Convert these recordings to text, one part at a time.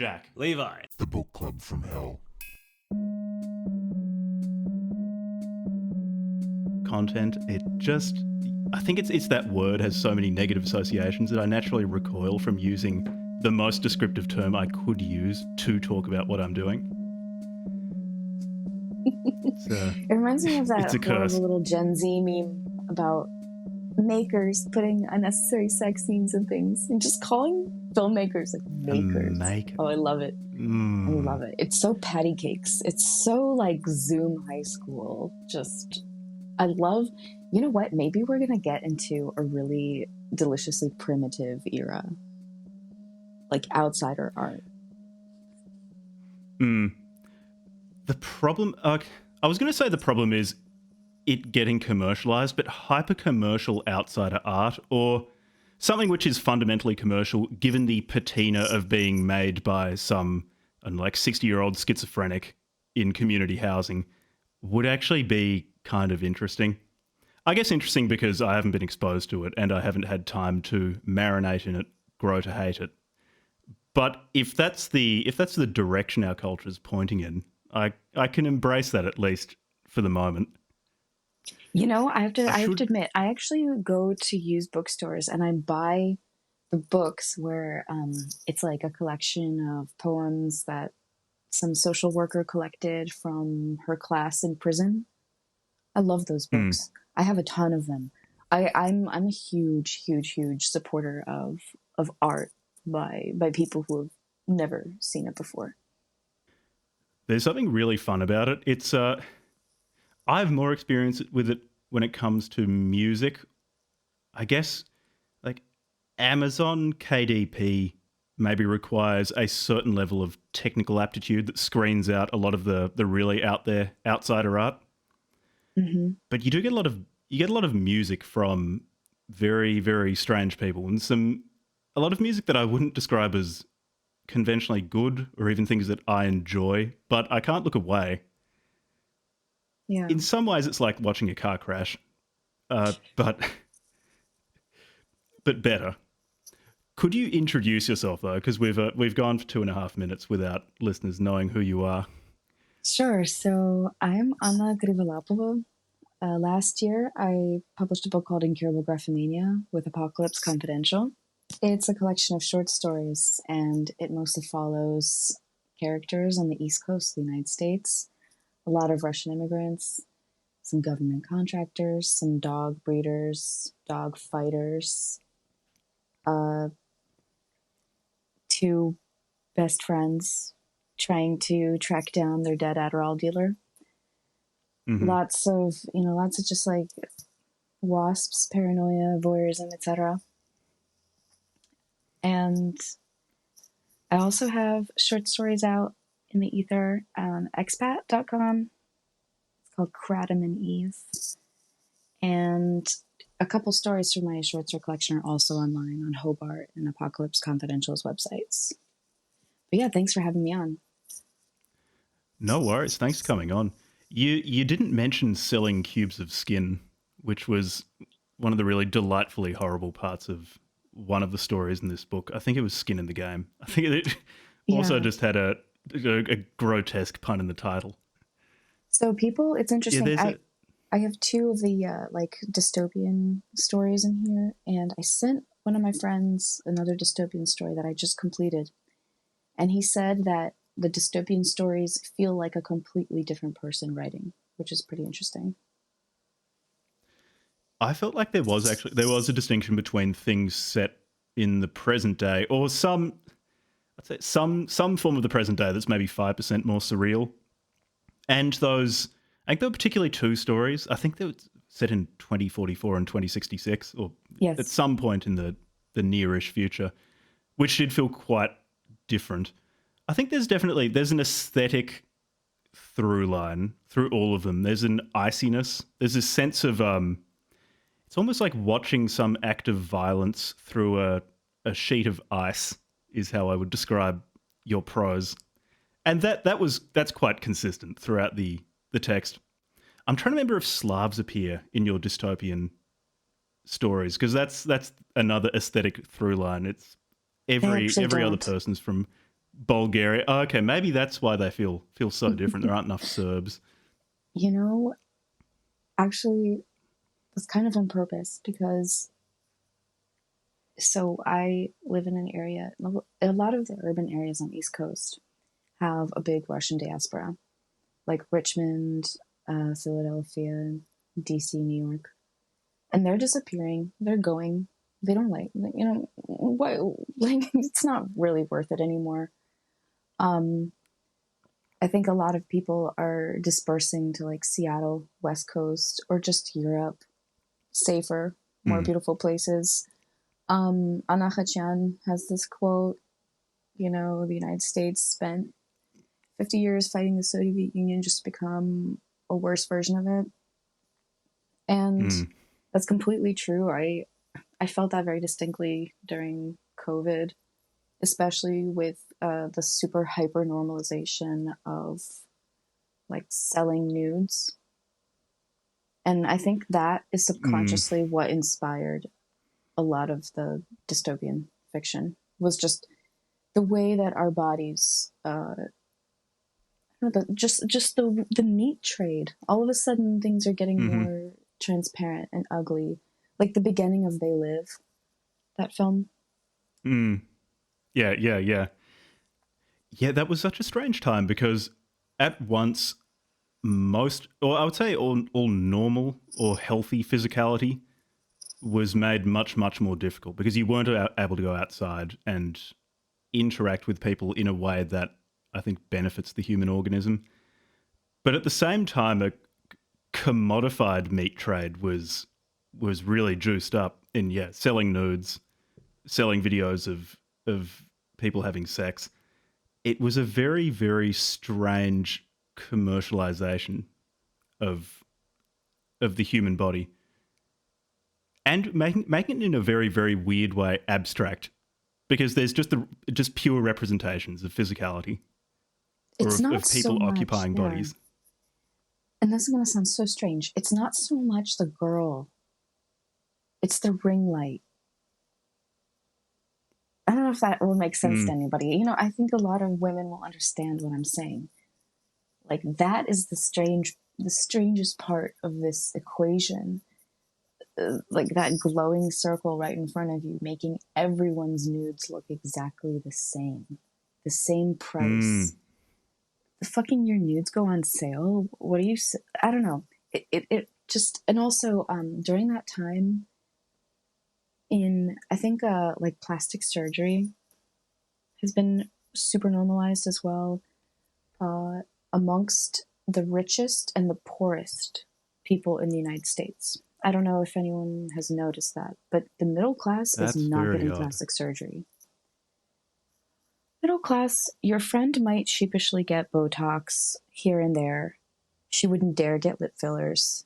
Jack. Levi. The Book Club from Hell. Content, I think it's that word has so many negative associations that I naturally recoil from using the most descriptive term I could use to talk about what I'm doing. It reminds me of that it's a curse. horrible little Gen Z meme about makers putting unnecessary sex scenes and things and just calling filmmakers like makers. Oh, I love it. I love it. It's so patty cakes. It's so like Zoom high school. I love, you know what? Maybe we're going to get into a really deliciously primitive era. Like outsider art. The problem, I was going to say the problem is it getting commercialized, but hyper-commercial outsider art or something which is fundamentally commercial, given the patina of being made by some 60-year-old schizophrenic in community housing, would actually be kind of interesting. I guess interesting because I haven't been exposed to it and I haven't had time to marinate in it, grow to hate it. But if that's the direction our culture is pointing in, I can embrace that at least for the moment. You know, I have to admit, I actually go to used bookstores and I buy the books where it's like a collection of poems that some social worker collected from her class in prison. I love those books. I have a ton of them. I'm a huge supporter of art by people who have never seen it before. There's something really fun about it. It's I have more experience with it when it comes to music. I guess like Amazon KDP maybe requires a certain level of technical aptitude that screens out a lot of the really out there outsider art. Mm-hmm. But you do get a lot of music from very, very strange people and a lot of music that I wouldn't describe as conventionally good or even things that I enjoy, but I can't look away. Yeah. In some ways, it's like watching a car crash, but better. Could you introduce yourself though? Because we've gone for 2.5 minutes without listeners knowing who you are. Sure. So I'm Anna Krivalopova. Last year, I published a book called Incurable Graphomania with Apocalypse Confidential. It's a collection of short stories, and it mostly follows characters on the East Coast of the United States, a lot of Russian immigrants, some government contractors, some dog breeders, dog fighters, two best friends trying to track down their dead Adderall dealer. Mm-hmm. Lots of just like wasps, paranoia, voyeurism, etc. And I also have short stories out in the ether on expat.com. It's called Kratom and Eve. And a couple stories from my short story collection are also online on Hobart and Apocalypse Confidential's websites. But yeah, thanks for having me on. No worries. Thanks for coming on. You didn't mention selling cubes of skin, which was one of the really delightfully horrible parts of one of the stories in this book. I think it was Skin in the Game. I think it also just had a grotesque pun in the title. So it's interesting. I have two of the dystopian stories in here, and I sent one of my friends another dystopian story that I just completed, and he said that the dystopian stories feel like a completely different person writing, which is pretty interesting. I felt like there was a distinction between things set in the present day or some form of the present day that's maybe 5% more surreal. And those, I think there were particularly two stories. I think they were set in 2044 and 2066 or at some point in the nearish future, which did feel quite different. I think there's an aesthetic through line through all of them. There's an iciness. There's a sense of it's almost like watching some act of violence through a sheet of ice is how I would describe your prose. And that's quite consistent throughout the text. I'm trying to remember if Slavs appear in your dystopian stories, because that's another aesthetic through line. It's every other person's from Bulgaria. Oh, okay, maybe that's why they feel so different. There aren't enough Serbs. You know, actually, it's kind of on purpose because so I live in an area, a lot of the urban areas on the East Coast have a big Russian diaspora, like Richmond, Philadelphia, DC, New York. And they're disappearing. They're going. They don't what, like, it's not really worth it anymore. I think a lot of people are dispersing to like Seattle, West Coast, or just Europe, safer, more beautiful places. Anna Khachyan has this quote, the United States spent 50 years fighting the Soviet Union just to become a worse version of it. And that's completely true. I felt that very distinctly during COVID, especially with the super hyper normalization of like selling nudes. And I think that is subconsciously what inspired a lot of the dystopian fiction, was just the way that our bodies, just the meat trade. All of a sudden, things are getting more transparent and ugly, like the beginning of They Live, that film. Yeah. That was such a strange time because at once or I would say all normal or healthy physicality was made much, much more difficult because you weren't able to go outside and interact with people in a way that I think benefits the human organism. But at the same time, a commodified meat trade was really juiced up in selling nudes, selling videos of people having sex. It was a very, very strange commercialization of the human body, and making it in a very, very weird way abstract, because there's just pure representations of physicality or It's not of so people much, occupying yeah. bodies. And this is going to sound so strange. It's not so much the girl, it's the ring light. I don't know if that will make sense to anybody. I think a lot of women will understand what I'm saying. Like, that is the strangest part of this equation. Like that glowing circle right in front of you, making everyone's nudes look exactly the same price. The fucking your nudes go on sale. What do you? I don't know. It just, and also during that time, I think like plastic surgery has been super normalized as well, amongst the richest and the poorest people in the United States. I don't know if anyone has noticed that, but the middle class is That's not very getting odd. plastic surgery. Middle class, your friend might sheepishly get Botox here and there. She wouldn't dare get lip fillers.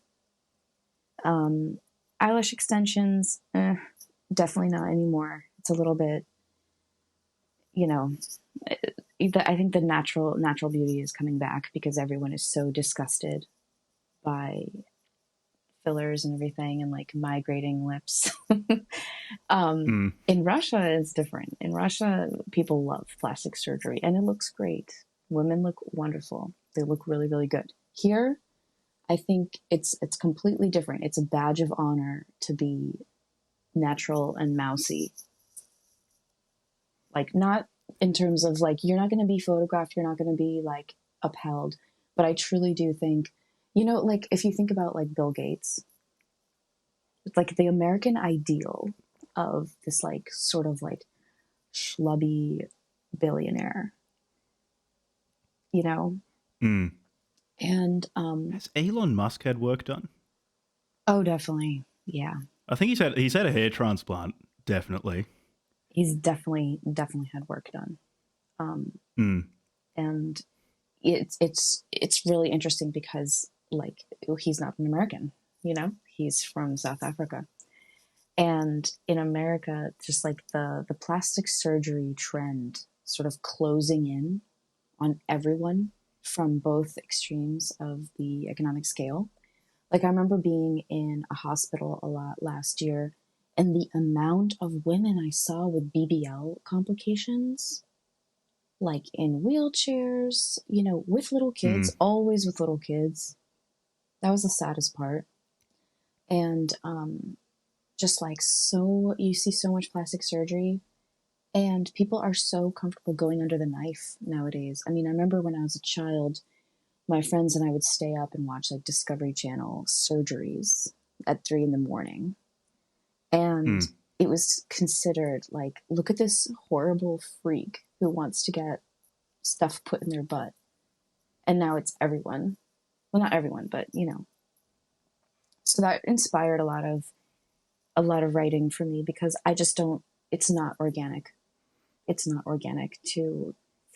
Eyelash extensions, definitely not anymore. It's a little bit, I think the natural beauty is coming back because everyone is so disgusted by fillers and everything and like migrating lips. In Russia, it's different. In Russia, people love plastic surgery and it looks great. Women look wonderful. They look really, really good. Here, I think it's completely different. It's a badge of honor to be natural and mousy. Like, not in terms of like, you're not going to be photographed, you're not going to be like upheld. But I truly do think, like if you think about like Bill Gates, it's like the American ideal of this like sort of like schlubby billionaire, And Has Elon Musk had work done? oh, definitely, yeah. I think he's had a hair transplant. Definitely. He's definitely had work done, and it's really interesting because like he's not an American, he's from South Africa, and in America, just like the plastic surgery trend sort of closing in on everyone from both extremes of the economic scale. Like I remember being in a hospital a lot last year, and the amount of women I saw with BBL complications, like in wheelchairs, with little kids, always with little kids. That was the saddest part. And just like you see so much plastic surgery, and people are so comfortable going under the knife nowadays. I mean, I remember when I was a child, my friends and I would stay up and watch like Discovery Channel surgeries at 3 a.m. And it was considered like, look at this horrible freak who wants to get stuff put in their butt. And now it's everyone. Well, not everyone, but So that inspired a lot of writing for me, because I just don't, it's not organic. It's not organic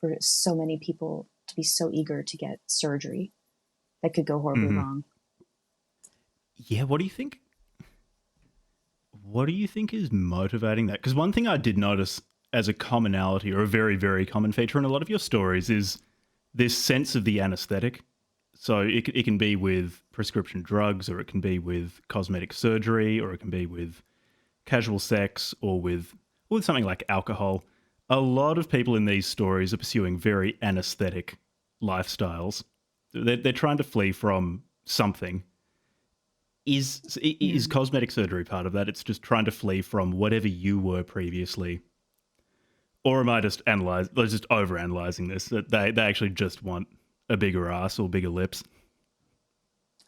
for so many people to be so eager to get surgery that could go horribly wrong. Yeah, what do you think? What do you think is motivating that? Because one thing I did notice as a commonality, or a very, very common feature in a lot of your stories, is this sense of the anesthetic. So it can be with prescription drugs, or it can be with cosmetic surgery, or it can be with casual sex, or with something like alcohol. A lot of people in these stories are pursuing very anesthetic lifestyles. They're trying to flee from something. Is cosmetic surgery part of that? It's just trying to flee from whatever you were previously. Or am I just overanalyzing this? That they actually just want a bigger ass or bigger lips?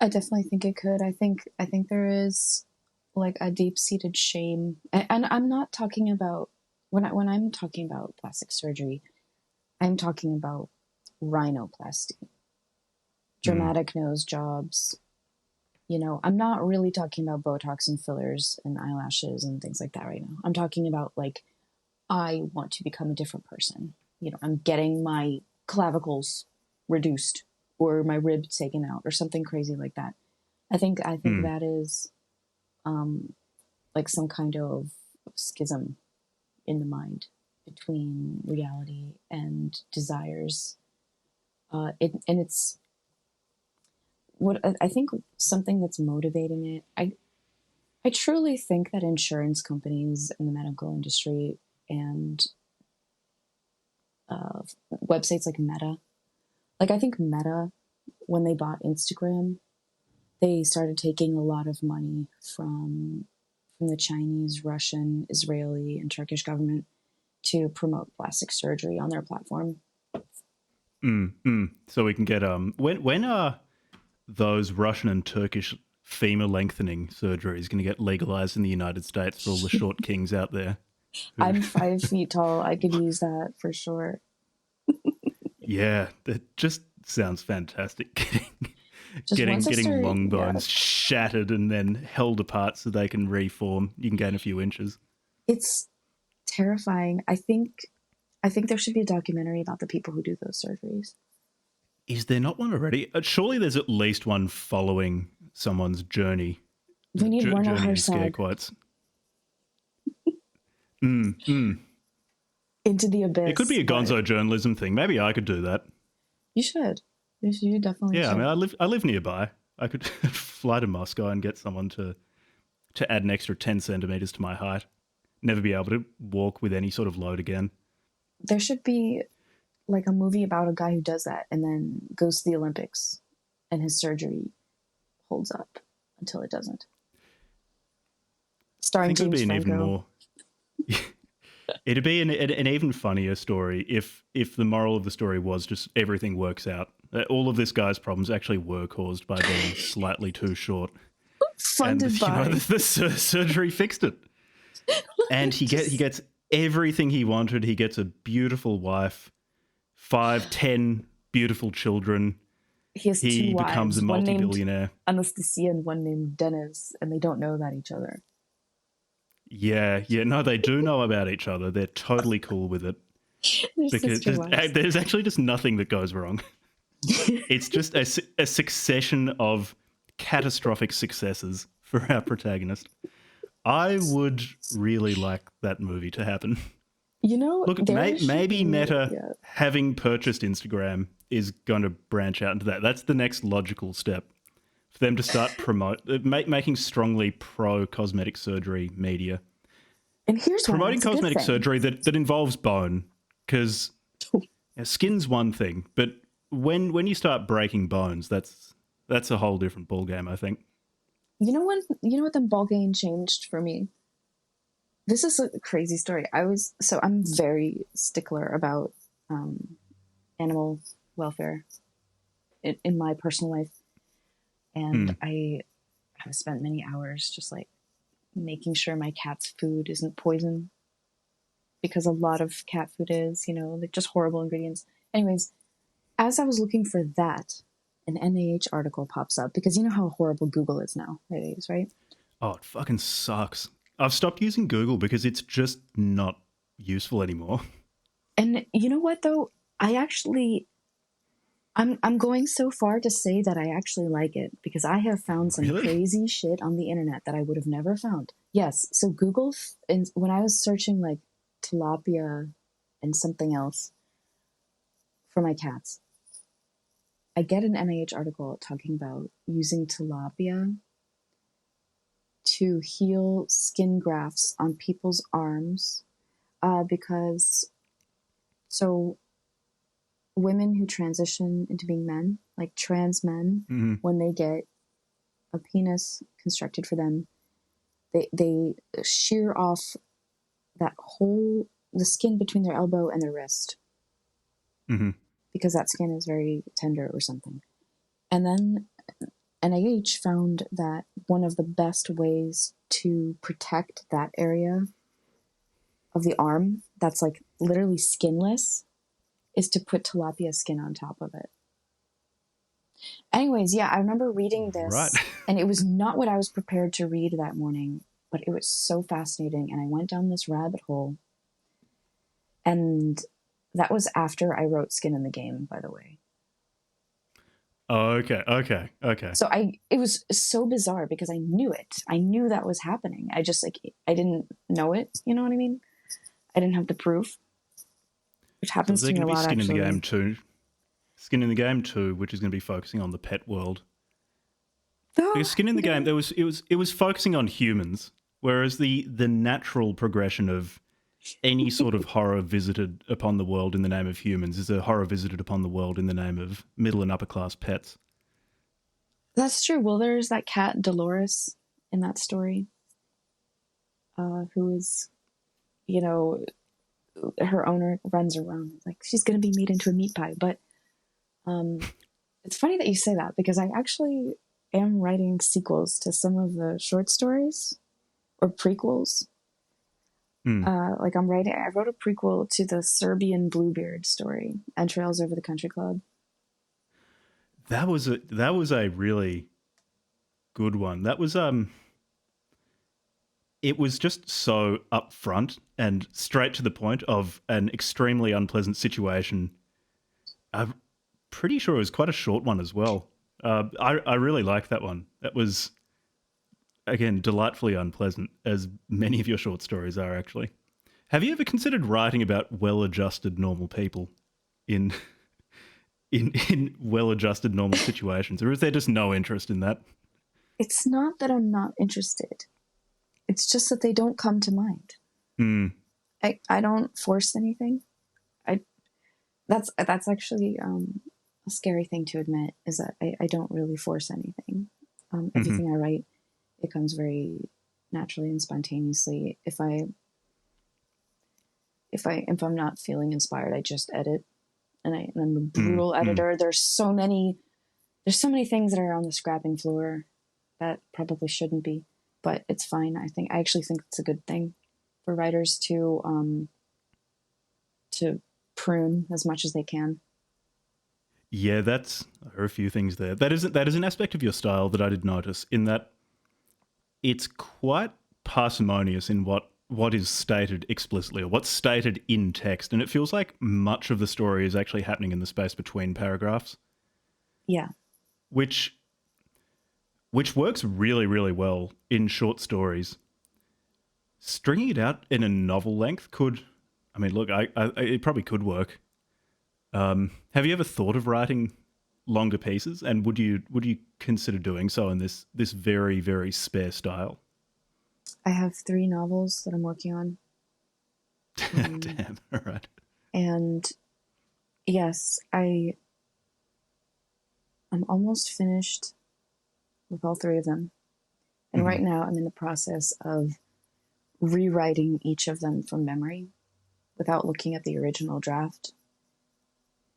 I definitely think it could. I think there is like a deep-seated shame. And I'm not talking about, when I'm talking about plastic surgery, I'm talking about rhinoplasty, dramatic nose jobs. I'm not really talking about Botox and fillers and eyelashes and things like that right now. I'm talking about like, I want to become a different person. I'm getting my clavicles reduced or my rib taken out or something crazy like that. I think that is like some kind of schism in the mind between reality and desires. And it's what I think something that's motivating it. I truly think that insurance companies in the medical industry and websites like Meta, like I think Meta, when they bought Instagram, they started taking a lot of money from the Chinese, Russian, Israeli, and Turkish government to promote plastic surgery on their platform. So we can get when are those Russian and Turkish femur lengthening surgeries going to get legalized in the United States for all the short kings out there? I'm 5 feet tall. I could use that for sure. Yeah, that just sounds fantastic. Getting long bones shattered and then held apart so they can reform. You can gain a few inches. It's terrifying. I think there should be a documentary about the people who do those surgeries. Is there not one already? Surely there's at least one following someone's journey. We need one on her scare side. Quotes. Into the abyss. It could be a gonzo journalism thing. Maybe I could do that. You should. You definitely should. Yeah, I mean, I live nearby. I could fly to Moscow and get someone to add an extra 10 centimeters to my height. Never be able to walk with any sort of load again. There should be like a movie about a guy who does that and then goes to the Olympics and his surgery holds up until it doesn't. Starring James Franco. Even more. It'd be an even funnier story if the moral of the story was just everything works out. All of this guy's problems actually were caused by being slightly too short. Funded by. The surgery fixed it. And he gets everything he wanted. He gets a beautiful wife, 5-10 beautiful children. He has 2 wives. Becomes a multi-billionaire. Anastasia and one named Dennis, and they don't know about each other. Yeah, no, they do know about each other. They're totally cool with it. There's actually just nothing that goes wrong. It's just a succession of catastrophic successes for our protagonist. I would really like that movie to happen. Look, maybe Meta, having purchased Instagram, is going to branch out into that. That's the next logical step for them to start making strongly pro-cosmetic surgery media. And here's promoting cosmetic surgery that involves bone, because Yeah, skin's one thing, but when you start breaking bones, that's a whole different ballgame, I think. You know what the ball game changed for me? This is a crazy story. I'm very stickler about animal welfare in my personal life, and Hmm. I have spent many hours just like making sure my cat's food isn't poison, because a lot of cat food is, like just horrible ingredients. Anyways, as I was looking for that, an NIH article pops up, because you know how horrible Google is nowadays, right? Oh, it fucking sucks. I've stopped using Google because it's just not useful anymore. And you know what though? I actually I'm going so far to say that I actually like it, because I have found some Really? crazy shit on the internet that I would have never found. Yes, so Google, and when I was searching like tilapia and something else for my cats, I get an NIH article talking about using tilapia to heal skin grafts on people's arms, because so women who transition into being men, like trans men, Mm-hmm. when they get a penis constructed for them, they shear off the skin between their elbow and their wrist, Mm-hmm. because that skin is very tender or something. And then NIH found that one of the best ways to protect that area of the arm that's like literally skinless is to put tilapia skin on top of it. Anyways, yeah, I remember reading Right. this, and it was not what I was prepared to read that morning, but it was so fascinating, and I went down this rabbit hole. And that was after I wrote Skin in the Game, by the way. Oh, okay. Okay. Okay. So it was so bizarre, because I knew it. I knew that was happening. I just like, I didn't know it. You know what I mean? I didn't have the proof, which So is happens there to me going a to be lot, Skin in the Game actually. 2? Skin in the Game 2, which is going to be focusing on the pet world. Because Oh, Skin in the Game, no. it was focusing on humans, whereas the natural progression of any sort of horror visited upon the world in the name of humans is a horror visited upon the world in the name of middle and upper class pets. That's true. Well, there's that cat, Dolores, in that story, who is, you know, her owner runs around like she's going to be made into a meat pie. But it's funny that you say that, because I actually am writing sequels to some of the short stories, or prequels. Hmm. Like I wrote a prequel to the Serbian Bluebeard story, Entrails Over the Country Club. That was a really good one. It was just so upfront and straight to the point of an extremely unpleasant situation. I'm pretty sure it was quite a short one as well. I really liked that one. That was, again, delightfully unpleasant, as many of your short stories are actually. Have you ever considered writing about well-adjusted normal people in in well-adjusted normal situations, or is there just no interest in that? It's not that I'm not interested. It's just that they don't come to mind. Hmm. I don't force anything. I that's actually a scary thing to admit, is that I don't really force anything. Mm-hmm. Everything I write, it comes very naturally and spontaneously. If I'm not feeling inspired, I just edit, and I'm a brutal Mm-hmm. editor. There's so many things that are on the scrapping floor that probably shouldn't be, but it's fine. I actually think it's a good thing for writers to prune as much as they can. Yeah, there are a few things there. That is an aspect of your style that I did notice, in that it's quite parsimonious in what is stated explicitly, or what's stated in text, and it feels like much of the story is actually happening in the space between paragraphs, Yeah. which which works really, really well in short stories. Stringing it out in a novel length could, I mean, look, it probably could work. Have you ever thought of writing longer pieces, and would you consider doing so in this very, very spare style? I have 3 novels that I'm working on. Damn. All right. And yes, I'm almost finished with all three of them. And right now I'm in the process of rewriting each of them from memory without looking at the original draft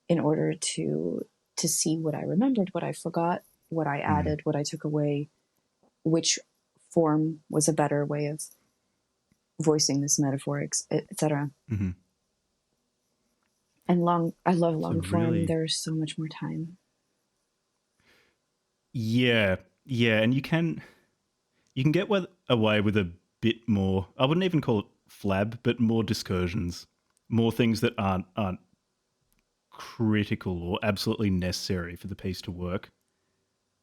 in order to see what I remembered, what I forgot, what I added, what I took away, which form was a better way of voicing this metaphor, etc. Mm-hmm. And I love long form. Really, there's so much more time. yeah, and you can get away with a bit more. I wouldn't even call it flab, but more discursions, more things that aren't critical or absolutely necessary for the piece to work.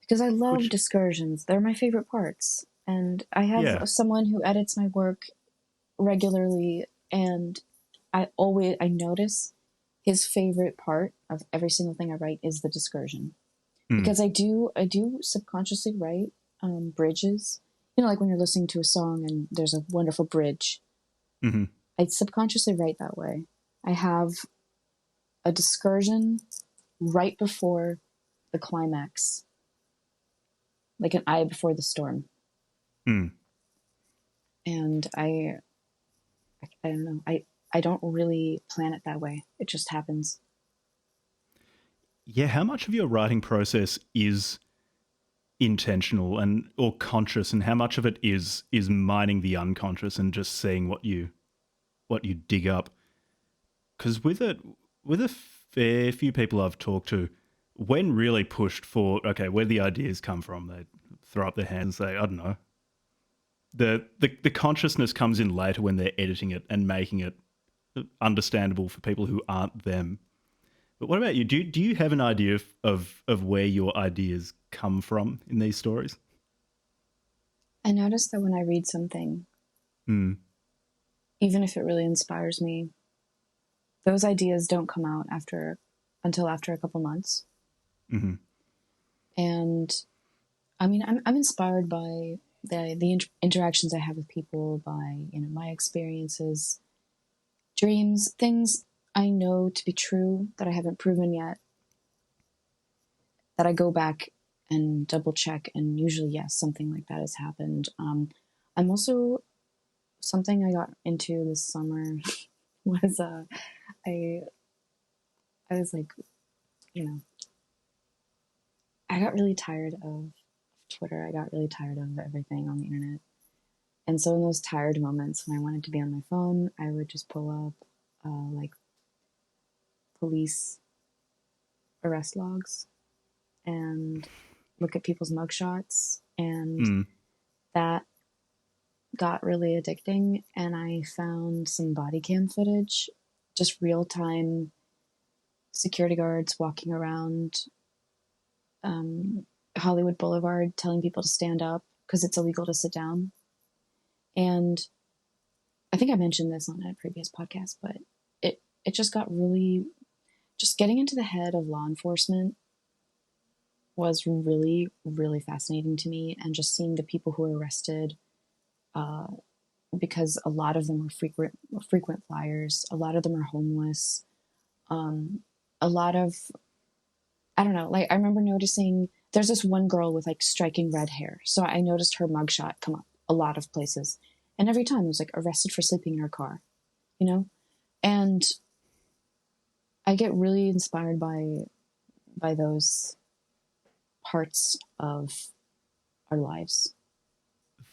Because I love discursions. They're my favorite parts. And I have someone who edits my work regularly, and I notice his favorite part of every single thing I write is the discursion. Because I do subconsciously write bridges. You know, like when you're listening to a song and there's a wonderful bridge. Mm-hmm. I subconsciously write that way. I have a discursion right before the climax, like an eye before the storm. And I don't know. I don't really plan it that way. It just happens. Yeah, how much of your writing process is intentional and or conscious, and how much of it is mining the unconscious and just seeing what you dig up? Because with a fair few people I've talked to, when really pushed for, okay, where the ideas come from, they throw up their hands and say, I don't know. The consciousness comes in later when they're editing it and making it understandable for people who aren't them. But what about you? Do you have an idea of where your ideas come from in these stories? I notice that when I read something, even if it really inspires me, those ideas don't come out until after a couple months. Mm-hmm. And I mean, I'm inspired by the interactions I have with people, by my experiences, dreams, things I know to be true that I haven't proven yet, that I go back and double check, and usually, yes, something like that has happened. I'm also, something I got into this summer was I was like, I got really tired of Twitter. I got really tired of everything on the internet. And so in those tired moments when I wanted to be on my phone, I would just pull up like police arrest logs and look at people's mugshots. And that got really addicting. And I found some body cam footage, just real time security guards walking around Hollywood Boulevard telling people to stand up because it's illegal to sit down. And I think I mentioned this on a previous podcast, but it just got really, just getting into the head of law enforcement was really, really fascinating to me. And just seeing the people who were arrested, because a lot of them were frequent flyers. A lot of them are homeless. A lot of, I don't know, like I remember noticing there's this one girl with like striking red hair. So I noticed her mugshot come up a lot of places. And every time it was like arrested for sleeping in her car, And I get really inspired by those parts of our lives.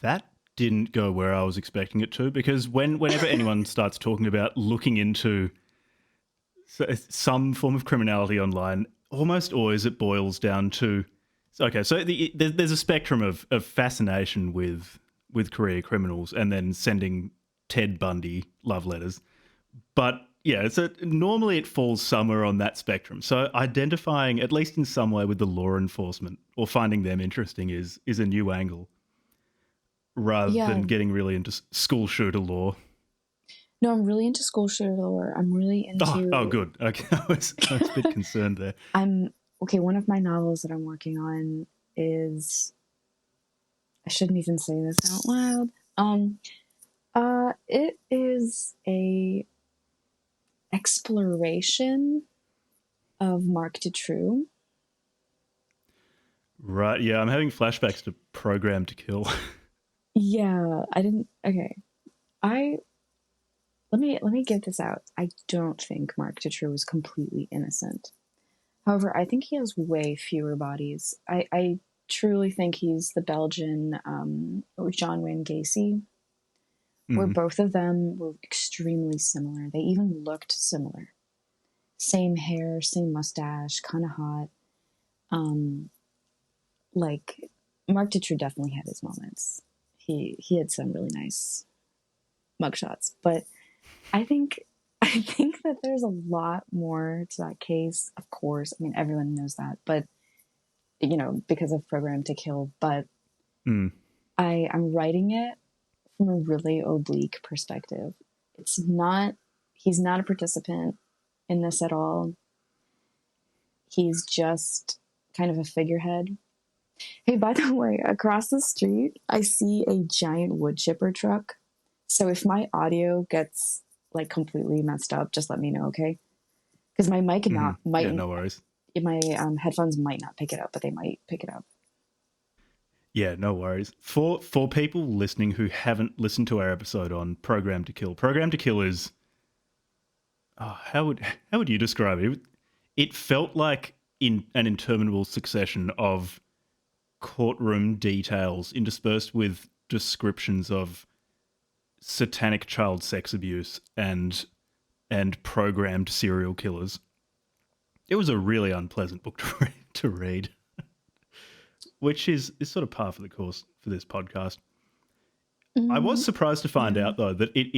That didn't go where I was expecting it to, because whenever anyone starts talking about looking into some form of criminality online, almost always it boils down to, okay, so there's a spectrum of fascination with career criminals and then sending Ted Bundy love letters. But yeah, so normally it falls somewhere on that spectrum. So identifying, at least in some way, with the law enforcement or finding them interesting is a new angle, rather than getting really into school shooter lore. No, I'm really into school shooter lore. I'm really into... Oh, good. Okay, I was a bit concerned there. One of my novels that I'm working on is... I shouldn't even say this out loud. It is a exploration of Mark Dutroux. Right. Yeah, I'm having flashbacks to Program to Kill. Yeah, I didn't. Okay, I let me get this out. I don't think Mark Dutroux was completely innocent. However, I think he has way fewer bodies. I truly think he's the Belgian John Wayne Gacy, where Mm. both of them were extremely similar. They even looked similar. Same hair, same mustache, kind of hot. Um, like Mark Dutroux definitely had his moments. He had some really nice mugshots, but I think I think that there's a lot more to that case. Of course, I mean everyone knows that, but because of Program to Kill. But Mm. I'm writing it from a really oblique perspective. It's not. He's not a participant in this at all. He's just kind of a figurehead. Hey, by the way, across the street, I see a giant wood chipper truck. So if my audio gets like completely messed up, just let me know, okay? Because my mic Mm-hmm. not might Yeah, no worries. my headphones might not pick it up, but they might pick it up. Yeah, no worries. For people listening who haven't listened to our episode on Program to Kill is how would you describe it? It felt like in an interminable succession of courtroom details interspersed with descriptions of satanic child sex abuse and programmed serial killers. It was a really unpleasant book to read, which is sort of par for the course for this podcast. I was Mm, surprised to find yeah. out though that it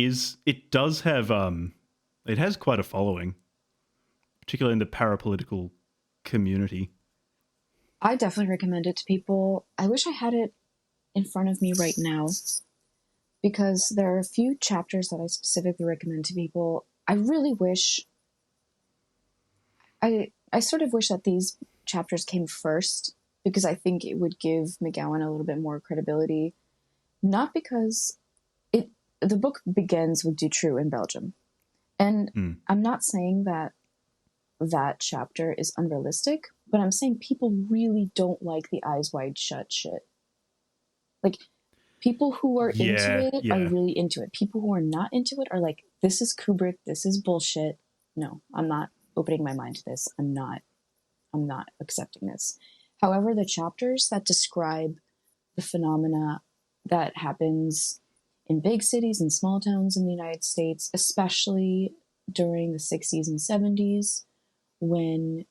has quite a following, particularly in the parapolitical community. I definitely recommend it to people. I wish I had it in front of me right now because there are a few chapters that I specifically recommend to people. I really wish I sort of wish that these chapters came first because I think it would give McGowan a little bit more credibility. Not because it the book begins with Dutroux in Belgium. And Hmm. I'm not saying that that chapter is unrealistic, but I'm saying people really don't like the eyes wide shut shit. Like people who are into Yeah, it are yeah. really into it. People who are not into it are like, this is Kubrick, this is bullshit. No, I'm not opening my mind to this. I'm not accepting this. However, the chapters that describe the phenomena that happens in big cities and small towns in the United States, especially during the 60s and 70s, when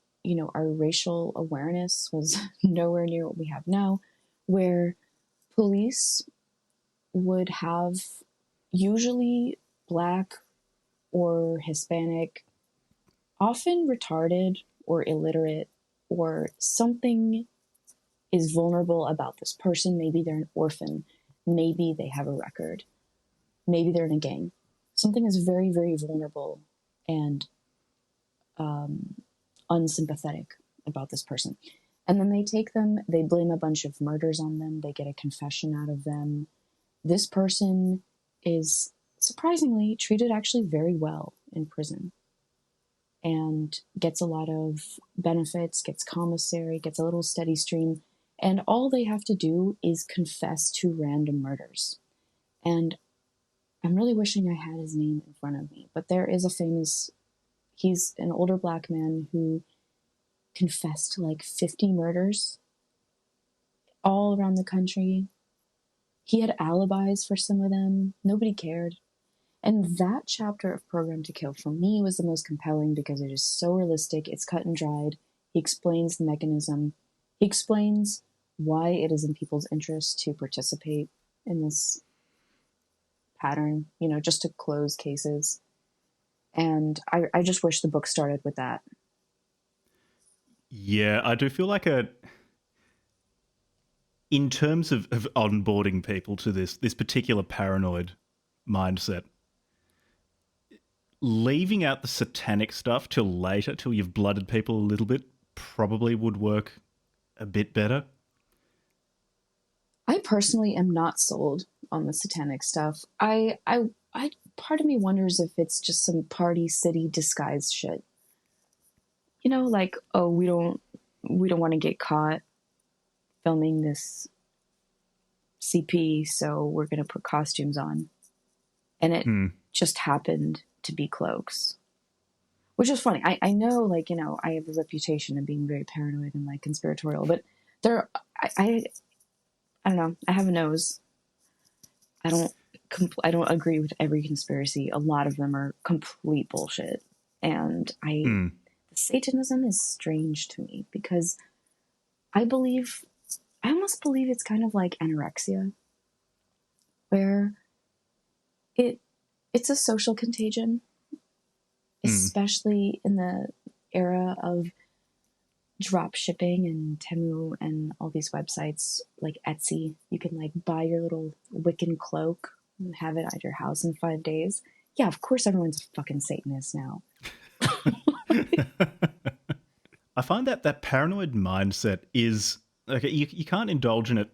our racial awareness was nowhere near what we have now, where police would have usually black or Hispanic, often retarded or illiterate, or something is vulnerable about this person. Maybe they're an orphan. Maybe they have a record. Maybe they're in a gang. Something is very, very vulnerable and unsympathetic about this person. And then they take them, they blame a bunch of murders on them, they get a confession out of them. This person is surprisingly treated actually very well in prison and gets a lot of benefits, gets commissary, gets a little steady stream, and all they have to do is confess to random murders. And I'm really wishing I had his name in front of me, but there is he's an older black man who confessed to like 50 murders all around the country. He had alibis for some of them. Nobody cared. And that chapter of Program to Kill for me was the most compelling because it is so realistic. It's cut and dried. He explains the mechanism. He explains why it is in people's interest to participate in this pattern, just to close cases. And I just wish the book started with that. Yeah, I do feel like in terms of onboarding people to this particular paranoid mindset, leaving out the satanic stuff till later, till you've blooded people a little bit, probably would work a bit better. I personally am not sold on the satanic stuff. I part of me wonders if it's just some party city disguise shit. like, oh, we don't want to get caught filming this CP, so we're going to put costumes on. And it just happened to be cloaks, which is funny. I know, like, I have a reputation of being very paranoid and like conspiratorial, but I don't know. I have a nose. I don't agree with every conspiracy. A lot of them are complete bullshit. And Satanism is strange to me because I almost believe it's kind of like anorexia, where it's a social contagion, especially in the era of drop shipping and Temu and all these websites like Etsy. You can like buy your little Wiccan cloak and have it at your house in 5 days. Yeah, of course everyone's a fucking Satanist now. I find that paranoid mindset is like you can't indulge in it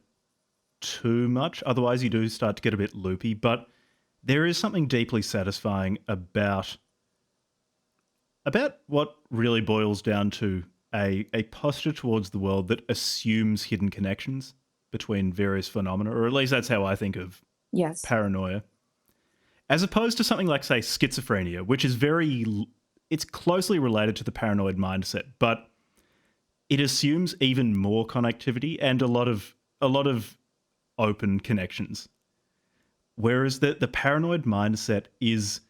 too much, otherwise you do start to get a bit loopy, but there is something deeply satisfying about what really boils down to a posture towards the world that assumes hidden connections between various phenomena, or at least that's how I think of paranoia. As opposed to something like, say, schizophrenia, which is it's closely related to the paranoid mindset, but it assumes even more connectivity and a lot of open connections. Whereas the paranoid mindset is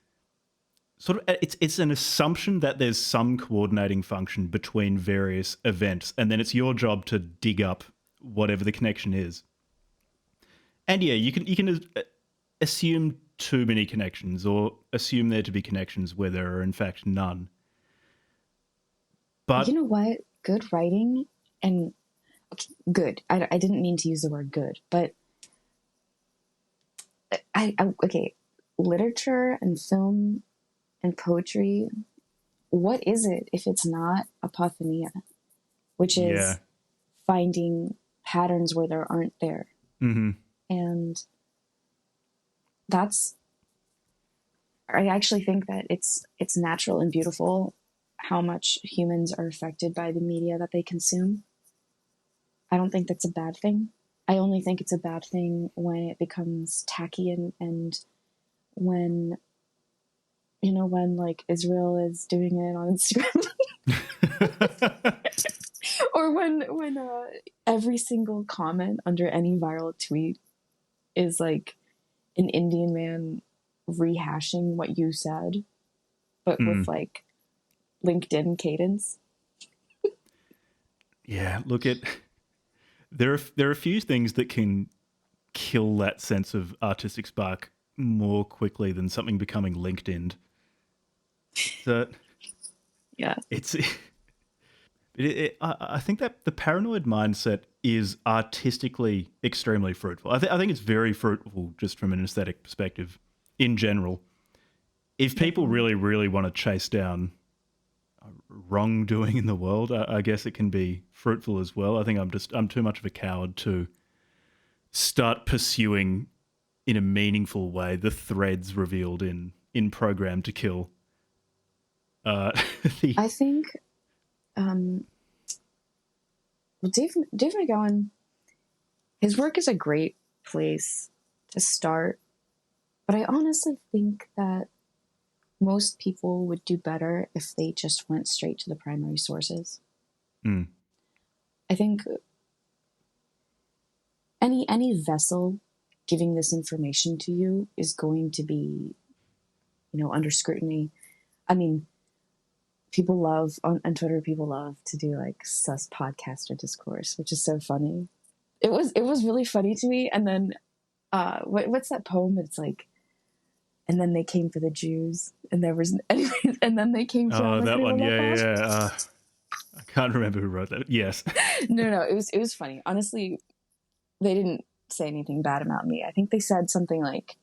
sort of, it's an assumption that there's some coordinating function between various events, and then it's your job to dig up whatever the connection is. And yeah, you can assume too many connections, or assume there to be connections where there are in fact none. But you know what? Good writing and good. I didn't mean to use the word good, but okay, literature and film and poetry, what is it if it's not apophenia, which is finding patterns where there aren't there? And I actually think that it's natural and beautiful how much humans are affected by the media that they consume. I don't think that's a bad thing. I only think it's a bad thing when it becomes tacky and when like Israel is doing it on Instagram. Or when every single comment under any viral tweet is like an Indian man rehashing what you said, but with like LinkedIn cadence. Yeah, look, there are a few things that can kill that sense of artistic spark more quickly than something becoming LinkedIn. So, yeah, I think that the paranoid mindset is artistically extremely fruitful. I think it's very fruitful just from an aesthetic perspective in general. If people really, really want to chase down wrongdoing in the world, I guess it can be fruitful as well. I think I'm too much of a coward to start pursuing in a meaningful way the threads revealed in Program to Kill. I think Dave McGowan, his work is a great place to start, but I honestly think that most people would do better if they just went straight to the primary sources. I think any vessel giving this information to you is going to be, under scrutiny. I mean, people love on Twitter. People love to do like sus podcaster discourse, which is so funny. It was really funny to me. And then, what's that poem? It's like, and then they came for the Jews, and there was, anyways, and then they came for Anna that one, Krivalopova. yeah. I can't remember who wrote that. Yes. No, it was funny. Honestly, they didn't say anything bad about me. I think they said something like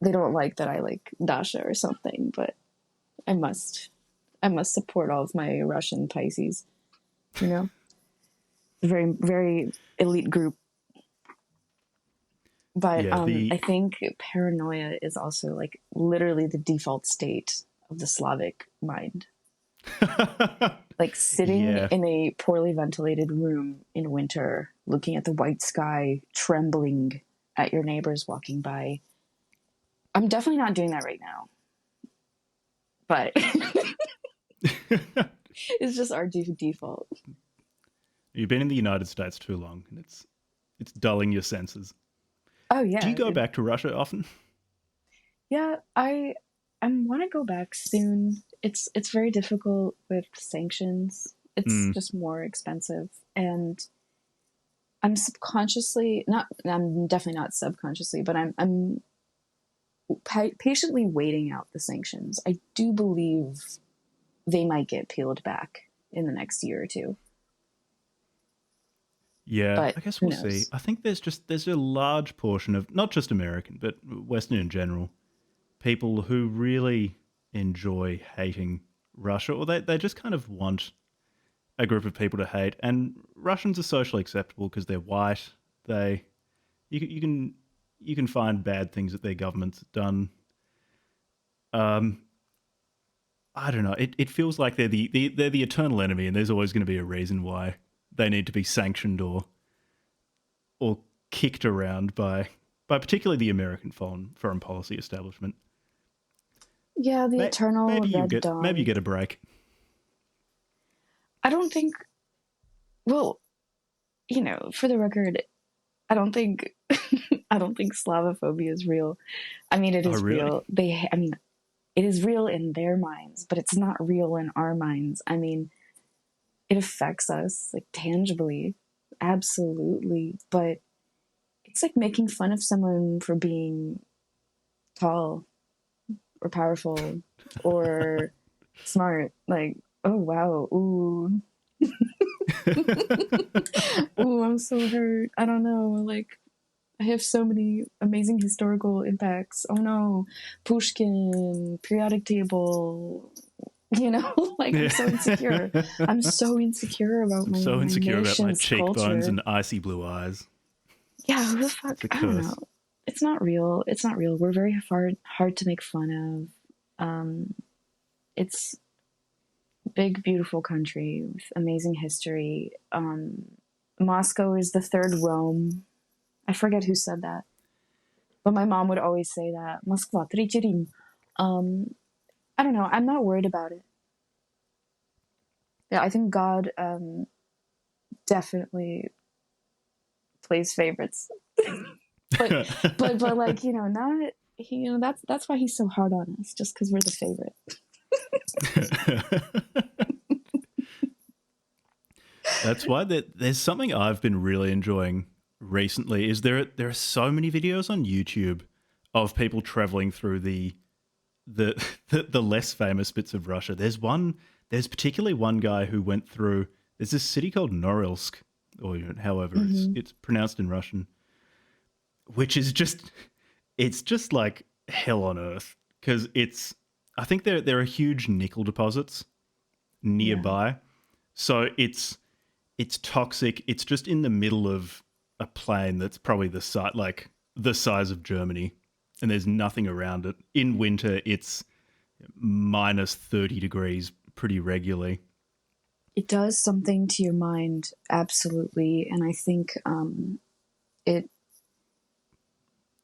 they don't like that I like Dasha or something, but I must support all of my Russian Pisces. Very, very elite group. But I think paranoia is also like literally the default state of the Slavic mind. Like sitting Yeah. in a poorly ventilated room in winter, looking at the white sky, trembling at your neighbors walking by. I'm definitely not doing that right now. But it's just our default. You've been in the United States too long, and it's dulling your senses. Oh Do you yeah. go back to Russia often? Yeah, I want to go back soon. It's very difficult with sanctions. It's Mm, just more expensive, and I'm subconsciously not. I'm definitely not subconsciously, but I'm patiently waiting out the sanctions. I do believe they might get peeled back in the next year or two, yeah, but I guess who we'll see. knows? I think there's a large portion of not just American, but Western in general, people who really enjoy hating Russia, or they just kind of want a group of people to hate. And Russians are socially acceptable because they're white. They you can you can find bad things that their government's done. Um, I don't know. It feels like they're the eternal enemy, and there's always going to be a reason why they need to be sanctioned or kicked around by particularly the American foreign policy establishment. Yeah, the eternal Red Maybe you Dawn. get a break. I don't think. Well, for the record, I don't think I don't think Slavophobia is real. I mean, it Oh, is really? real. I mean, it is real in their minds, but it's not real in our minds. I mean, it affects us like tangibly, absolutely. But it's like making fun of someone for being tall or powerful or smart. Like, oh wow, ooh, ooh, I'm so hurt. I don't know. Like, I have so many amazing historical impacts. Oh no, Pushkin, periodic table. Like I'm Yeah. so insecure. I'm so insecure about I'm my so my insecure about my nation's cheekbones culture. and icy blue eyes. Yeah, who the It's fuck? a I don't know. curse. It's not real. It's not real. We're very hard to make fun of. It's a big, beautiful country with amazing history. Moscow is the third Rome. I forget who said that, but my mom would always say that. Moskva, Tretий Рим. Um, I don't know. I'm not worried about it. Yeah, I think God definitely plays favorites. but like not that's why he's so hard on us, just because we're the favorite. That's why there's something I've been really enjoying recently is there are so many videos on YouTube of people traveling through the the less famous bits of Russia. There's particularly one guy who went through there's this city called Norilsk, or however Mm-hmm. it's pronounced in Russian, which is it's just like hell on earth because it's I think there are huge nickel deposits Yeah, nearby. So it's toxic. It's just in the middle of a plain that's probably the size of Germany, and there's nothing around it. In winter, it's minus 30 degrees pretty regularly. it does something to your mind, absolutely. And I think it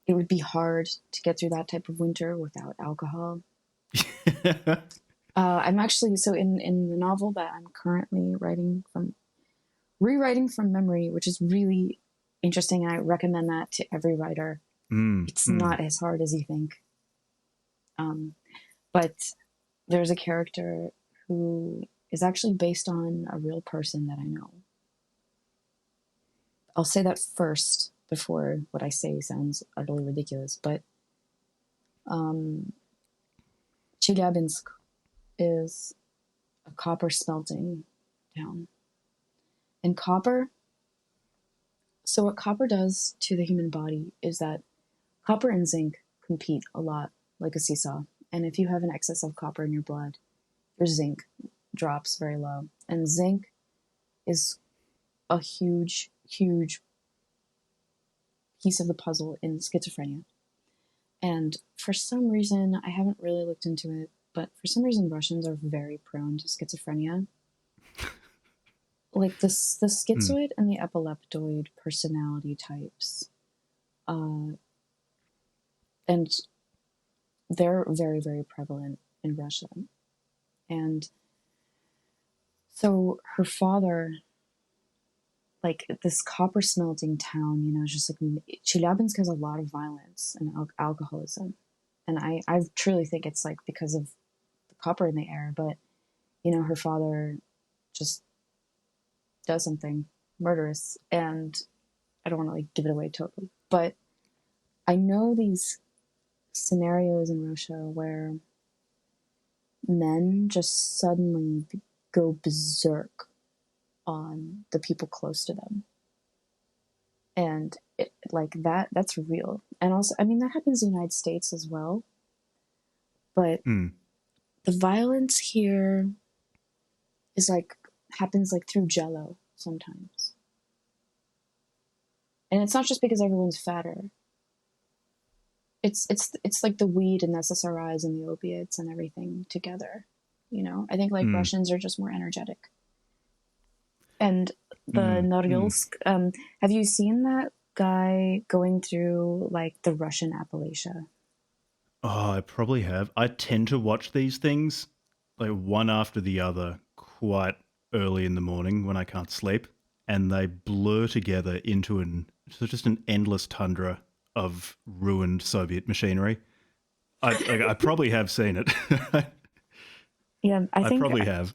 it would be hard to get through that type of winter without alcohol. I'm actually so in the novel that I'm currently rewriting from memory, which is really interesting. I recommend that to every writer. Mm, It's mm. not as hard as you think. Um, but there's a character who is actually based on a real person that I know. I'll say that first before what I say sounds utterly ridiculous, but um, Chelyabinsk is a copper smelting town. And so what copper does to the human body is that copper and zinc compete a lot like a seesaw. And if you have an excess of copper in your blood, your zinc drops very low. And zinc is a huge, huge piece of the puzzle in schizophrenia. And for some reason, I haven't really looked into it, but for some reason Russians are very prone to schizophrenia. Like the schizoid and the epileptoid personality types, and they're very, very prevalent in Russia. And so her father, like this copper smelting town, you know, just like Chelyabinsk has a lot of violence and alcoholism. And I truly think it's like because of the copper in the air, but you know, her father just does something murderous, and I don't want to like give it away totally, but I know these scenarios in Russia where men just suddenly go berserk on the people close to them, and like that's real. And also, I mean, that happens in the United States as well, but the violence here is like happens like through jello sometimes. And it's not just because everyone's fatter. It's like the weed and the SSRIs and the opiates and everything together. You know, I think like Russians are just more energetic. And the Norilsk, have you seen that guy going through like the Russian Appalachia? Oh, I probably have. I tend to watch these things like one after the other quite early in the morning when I can't sleep, and they blur together into just an endless tundra of ruined Soviet machinery. I probably have seen it. Yeah, I think probably have.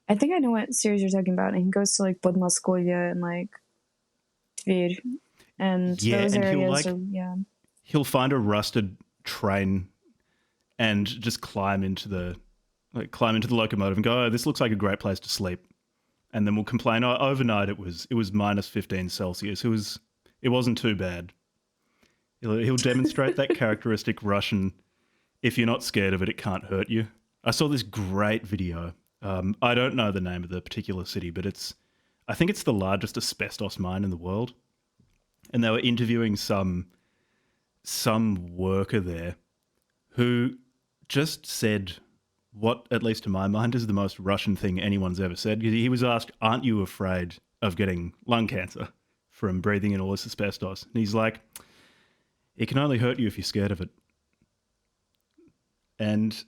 I think I know what series you're talking about. And he goes to like Podmoskovia and like Tver, and those and areas he'll find a rusted train and just climb into the locomotive and go, oh, this looks like a great place to sleep. And then we'll complain, oh, overnight it was minus 15 Celsius. It wasn't too bad. He'll demonstrate that characteristic Russian, if you're not scared of it, it can't hurt you. I saw this great video. I don't know the name of the particular city, but I think it's the largest asbestos mine in the world. And they were interviewing some worker there who just said what, at least to my mind, is the most Russian thing anyone's ever said. He was asked, aren't you afraid of getting lung cancer from breathing in all this asbestos? And he's like, it can only hurt you if you're scared of it. And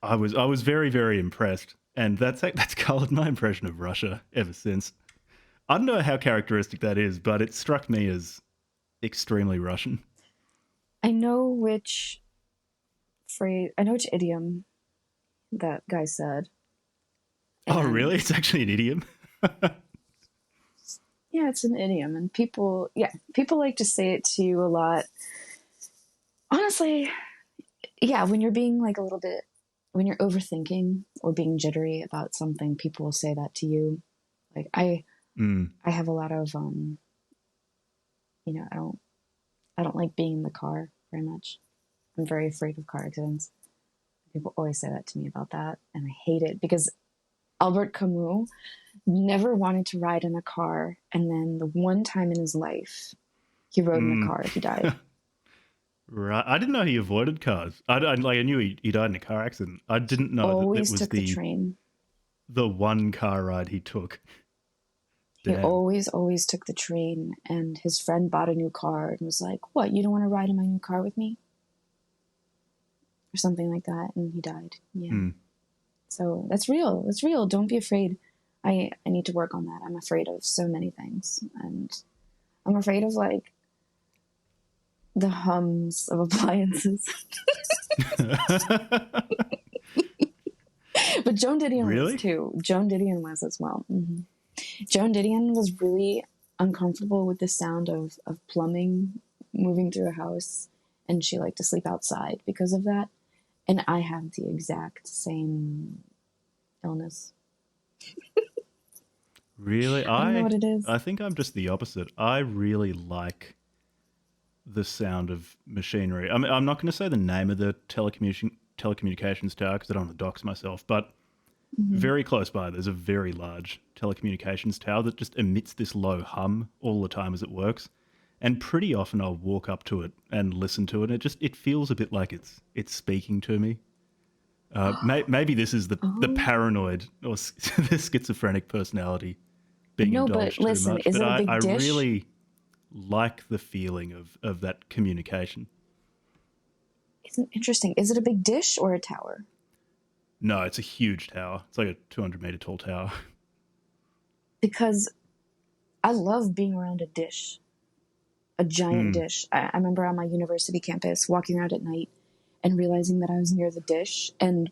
I was very, very impressed. And that's coloured my impression of Russia ever since. I don't know how characteristic that is, but it struck me as extremely Russian. I know which idiom that guy said. Oh, really? It's actually an idiom? Yeah, it's an idiom. And people like to say it to you a lot. Honestly, yeah, when you're being like when you're overthinking or being jittery about something, people will say that to you. Like I have a lot of, you know, I don't like being in the car very much. I'm very afraid of car accidents. People always say that to me about that, and I hate it because Albert Camus never wanted to ride in a car, and then the one time in his life he rode in a car, he died. Right, I didn't know he avoided cars. I knew he died in a car accident. I didn't know Always that it was took the train. The one car ride he took. He always took the train, and his friend bought a new car and was like, "What? You don't want to ride in my new car with me?" Or something like that, and he died. Yeah. So that's real. It's real. Don't be afraid. I need to work on that. I'm afraid of so many things, and I'm afraid of like the hums of appliances. But Joan Didion was too. Joan Didion was as well. Mm-hmm. Joan Didion was really uncomfortable with the sound of plumbing moving through a house, and she liked to sleep outside because of that. And I have the exact same illness. Really? I don't know what it is. I think I'm just the opposite. I really like the sound of machinery. I mean, I'm not going to say the name of the telecommunications tower because I don't want to dox myself, but very close by there's a very large telecommunications tower that just emits this low hum all the time as it works. And pretty often I'll walk up to it and listen to it. It feels a bit like it's speaking to me. Maybe this is the Oh. paranoid or the schizophrenic personality being No, but indulged too listen, much. is But it a I big dish? really like the feeling of that communication. Isn't interesting. Is it a big dish or a tower? No, it's a huge tower. It's like a 200-meter tall tower. Because I love being around a dish, a giant Mm, dish. I remember on my university campus walking around at night and realizing that I was near the dish. And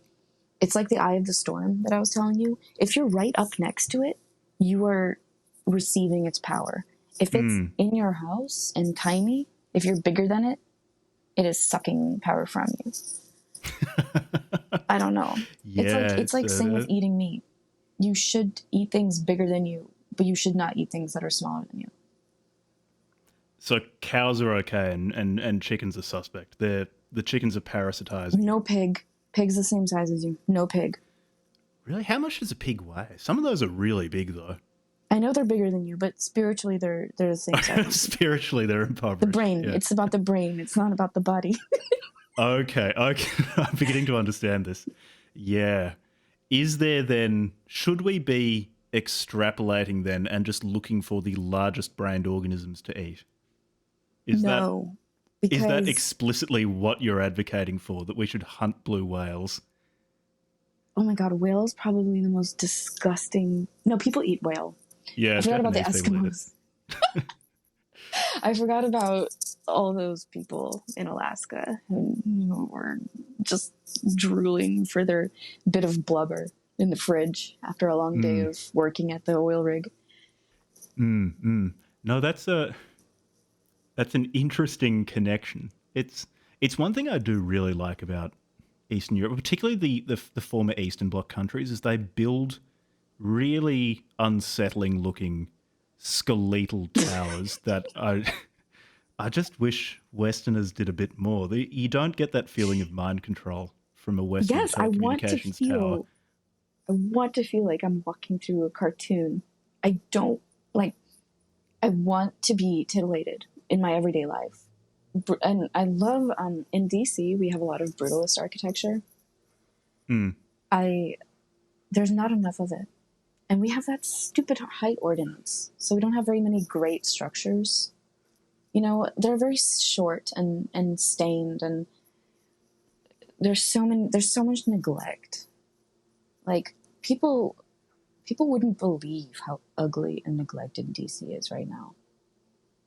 it's like the eye of the storm that I was telling you. If you're right up next to it, you are receiving its power. If it's mm. in your house and tiny, if you're bigger than it, it is sucking power from you. I don't know. It's like Yeah, it's like same with eating meat. You should eat things bigger than you, but you should not eat things that are smaller than you. so cows are okay and chickens are suspect. The chickens are parasitizing you. No pig. Pig's the same size as you. No pig. Really? How much does a pig weigh? Some of those are really big, though. I know they're bigger than you, but spiritually they're the same size as you. Spiritually, they're The impoverished. brain. Yeah. It's about the brain. It's not about the body. Okay. I'm beginning to understand this. Yeah. Is there then, should we be extrapolating then and just looking for the largest brained organisms to eat? Is that No, is that because explicitly what you're advocating for, that we should hunt blue whales? oh my god, whale's probably the most disgusting. No, people eat whale. Yeah, I forgot about the Japanese people eat it. Eskimos. I forgot about all those people in Alaska who were just drooling for their bit of blubber in the fridge after a long day Mm, of working at the oil rig. no, that's an interesting connection. It's one thing I do really like about Eastern Europe, particularly the former Eastern Bloc countries, is they build really unsettling looking skeletal towers that I just wish Westerners did a bit more. You don't get that feeling of mind control from a Western Yes, telecommunications tower. I want to feel like I'm walking through a cartoon. I don't like, I want to be titillated in my everyday life. And I love, in DC, we have a lot of brutalist architecture. Mm, I, there's not enough of it. And we have that stupid height ordinance. So we don't have very many great structures. You know, they're very short and stained, and there's so much neglect. Like people wouldn't believe how ugly and neglected DC is right now.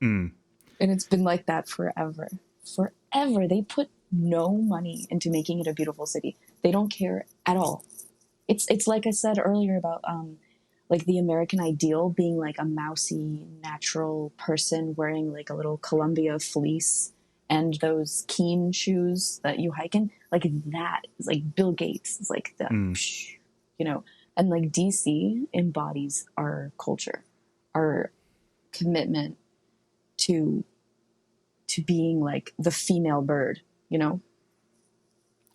mm. And it's been like that forever. Forever. They put no money into making it a beautiful city. They don't care at all. It's like I said earlier about like the American ideal being like a mousy, natural person wearing like a little Columbia fleece and those Keen shoes that you hike in. Like that is like Bill Gates. It's like the, you know, and like DC embodies our culture, our commitment to being like the female bird, you know?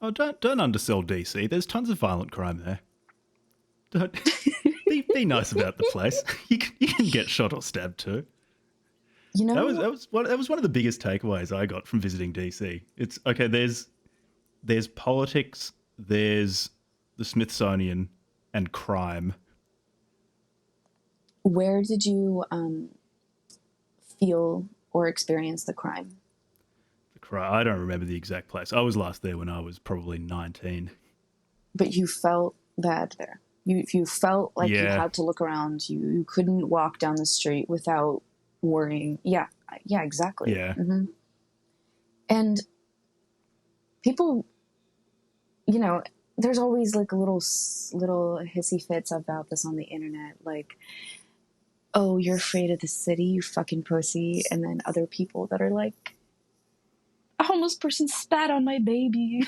Oh, don't undersell DC. There's tons of violent crime there. Don't be nice about the place. You can get shot or stabbed too. You know, That was one of the biggest takeaways I got from visiting DC. It's okay. There's politics. There's the Smithsonian and crime. where did you feel or experience the crime? I don't remember the exact place. I was last there when I was probably 19. But you felt bad there. You felt like you Yeah, had to look around. You couldn't walk down the street without worrying. Yeah, exactly. yeah. And people, you know, there's always like little hissy fits about this on the internet, like, oh, you're afraid of the city, you fucking pussy, and then other people that are like, a homeless person spat on my baby,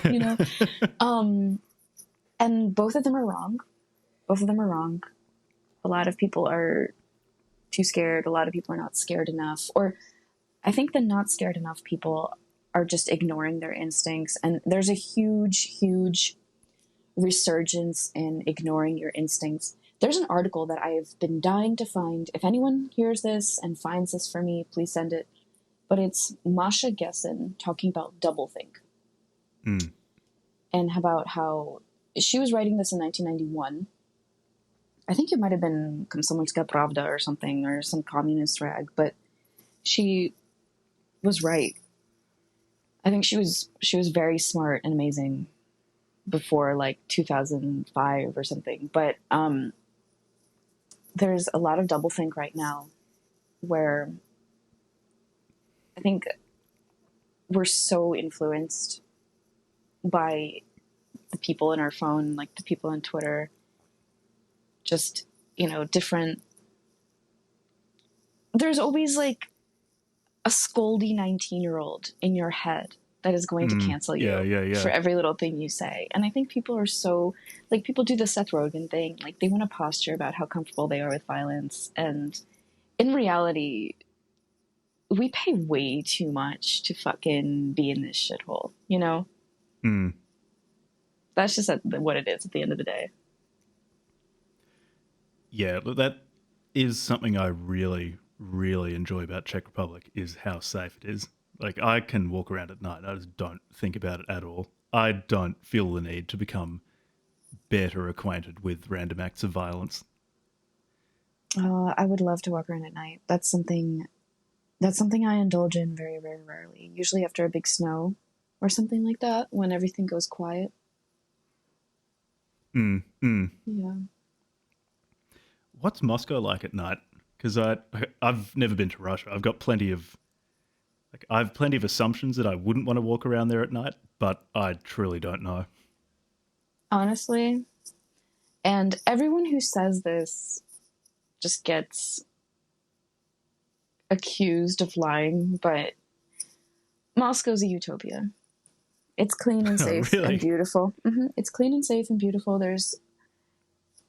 you know. And both of them are wrong. Both of them are wrong. A lot of people are too scared. A lot of people are not scared enough. Or I think the not scared enough people are just ignoring their instincts. And there's a huge resurgence in ignoring your instincts. There's an article that I've been dying to find. If anyone hears this and finds this for me, please send it. But it's Masha Gessen talking about doublethink. and about how she was writing this in 1991. I think it might have been Komsomolska Pravda or something, or some communist rag, but she was right. I think she was very smart and amazing before like 2005 or something. But there's a lot of doublethink right now where I think we're so influenced by the people in our phone, like the people on Twitter, just, different. There's always like a scoldy 19-year-old in your head that is going to cancel you for every little thing you say. And I think people are so, like, people do the Seth Rogen thing. Like, they want to posture about how comfortable they are with violence. And in reality, we pay way too much to fucking be in this shithole, That's just what it is at the end of the day. Yeah, that is something I really, really enjoy about Czech Republic, is how safe it is. Like, I can walk around at night. I just don't think about it at all. I don't feel the need to become better acquainted with random acts of violence. I would love to walk around at night. That's something I indulge in very, very rarely. Usually after a big snow or something like that, when everything goes quiet. Yeah. What's Moscow like at night? Because I've never been to Russia. I've got plenty of assumptions that I wouldn't want to walk around there at night, but I truly don't know. Honestly, and everyone who says this just gets accused of lying, but Moscow's a utopia. It's clean and safe and beautiful. It's clean and safe and beautiful. There's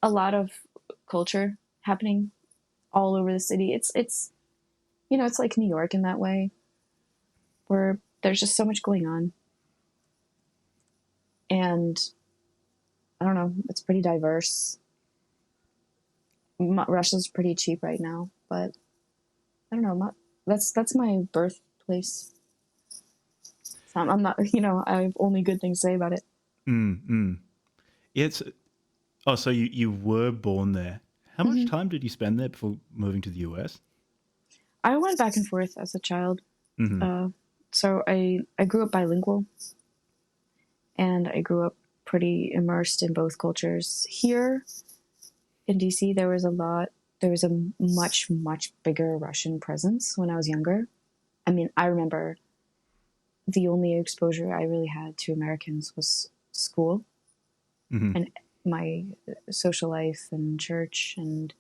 a lot of culture happening all over the city. It's it's like New York in that way, where there's just so much going on. And I don't know, it's pretty diverse. Russia's pretty cheap right now, but I don't know. That's my birthplace. So I'm not, I have only good things to say about it. It's so you were born there. How much time did you spend there before moving to the US? I went back and forth as a child. So I grew up bilingual, and I grew up pretty immersed in both cultures. Here in DC, there was a much, much bigger Russian presence when I was younger. I mean, I remember the only exposure I really had to Americans was school and my social life and church and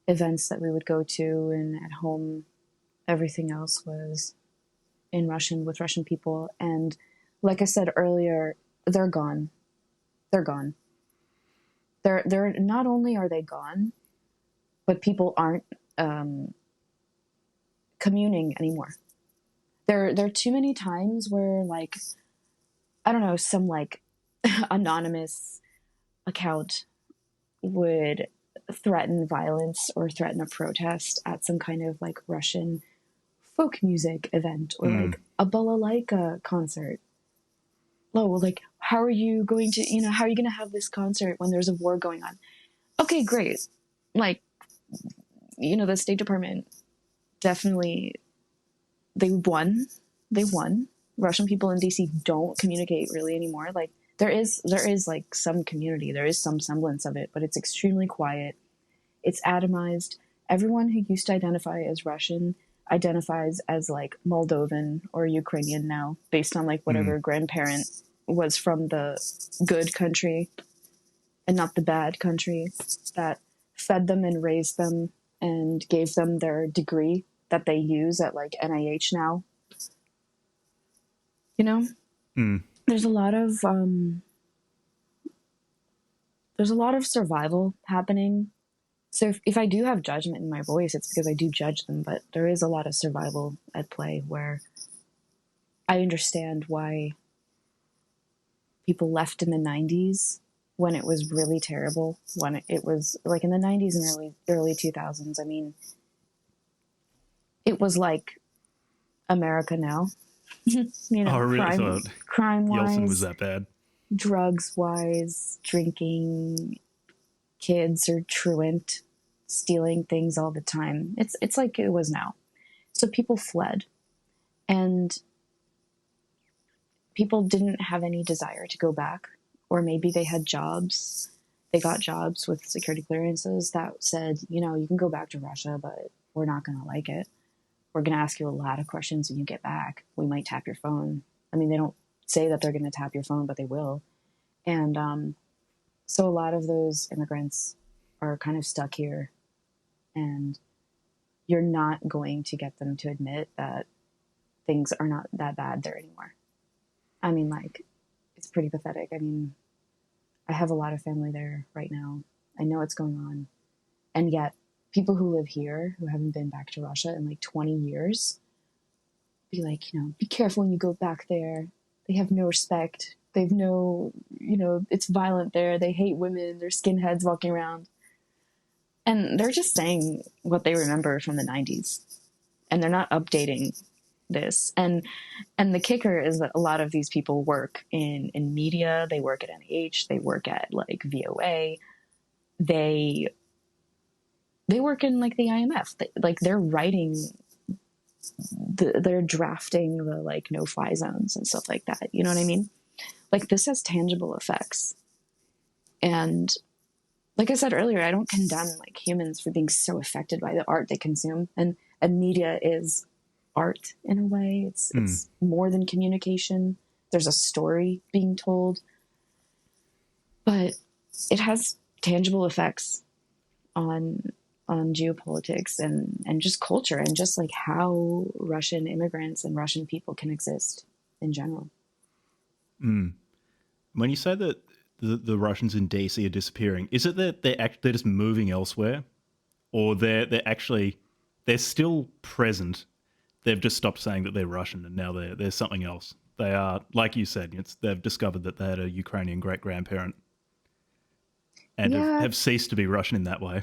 events that we would go to, and at home, everything else was in Russian with Russian people. And like I said earlier, they're gone. They're gone. They're not only are they gone, but people aren't communing anymore. There are too many times where, like, I don't know, some like anonymous account would threaten violence or threaten a protest at some kind of like Russian folk music event or like a balalaika concert. Oh, like, how are you going to have this concert when there's a war going on? Okay, great. Like, the State Department definitely, they won. Russian people in DC don't communicate really anymore. Like, there is like some community, there is some semblance of it, but it's extremely quiet. It's atomized. Everyone who used to identify as Russian identifies as like Moldovan or Ukrainian now, based on like whatever grandparent was from the good country and not the bad country that fed them and raised them and gave them their degree that they use at like NIH now. There's a lot of survival happening. So if I do have judgment in my voice, it's because I do judge them, but there is a lot of survival at play where I understand why people left in the 90s when it was really terrible, when it was like in the 90s and early 2000s. I mean, it was like America now. I really thought crime-wise. Yeltsin was that bad. drugs wise, drinking, kids are truant, stealing things all the time. It's like it was now. So people fled, and people didn't have any desire to go back, or maybe they had jobs. They got jobs with security clearances that said, you know, you can go back to Russia, but we're not going to like it. We're going to ask you a lot of questions when you get back. We might tap your phone. I mean, they don't say that they're going to tap your phone, but they will. And so a lot of those immigrants are kind of stuck here, and you're not going to get them to admit that things are not that bad there anymore. I mean, like, it's pretty pathetic. I mean, I have a lot of family there right now. I know what's going on. And yet, people who live here, who haven't been back to Russia in like 20 years, be like, you know, be careful when you go back there. They have no respect. They've no, you know, it's violent there. They hate women. They're skinheads walking around. And they're just saying what they remember from the 90s. And they're not updating this. And the kicker is that a lot of these people work in media. They work at NIH. They work at like VOA. They work in like the IMF. They're writing, they're drafting the like no-fly zones and stuff like that. You know what I mean? Like, this has tangible effects. And like I said earlier, I don't condemn like humans for being so affected by the art they consume. And media is art in a way. It's more than communication. There's a story being told, but it has tangible effects on geopolitics and just culture and just like how Russian immigrants and Russian people can exist in general. When you say that the Russians in DC are disappearing, is it that they're just moving elsewhere, or they're still present? They've just stopped saying that they're Russian, and now they're something else. They are, like you said, they've discovered that they had a Ukrainian great-grandparent and have ceased to be Russian in that way.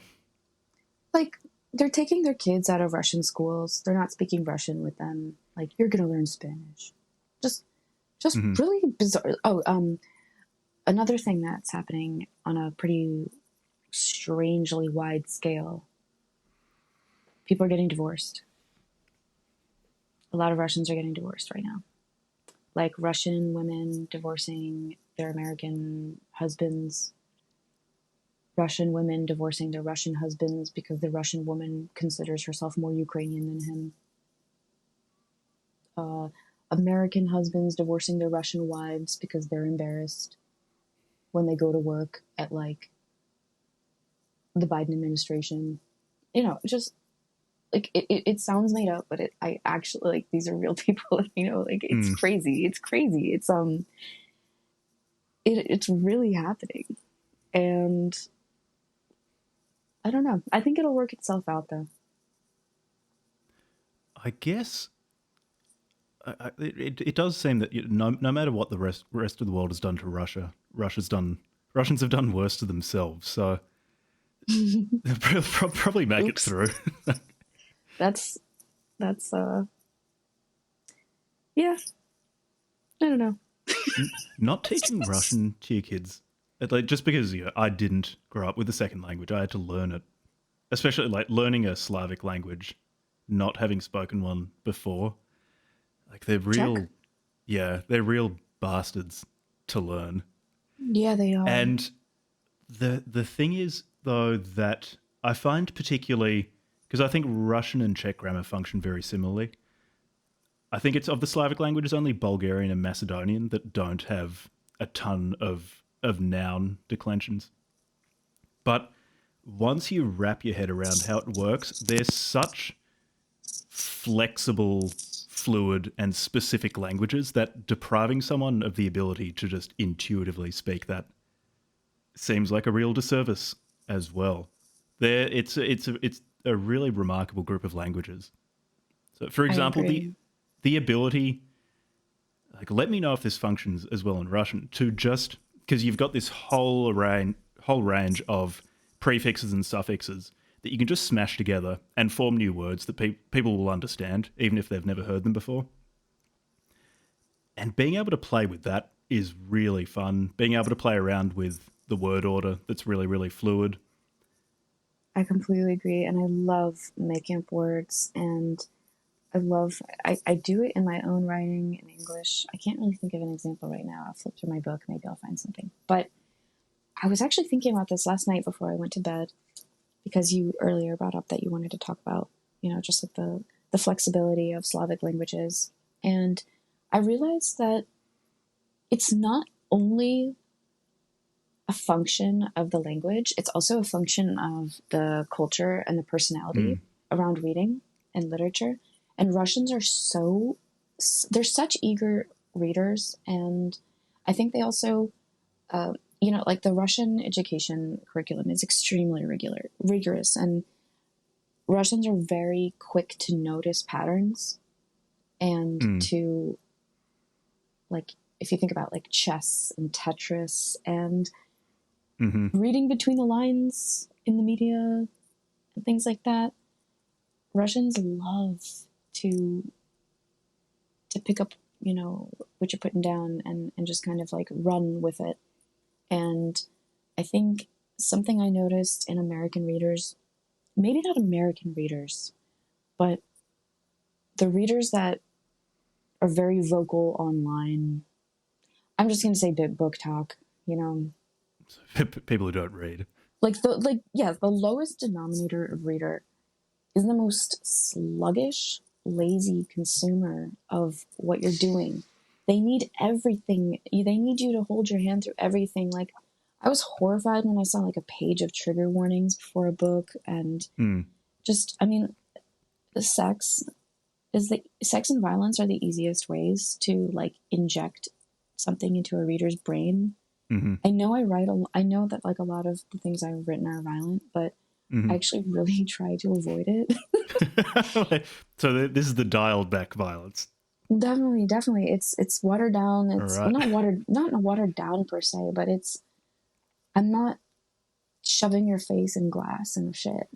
Like, they're taking their kids out of Russian schools. They're not speaking Russian with them. Like, you're going to learn Spanish. Just really bizarre. Oh, another thing that's happening on a pretty strangely wide scale. People are getting divorced. A lot of Russians are getting divorced right now. Like, Russian women divorcing their American husbands. Russian women divorcing their Russian husbands because the Russian woman considers herself more Ukrainian than him. American husbands divorcing their Russian wives because they're embarrassed when they go to work at like the Biden administration. You know, just like it sounds made up, but I actually, like, these are real people. You know, like, it's crazy. It's crazy. It's really happening, and I don't know. I think it'll work itself out, though. I guess it does seem that no matter what the rest of the world has done to Russia, Russians have done worse to themselves. So they'll probably make it through. That's yeah. I don't know. Not teaching Russian to your kids, like, just because I didn't grow up with a second language, I had to learn it. Especially like learning a Slavic language, not having spoken one before. Like, they're real bastards to learn. Yeah, they are. And the thing is, though, that I find particularly, because I think Russian and Czech grammar function very similarly. I think it's, of the Slavic languages, only Bulgarian and Macedonian that don't have a ton of noun declensions. But once you wrap your head around how it works, there's such flexible, fluid, and specific languages that depriving someone of the ability to just intuitively speak that seems like a real disservice as well. It's a really remarkable group of languages. So, for example, the ability, like, let me know if this functions as well in Russian, to just, because you've got this whole range of prefixes and suffixes that you can just smash together and form new words that people will understand, even if they've never heard them before. And being able to play with that is really fun. Being able to play around with the word order that's really, really fluid. I completely agree. And I love making up words, and I do it in my own writing in English. I can't really think of an example right now. I'll flip through my book. Maybe I'll find something. But I was actually thinking about this last night before I went to bed, because you earlier brought up that you wanted to talk about, just like the flexibility of Slavic languages. And I realized that it's not only a function of the language, it's also a function of the culture and the personality around reading and literature. And Russians are they're such eager readers. And I think they also, like the Russian education curriculum is extremely rigorous. And Russians are very quick to notice patterns and to, like, if you think about like chess and Tetris and reading between the lines in the media and things like that, Russians love to pick up, what you're putting down and just kind of like run with it. And I think something I noticed in American readers, maybe not American readers, but the readers that are very vocal online, I'm just going to say book talk, People who don't read. The lowest denominator of reader is the most sluggish, lazy consumer of what you're doing. They need everything. They need you to hold your hand through everything. Like, I was horrified when I saw like a page of trigger warnings before a book, and sex and violence are the easiest ways to like inject something into a reader's brain. I know I know that like a lot of the things I've written are violent, but I actually really try to avoid it. So this is the dialed back violence. Definitely. It's watered down. It's right. not watered down per se, but I'm not shoving your face in glass and shit.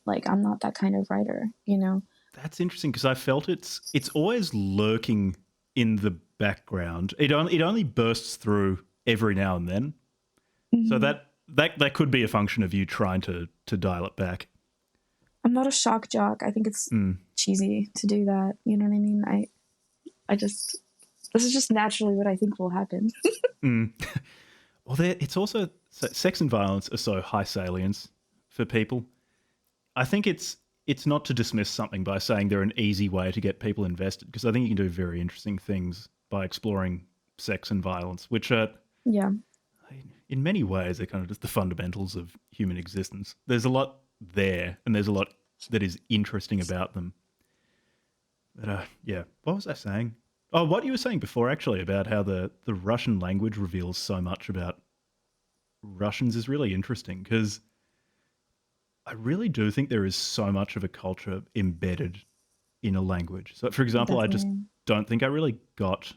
Like, I'm not that kind of writer, That's interesting, because I felt it's always lurking in the background. It only bursts through every now and then. So that could be a function of you trying to dial it back. I'm not a shock jock. I think it's cheesy to do that. You know what I mean? This is just naturally what I think will happen. Well, it's also, sex and violence are so high salience for people. I think it's not to dismiss something by saying they're an easy way to get people invested, because I think you can do very interesting things by exploring sex and violence, which are, in many ways, they're kind of just the fundamentals of human existence. There's a lot there, and there's a lot that is interesting about them. But what was I saying? Oh, what you were saying before, actually, about how the Russian language reveals so much about Russians is really interesting, because I really do think there is so much of a culture embedded in a language. So, for example, Definitely. I just don't think I really got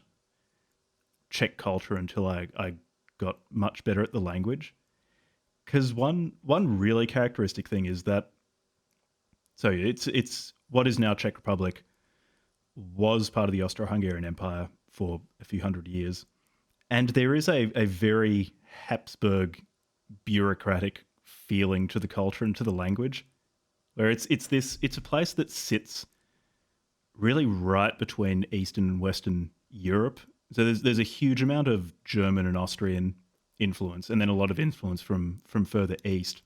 Czech culture until I got much better at the language. Because one really characteristic thing is that, so it's what is now Czech Republic was part of the Austro-Hungarian Empire for a few hundred years. And there is a very Habsburg bureaucratic feeling to the culture and to the language, where it's a place that sits really right between Eastern and Western Europe. So there's a huge amount of German and Austrian influence, and then a lot of influence from further east.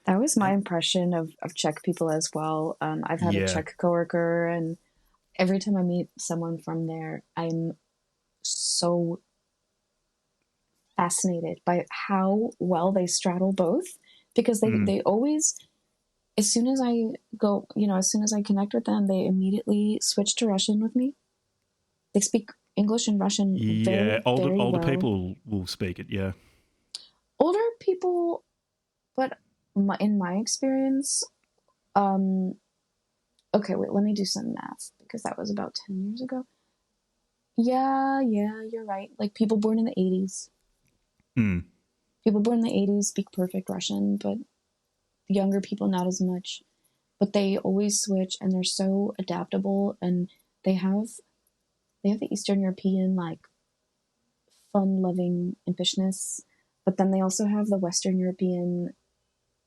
That was my impression of Czech people as well. I've had a Czech coworker, and every time I meet someone from there, I'm so fascinated by how well they straddle both, because they always, as soon as I connect with them, they immediately switch to Russian with me. They speak English and Russian very older well. people will speak it, Older people, but in my experience, okay, wait, let me do some math, because that was about 10 years ago. Yeah, you're right. Like, people born in the 80s. People born in the 80s speak perfect Russian, but younger people not as much. But they always switch, and they're so adaptable, and they have the Eastern European, like, fun-loving impishness, but then they also have the Western European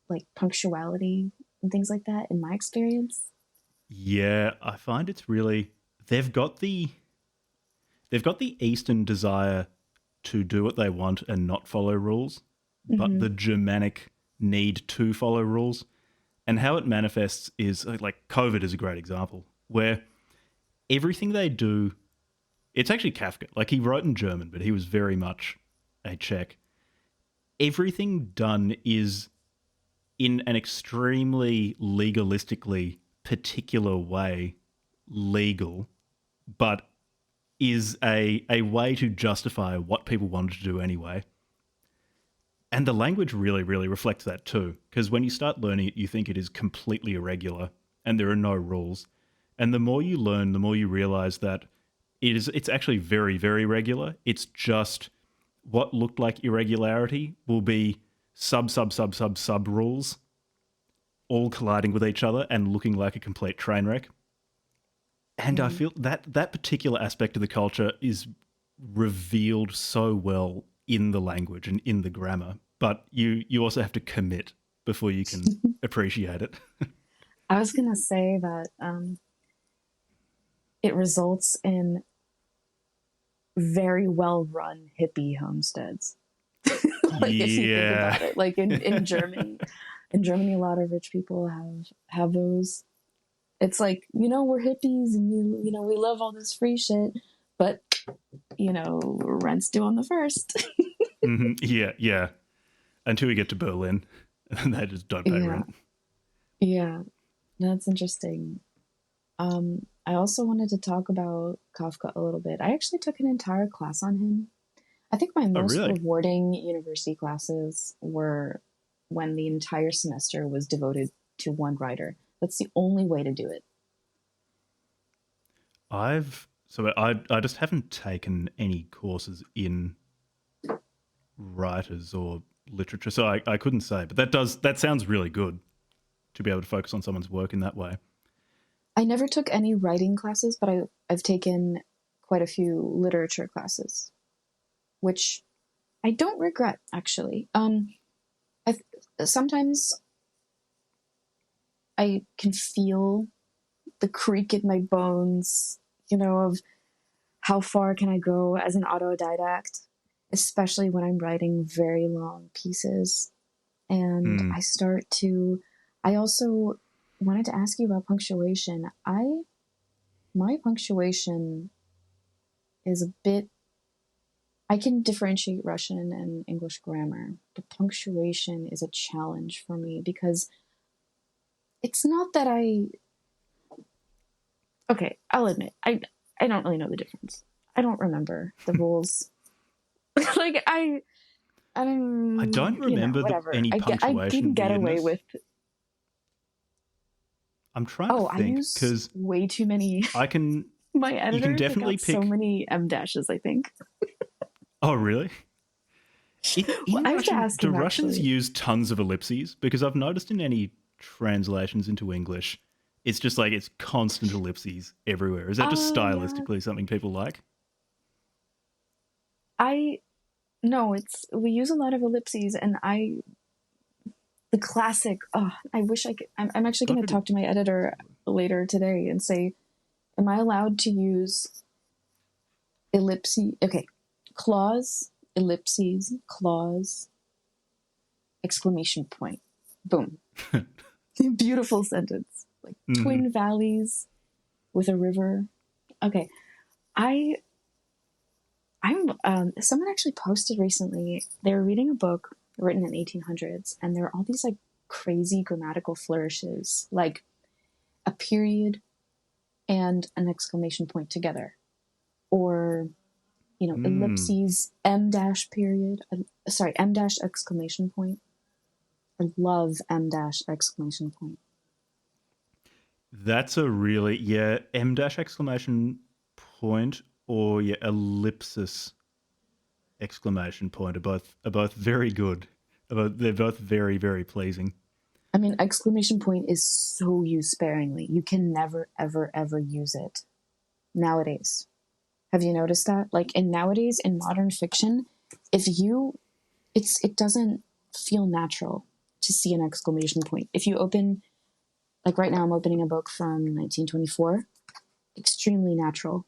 like punctuality and things like that. In my experience, Yeah, I find it's really they've got the Eastern desire to do what they want and not follow rules, but mm-hmm. the Germanic need to follow rules. And how it manifests is like COVID is a great example where everything they do, it's actually Kafka. Like he wrote in German, but he was very much a Czech. Everything done is in an extremely legalistically particular way legal, but is a way to justify what people wanted to do anyway. And the language really, really reflects that too. Because when you start learning it, you think it is completely irregular and there are no rules. And the more you learn, the more you realize that it's actually very, very regular. It's just what looked like irregularity will be sub rules all colliding with each other and looking like a complete train wreck. And I feel that particular aspect of the culture is revealed so well in the language and in the grammar, but you also have to commit before you can appreciate it. I was gonna say that it results in very well-run hippie homesteads. Like if you think about it, like in Germany, a lot of rich people have those. It's like, we're hippies and we love all this free shit, but rent's due on the first. Mm-hmm. Yeah. Until we get to Berlin, and they just don't pay rent. Yeah, that's interesting. I also wanted to talk about Kafka a little bit. I actually took an entire class on him. I think my most rewarding university classes were when the entire semester was devoted to one writer. That's the only way to do it. I just haven't taken any courses in writers or literature, so I couldn't say. But that sounds really good to be able to focus on someone's work in that way. I never took any writing classes, but I've taken quite a few literature classes, which I don't regret, actually. Sometimes I can feel the creak in my bones, of how far can I go as an autodidact, especially when I'm writing very long pieces. And I also wanted to ask you about punctuation. My punctuation is a bit, I can differentiate Russian and English grammar, but punctuation is a challenge for me because it's not that okay, I'll admit, I don't really know the difference. I don't remember the rules. Like I don't remember any punctuation. I can get away with. I'm trying to think because way too many. My editor, you can definitely pick so many M dashes. I think. Oh really? I have to ask do him, Russians actually. use tons of ellipses? Because I've noticed in any translations into English, it's just like it's constant ellipses everywhere. Is that just stylistically something people like? No, we use a lot of ellipses, and the classic. Oh, I wish I could. I'm actually going to talk to my editor later today and say, am I allowed to use ellipses? Okay, clause, ellipses, clause, exclamation point, boom. Beautiful sentence. Like twin valleys with a river. Okay, someone actually posted recently, they were reading a book written in 1800s, and there are all these like crazy grammatical flourishes, like a period and an exclamation point together, or ellipses, M dash period, M dash exclamation point. I love M dash exclamation point. That's a really M dash exclamation point or ellipsis exclamation point are both very good. They're both very, very pleasing. I mean, exclamation point is so used sparingly. You can never, ever, ever use it nowadays. Have you noticed that? Like nowadays in modern fiction, it doesn't feel natural to see an exclamation point. If you open, like right now I'm opening a book from 1924, extremely natural.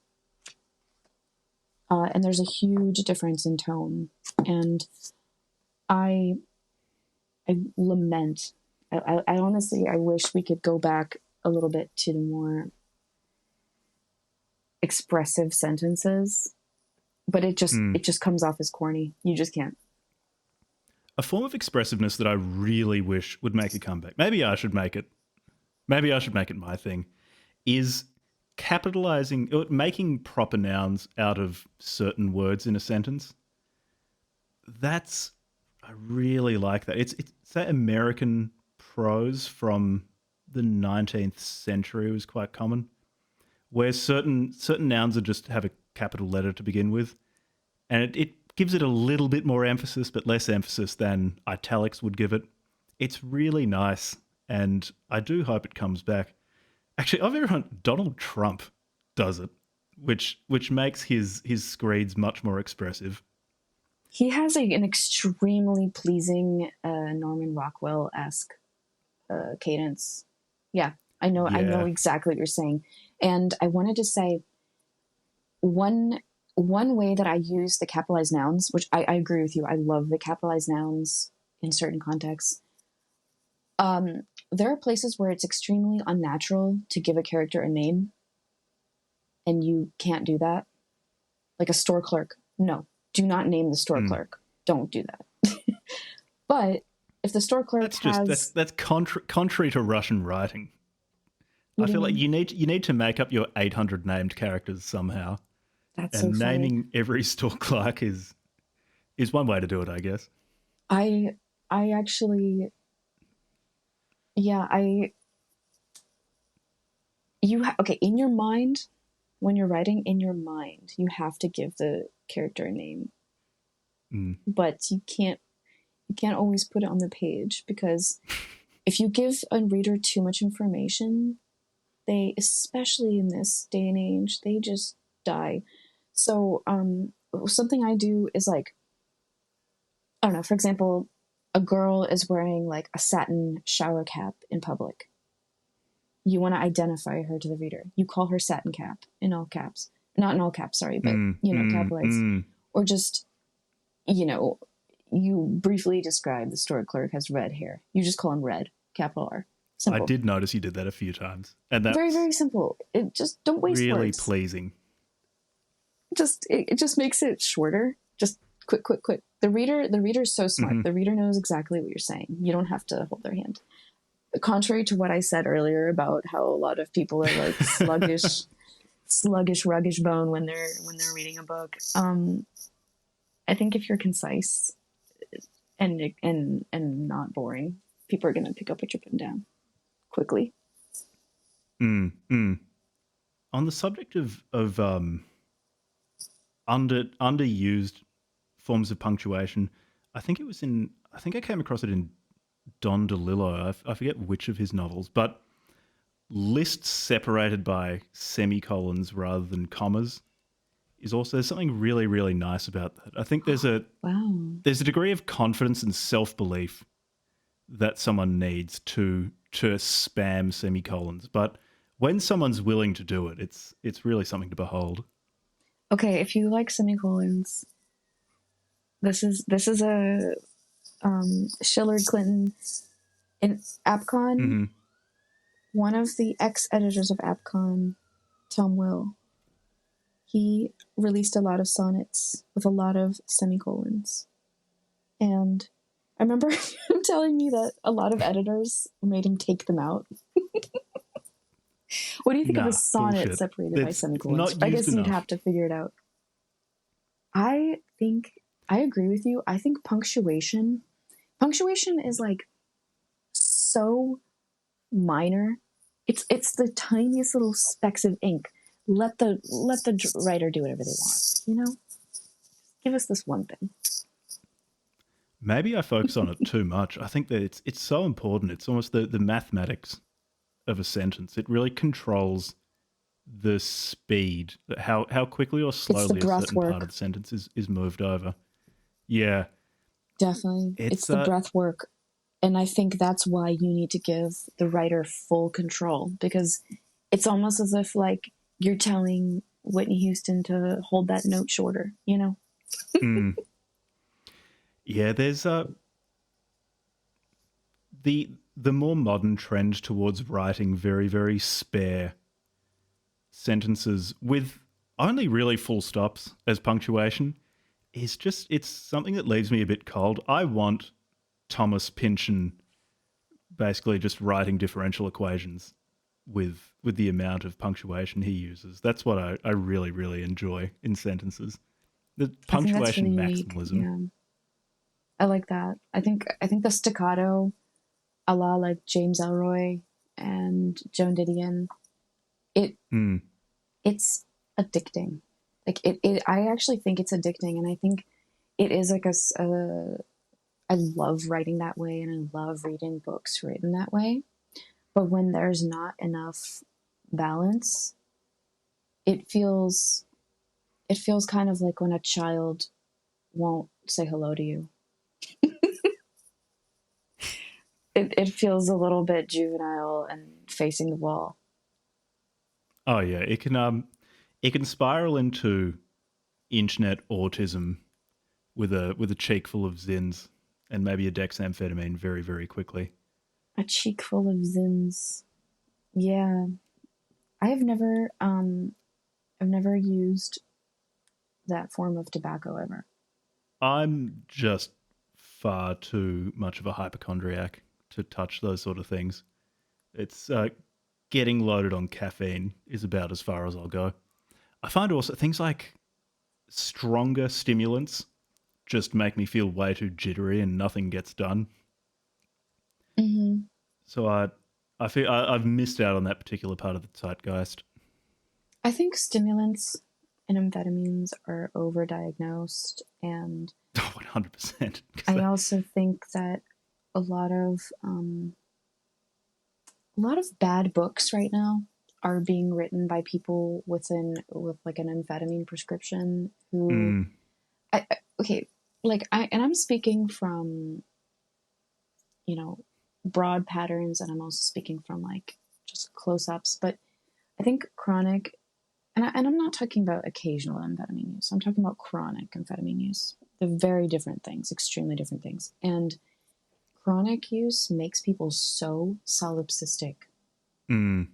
And there's a huge difference in tone. And I lament, I honestly, I wish we could go back a little bit to the more expressive sentences, but it just comes off as corny. You just can't. A form of expressiveness that I really wish would make a comeback. Maybe I should make it my thing, is capitalizing or making proper nouns out of certain words in a sentence. I really like that. It's that American prose from the 19th century was quite common, where certain nouns are just have a capital letter to begin with, and it gives it a little bit more emphasis, but less emphasis than italics would give it. It's really nice, and I do hope it comes back. Actually, I've ever heard Donald Trump does it, which makes his screeds much more expressive. He has an extremely pleasing Norman Rockwell-esque cadence. Yeah, I know exactly what you're saying. And I wanted to say one way that I use the capitalized nouns, which I agree with you. I love the capitalized nouns in certain contexts. There are places where it's extremely unnatural to give a character a name, and you can't do that. Like a store clerk. No, do not name the store clerk. Don't do that. But if the store clerk that's contrary to Russian writing. I feel like you need to make up your 800 named characters somehow. That's and so funny. naming every store clerk is one way to do it, I guess. I actually, yeah, okay, in your mind, when you're writing in your mind, you have to give the character a name. But you can't always put it on the page, because if you give a reader too much information, they, especially in this day and age, they just die. So something I do is like, I don't know, for example, a girl is wearing like a satin shower cap in public. You want to identify her to the reader. You call her satin cap in all caps. Not in all caps, sorry, but, capitalized. Or just, you briefly describe the store clerk has red hair. You just call him Red, capital R. Simple. I did notice you did that a few times. And that's very, very simple. It just, don't waste words. Really pleasing. It just makes it shorter. Just quick. The reader is so smart. The reader knows exactly what you're saying. You don't have to hold their hand. Contrary to what I said earlier about how a lot of people are like sluggish, ruggish bone when they're reading a book. I think if you're concise and not boring, people are going to pick up what you're putting down quickly. On the subject of underused forms of punctuation, I think I came across it in Don DeLillo. I forget which of his novels, but lists separated by semicolons rather than commas is also something really, really nice about that. I think there's a degree of confidence and self-belief that someone needs to spam semicolons, but when someone's willing to do it, it's really something to behold. Okay, if you like semicolons, this is a Shillard Clinton in AppCon. One of the ex-editors of AppCon, Tom Will, he released a lot of sonnets with a lot of semicolons. And I remember him telling me that a lot of editors made him take them out. What do you think of a sonnet bullshit. Separated by semicolons? I guess you'd have to figure it out. I think I agree with you. I think punctuation is like so minor. It's the tiniest little specks of ink. Let the writer do whatever they want. Give us this one thing. Maybe I focus on it too much. I think that it's so important. It's almost the mathematics of a sentence. It really controls the speed, how quickly or It's the slowly a breath certain part of work. the sentence is moved over. Yeah, Definitely. It's it's the breath work. And I think that's why you need to give the writer full control, because it's almost as if like you're telling Whitney Houston to hold that note shorter, you know? mm, yeah. There's the more modern trend towards writing very very spare sentences with only really full stops as punctuation is just it's something that leaves me a bit cold. I want Thomas Pynchon basically just writing differential equations with the amount of punctuation he uses. That's what I really, really enjoy in sentences. The I think that's really punctuation unique. maximalism. Yeah. I like that. I think the staccato a la like James Elroy and Joan Didion, it Mm. it's addicting. Like it I actually think it's addicting, and I think it is like I love writing that way, and I love reading books written that way. But when there's not enough balance, it feels it feels kind of like when a child won't say hello to you. It feels a little bit juvenile and facing the wall. Oh yeah, it can spiral into internet autism with a cheek full of zins and maybe a dexamphetamine very, very quickly. A cheek full of zins. Yeah. I have never I've never used that form of tobacco ever. I'm just far too much of a hypochondriac to touch those sort of things. It's getting loaded on caffeine is about as far as I'll go. I find also things like stronger stimulants just make me feel way too jittery and nothing gets done. Hmm. So I feel I've missed out on that particular part of the zeitgeist. I think stimulants and amphetamines are overdiagnosed, and Oh, 100%. I also think that a lot of a lot of bad books right now are being written by people with like an amphetamine prescription who Mm, okay, like I'm speaking from, you know, broad patterns, and I'm also speaking from like just close-ups, but I think chronic, and I'm not talking about occasional amphetamine use, I'm talking about chronic amphetamine use. They're very different things, extremely different things. And chronic use makes people so solipsistic. mm,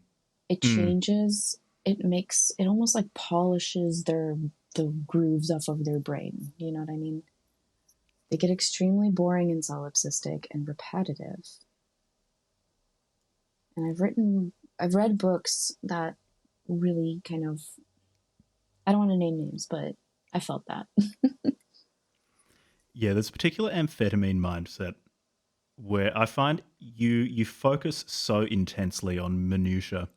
It mm. changes, it makes it almost like polishes the grooves off of their brain. You know what I mean? They get extremely boring and solipsistic and repetitive. And I've read books that really kind of, I don't want to name names, but I felt that. Yeah, there's a particular amphetamine mindset where I find you focus so intensely on minutia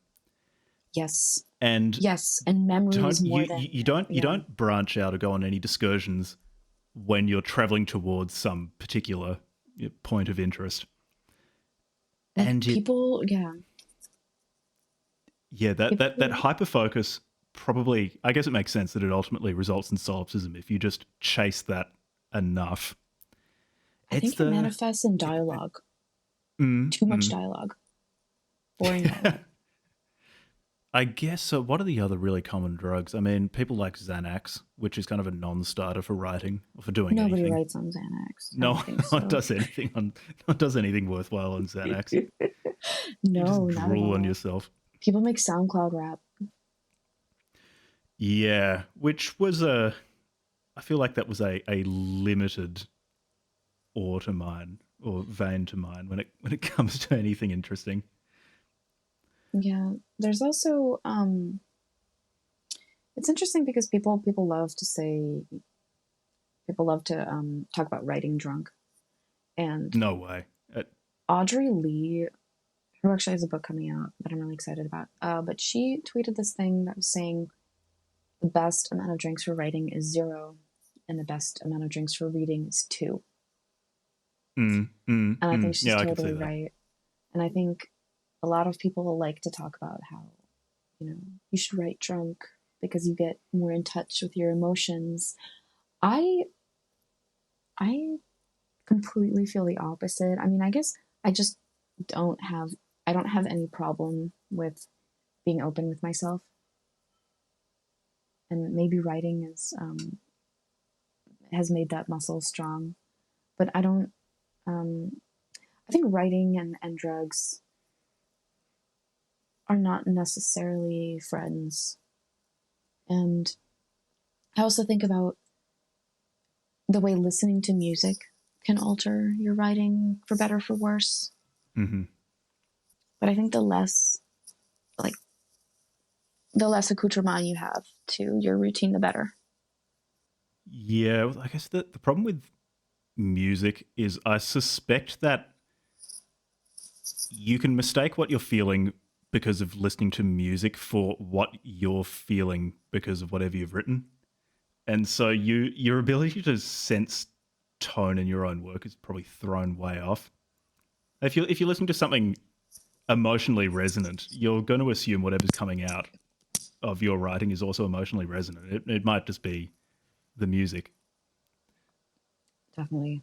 Yes. and Yes. And memories don't more than, you yeah. don't branch out or go on any excursions when you're traveling towards some particular point of interest. Like And it people, yeah. yeah, that People, hyper focus probably I guess it makes sense that it ultimately results in solipsism if you just chase that enough. I It's think it the manifests in dialogue. mm, Too much mm. dialogue. Boring dialogue. I guess so. What are the other really common drugs? I mean, people like Xanax, which is kind of a non-starter for writing or for doing Nobody anything. writes on Xanax. I No, don't think no one so. does anything on no one does anything worthwhile on Xanax. You just No, not at drool on all. yourself. People make SoundCloud rap. Yeah, which was a. I feel like that was a limited ore to mine or vein to mine when it comes to anything interesting. Yeah. There's also it's interesting because people love to say, people love to talk about writing drunk. And No way. Audrey Lee, who actually has a book coming out that I'm really excited about, but she tweeted this thing that was saying the best amount of drinks for writing is 0, and the best amount of drinks for reading is 2. And I think she's Yeah, I could see totally that. right. And I think a lot of people like to talk about how you should write drunk because you get more in touch with your emotions. I I completely feel the opposite. I mean, I guess I just don't have I don't have any problem with being open with myself, and maybe writing is has made that muscle strong. But I don't. I think writing and drugs are not necessarily friends. And I also think about the way listening to music can alter your writing for better, for worse. Mm-hmm. But I think like, the less accoutrement you have to your routine, the better. Yeah, well, I guess the problem with music is I suspect that you can mistake what you're feeling because of listening to music for what you're feeling because of whatever you've written. And so your ability to sense tone in your own work is probably thrown way off. If you're listening to something emotionally resonant, you're going to assume whatever's coming out of your writing is also emotionally resonant. It might just be the music. Definitely.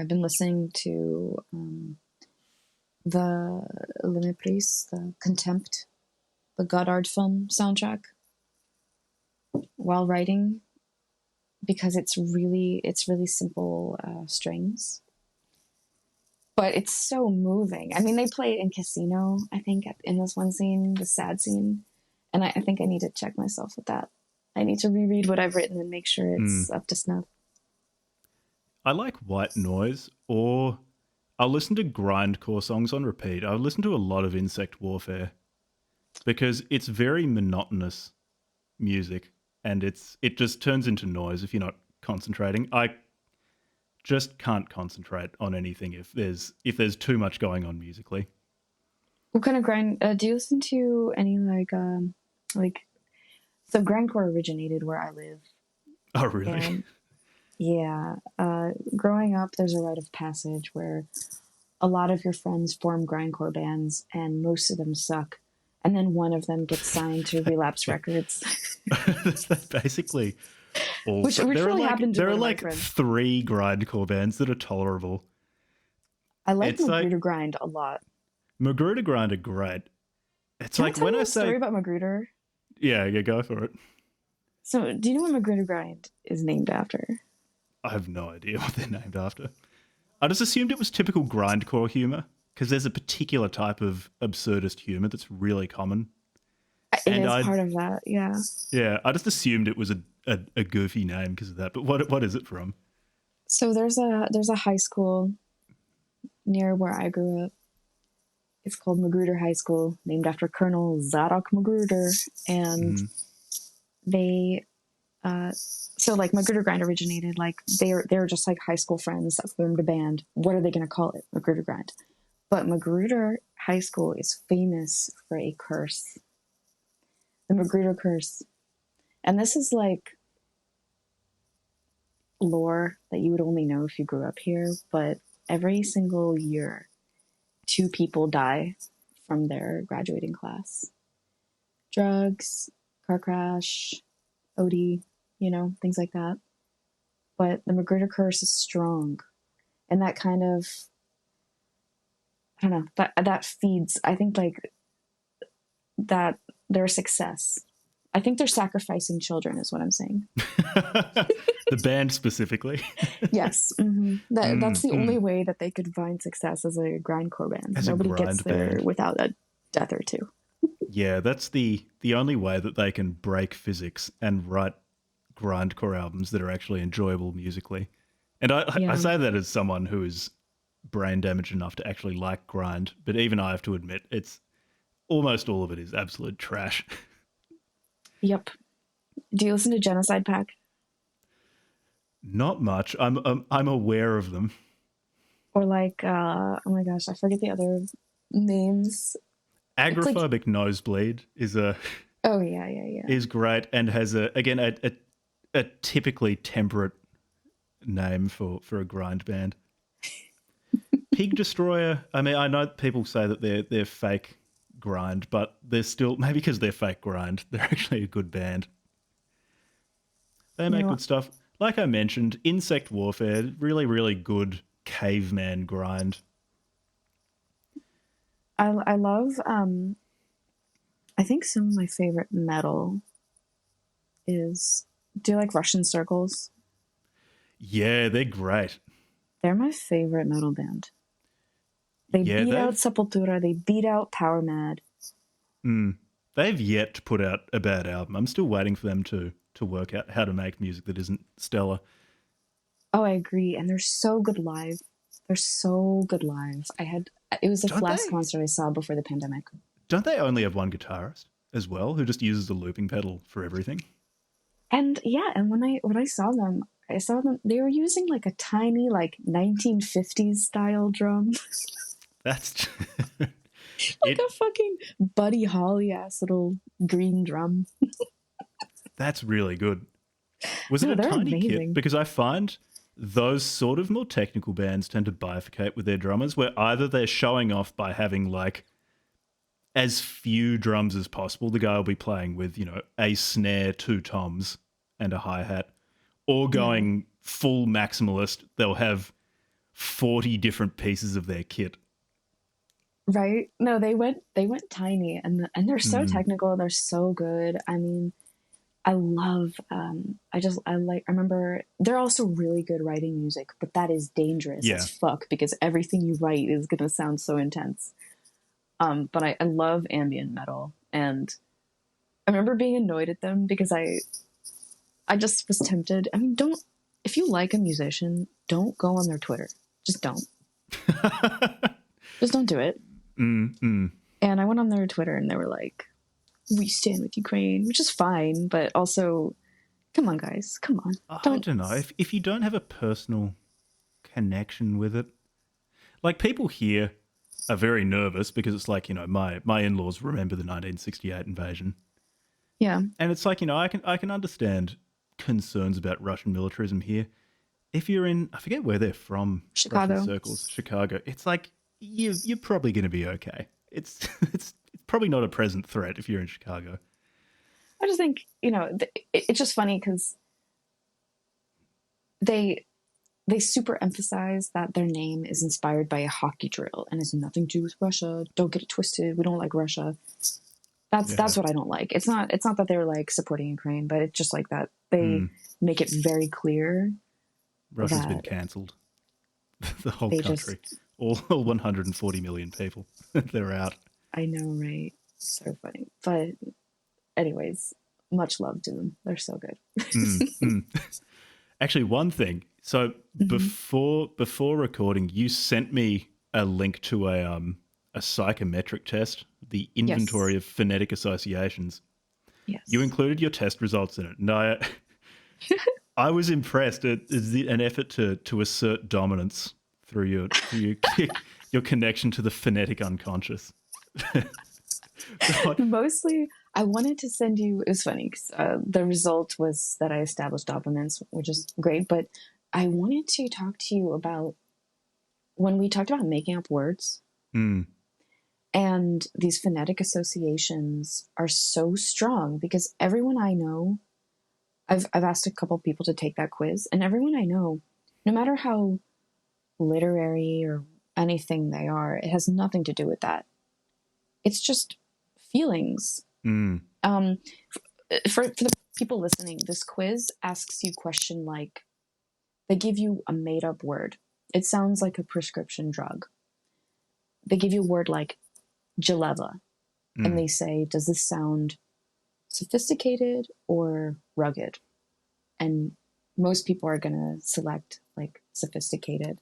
I've been listening to the Le Mépris, the Contempt, the Godard film soundtrack while writing, because it's really simple strings, but it's so moving. I mean, they play it in Casino, I think, in this one scene, the sad scene, and I think I need to check myself with that. I need to reread what I've written and make sure it's up to snuff. I like white noise, or I'll listen to grindcore songs on repeat. I listen to a lot of Insect Warfare because it's very monotonous music, and it just turns into noise if you're not concentrating. I just can't concentrate on anything if there's too much going on musically. What kind of grind do you listen to? Any so grindcore originated where I live. Oh, really? And yeah, growing up, there's a rite of passage where a lot of your friends form grindcore bands, and most of them suck. And then one of them gets signed to Relapse Records. That's basically all. Which really happened to there are one of my like friends. 3 grindcore bands that are tolerable. I like Magruder Grind a lot. Magruder Grind are great. It's Can like I tell when you I a say story about Magruder? yeah, go for it. So, do you know what Magruder Grind is named after? I have no idea what they're named after. I just assumed it was typical grindcore humor because there's a particular type of absurdist humor that's really common. It is part of that, yeah. Yeah, I just assumed it was a goofy name because of that. But what is it from? So there's a high school near where I grew up. It's called Magruder High School, named after Colonel Zadok Magruder, and they so like Magruder Grind originated like they're just like high school friends that formed a band. What are they going to call it? Magruder Grind. But Magruder High School is famous for a curse, the Magruder curse, and this is like lore that you would only know if you grew up here. But every single year, 2 people die from their graduating class. Drugs, car crash, OD, things like that. But the Magruder curse is strong. And that kind of, I don't know, that feeds, I think, like, that their success. I think they're sacrificing children is what I'm saying. The band specifically. Yes. Mm-hmm. That's the only way that they could find success as a grindcore band. Nobody gets there band without a death or 2. Yeah, that's the only way that they can break physics and write grindcore albums that are actually enjoyable musically. And I say that as someone who is brain damaged enough to actually like grind, but even I have to admit it's almost all of it is absolute trash. Yep. Do you listen to Genocide Pack? Not much. I'm aware of them. Or like, oh my gosh, I forget the other names. Agoraphobic like, Nosebleed is oh yeah is great and has a typically temperate name for a grind band. Pig Destroyer. I mean, I know people say that they're fake grind, but they're still, maybe because they're fake grind, they're actually a good band. They make good stuff. Like I mentioned, Insect Warfare, really, really good caveman grind. I love, I think some of my favorite metal is, do you like Russian Circles? Yeah, they're great. They're my favorite metal band. They beat out Sepultura, they beat out Power Mad. They've yet to put out a bad album. I'm still waiting for them to work out how to make music that isn't stellar. Oh, I agree. And they're so good live. They're so good live. It was the last concert I saw before the pandemic. Don't they only have one guitarist as well who just uses the looping pedal for everything? And yeah, and when I saw them, they were using like a tiny, like 1950s style drum. That's like a fucking Buddy Holly ass little green drum. That's really good. Was it a tiny amazing. kit? Because I find those sort of more technical bands tend to bifurcate with their drummers, where either they're showing off by having like as few drums as possible. The guy will be playing with, a snare, 2 toms, and a hi-hat, or going full maximalist. They'll have 40 different pieces of their kit. Right? No, they went tiny, and they're so technical. They're so good. I mean, I love. I remember they're also really good writing music, but that is dangerous as fuck because everything you write is gonna sound so intense. But I love ambient metal, and I remember being annoyed at them because I just was tempted. I mean, if you like a musician, don't go on their Twitter. Just don't. Just don't do it. And I went on their Twitter and they were like, "We stand with Ukraine," which is fine, but also, come on, guys, come on. I don't know. If you don't have a personal connection with it, like people here are very nervous because it's like, my in-laws remember the 1968 invasion. Yeah. And it's like, I can understand concerns about Russian militarism here. If you're in, I forget where they're from, Chicago. Russian circles, Chicago, it's like you're probably going to be okay. It's probably not a present threat if you're in Chicago. I just think, it's just funny because they super emphasize that their name is inspired by a hockey drill and has nothing to do with Russia. Don't get it twisted. We don't like Russia. That's what I don't like. It's not that they're like supporting Ukraine, but it's just like that they make it very clear. Russia's been cancelled. The whole country. All 140 million people. They're out. I know, right? So funny. But anyways, much love to them. They're so good. Actually, one thing. So before recording, you sent me a link to a psychometric test, the inventory of phonetic associations. Yes. You included your test results in it. And I was impressed. It's an effort to assert dominance through your connection to the phonetic unconscious. Mostly, I wanted to send you. It was funny because the result was that I established dominance, which is great. But I wanted to talk to you about when we talked about making up words. And these phonetic associations are so strong because everyone I know, I've asked a couple people to take that quiz, and everyone I know, no matter how literary or anything they are, it has nothing to do with that. It's just feelings. For the people listening, this quiz asks you a question like, they give you a made up word. It sounds like a prescription drug. They give you a word like Jaleva, and they say, does this sound sophisticated or rugged? And most people are going to select like sophisticated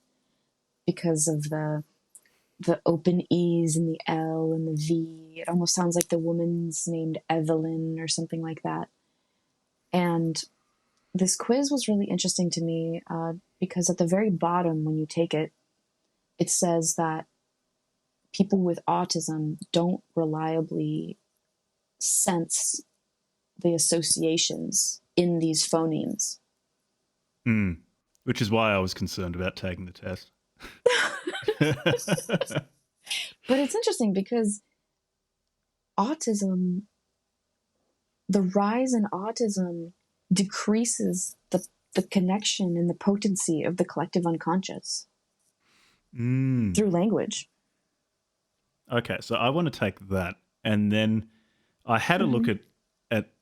because of the open E's and the L and the V. It almost sounds like the woman's named Evelyn or something like that. And this quiz was really interesting to me because at the very bottom, when you take it, it says that people with autism don't reliably sense the associations in these phonemes. Which is why I was concerned about taking the test. But it's interesting because autism, the rise in autism decreases the connection and the potency of the collective unconscious through language. Okay, so I want to take that, and then I had a look at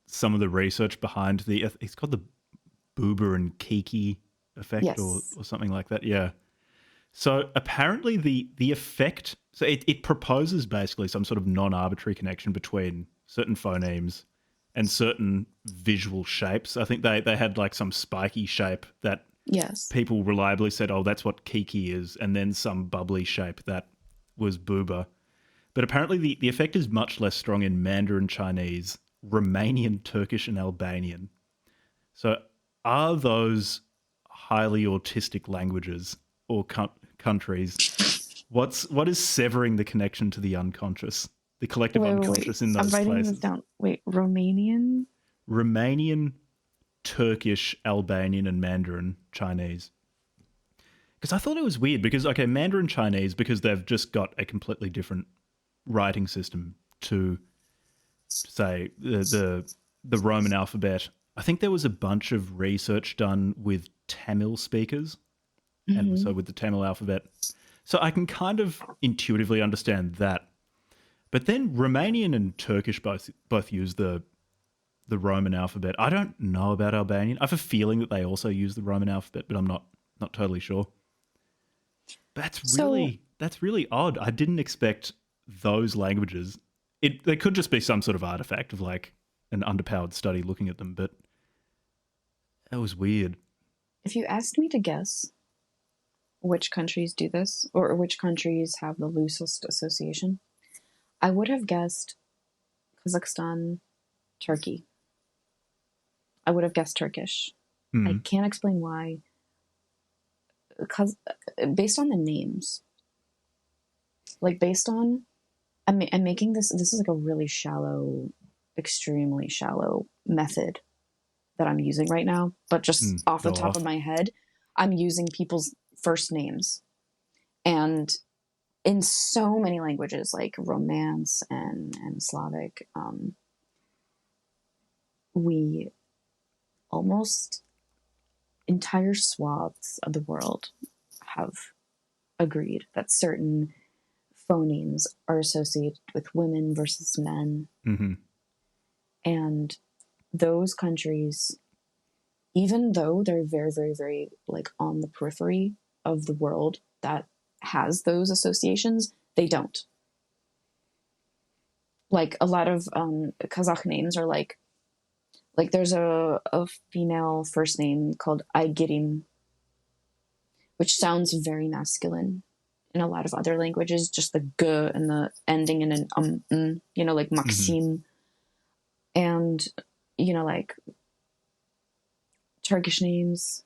some of the research behind it's called the Boober and Kiki effect, Yes. or something like that. Yeah. So apparently the effect, so it proposes basically some sort of non-arbitrary connection between certain phonemes and certain visual shapes. I think they had like some spiky shape that Yes. people reliably said, oh, that's what Kiki is, and then some bubbly shape that was Booba. But apparently the effect is much less strong in Mandarin Chinese, Romanian, Turkish, and Albanian. So are those highly autistic languages or countries? What is severing the connection to the unconscious, the collective unconscious in those I'm writing places? this down. Wait, Romanian? Romanian, Turkish, Albanian, and Mandarin Chinese. Because I thought it was weird because, okay, Mandarin Chinese, because they've just got a completely different writing system to, say, the Roman alphabet. I think there was a bunch of research done with Tamil speakers, and so with the Tamil alphabet. So I can kind of intuitively understand that. But then Romanian and Turkish both use the Roman alphabet. I don't know about Albanian. I have a feeling that they also use the Roman alphabet, but I'm not totally sure. That's really odd. I didn't expect those languages. They could just be some sort of artifact of like an underpowered study looking at them, but that was weird. If you asked me to guess which countries do this or which countries have the loosest association, I would have guessed Kazakhstan, Turkey. I would have guessed Turkish. I can't explain why. Because based on the names, like based on, I'm making this is like a really shallow, extremely shallow method that I'm using right now, but just off the top of my head, I'm using people's first names. And in so many languages like Romance and Slavic, we almost entire swaths of the world have agreed that certain phonemes are associated with women versus men. And those countries, even though they're very, very, very like on the periphery of the world that has those associations, they don't. Like a lot of Kazakh names are like there's a female first name called Aygirim, which sounds very masculine. In a lot of other languages, just the g and the ending in an like Maxim. And, like Turkish names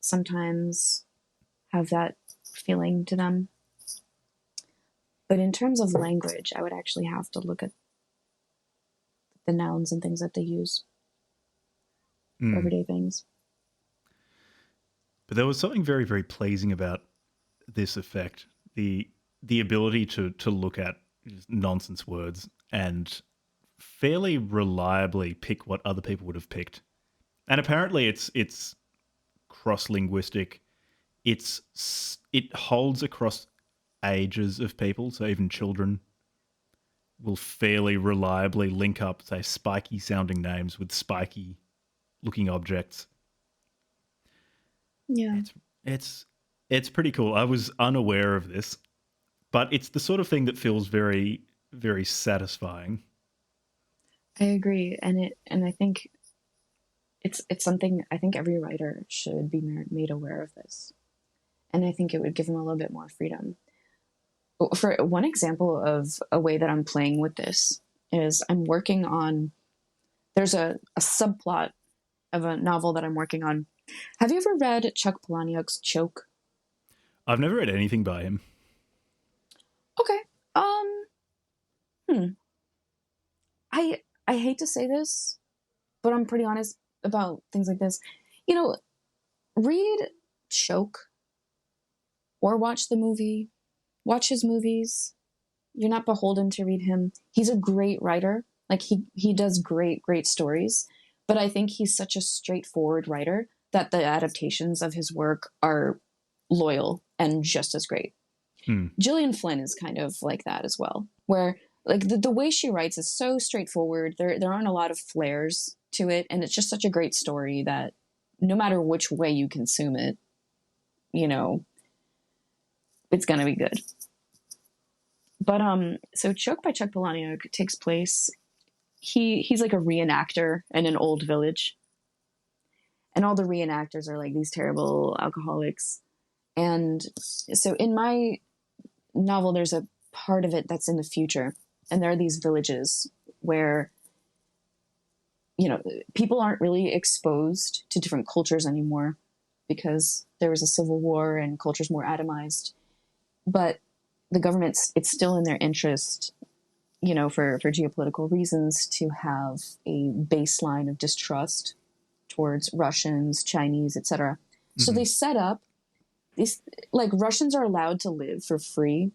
sometimes have that feeling to them. But in terms of language, I would actually have to look at the nouns and things that they use. Everyday things. But there was something very, very pleasing about this effect. The ability to look at nonsense words and fairly reliably pick what other people would have picked. And apparently it's cross-linguistic. It holds across ages of people, so even children will fairly reliably link up, say, spiky sounding names with spiky looking objects. Yeah. It's pretty cool. I was unaware of this, but it's the sort of thing that feels very, very satisfying. I agree, and I think it's something I think every writer should be made aware of this, and I think it would give them a little bit more freedom. For one example of a way that I'm playing with this is I'm working on. There's a subplot of a novel that I'm working on. Have you ever read Chuck Palahniuk's Choke? I've never read anything by him. Okay. I hate to say this, but I'm pretty honest about things like this. Read Choke or watch the movie, watch his movies, You're not beholden to read him. He's a great writer. Like he does great stories, but I think he's such a straightforward writer that the adaptations of his work are loyal and just as great. Gillian Flynn is kind of like that as well, where like the way she writes is so straightforward. There aren't a lot of flares to it, and it's just such a great story that no matter which way you consume it, you know, it's gonna be good. But so Choke by Chuck Palahniuk takes place. He's like a reenactor in an old village, and all the reenactors are like these terrible alcoholics. And so in my novel, there's a part of it that's in the future, and there are these villages where, you know, people aren't really exposed to different cultures anymore because there was a civil war and culture's more atomized. But the government's, it's still in their interest, you know, for geopolitical reasons, to have a baseline of distrust towards Russians, Chinese, etc. So they set up these, like, Russians are allowed to live for free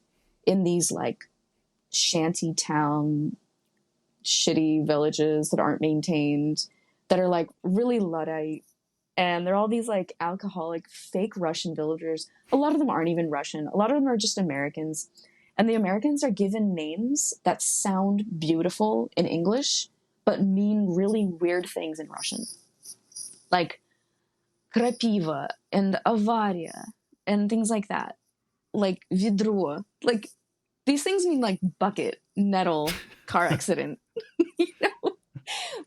in these like shanty town, shitty villages that aren't maintained, that are like really Luddite. And they're all these like alcoholic, fake Russian villagers. A lot of them aren't even Russian. A lot of them are just Americans. And the Americans are given names that sound beautiful in English, but mean really weird things in Russian. Like Krapiva and Avaria and things like that. Like Vidro. Like these things mean like bucket, nettle, car accident. You know?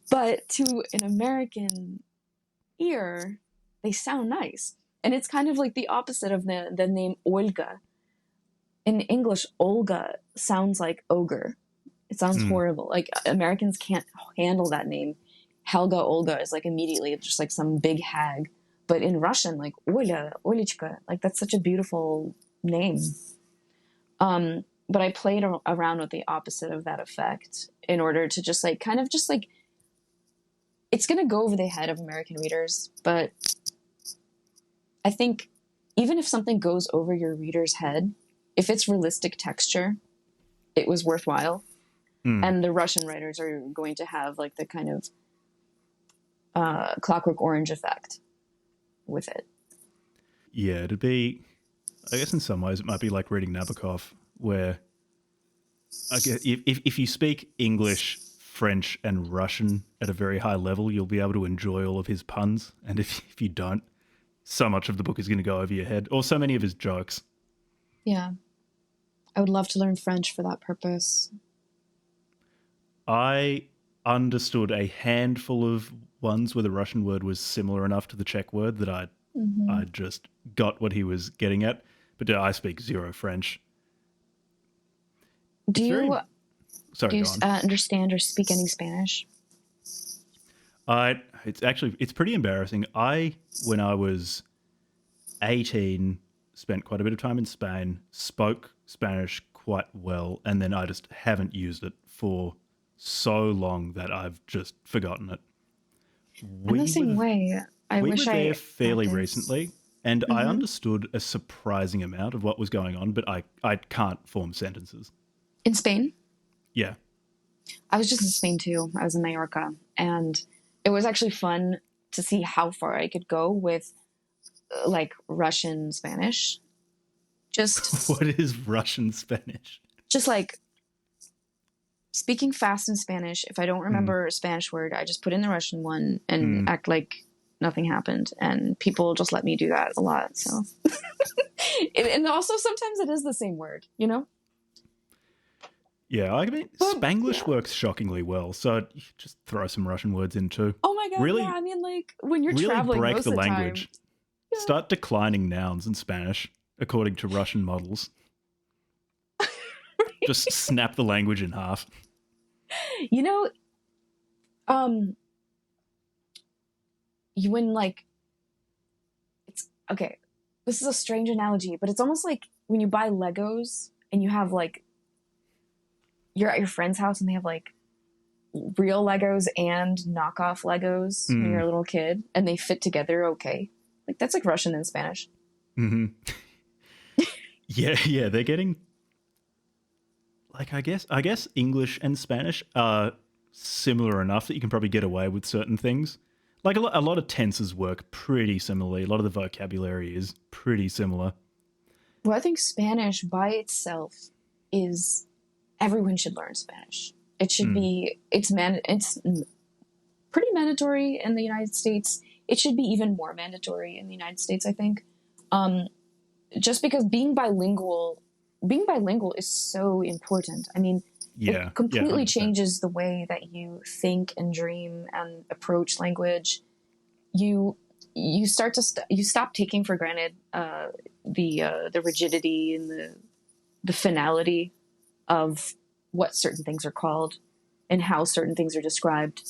But to an American ear, they sound nice. And it's kind of like the opposite of the name Olga. In English, Olga sounds like ogre. It sounds horrible. Like Americans can't handle that name. Helga, Olga is like immediately just like some big hag. But in Russian, like Oля, Olichka, like that's such a beautiful name. But I played around with the opposite of that effect in order to just like kind of just like, it's going to go over the head of American readers, but I think even if something goes over your reader's head, if it's realistic texture, it was worthwhile. And the Russian writers are going to have like the kind of Clockwork Orange effect with it. Yeah, it'd be, I guess in some ways it might be like reading Nabokov, where I guess if you speak English, French and Russian at a very high level, you'll be able to enjoy all of his puns. And if you don't, so much of the book is going to go over your head, or so many of his jokes. Yeah. I would love to learn French for that purpose. I understood a handful of ones where the Russian word was similar enough to the Czech word that I just got what he was getting at. But I speak zero French. Do you understand or speak any Spanish? It's pretty embarrassing. When I was 18, spent quite a bit of time in Spain, spoke Spanish quite well, and then I just haven't used it for so long that I've just forgotten it. I'm the same way. We were there fairly recently, and I understood a surprising amount of what was going on, but I can't form sentences. In Spain? Yeah. I was just in Spain too. I was in Mallorca, and it was actually fun to see how far I could go with like Russian Spanish. Just what is Russian Spanish? Just like speaking fast in Spanish. If I don't remember a Spanish word, I just put in the Russian one and act like nothing happened. And people just let me do that a lot. So, and also sometimes it is the same word, you know? Yeah, I mean, Spanglish works shockingly well, so you just throw some Russian words in too. Oh my god! Really, yeah, I mean, like when you're really traveling, break most the of the language. Time, yeah. Start declining nouns in Spanish according to Russian models. Right. Just snap the language in half. You know, when like, it's okay. This is a strange analogy, but it's almost like when you buy Legos and you have like. You're at your friend's house and they have like real Legos and knockoff Legos when you're a little kid and they fit together okay. Like that's like Russian and Spanish. Mm-hmm. Yeah, they're getting like I guess English and Spanish are similar enough that you can probably get away with certain things. Like a lot of tenses work pretty similarly. A lot of the vocabulary is pretty similar. Well, I think Spanish by itself is everyone should learn Spanish. It should be it's pretty mandatory in the United States. It should be even more mandatory in the United States, I think. Just because being bilingual is so important. I mean, Yeah, it completely 100%. changes the way that you think and dream and approach language. You start to you stop taking for granted the rigidity and the finality of what certain things are called and how certain things are described.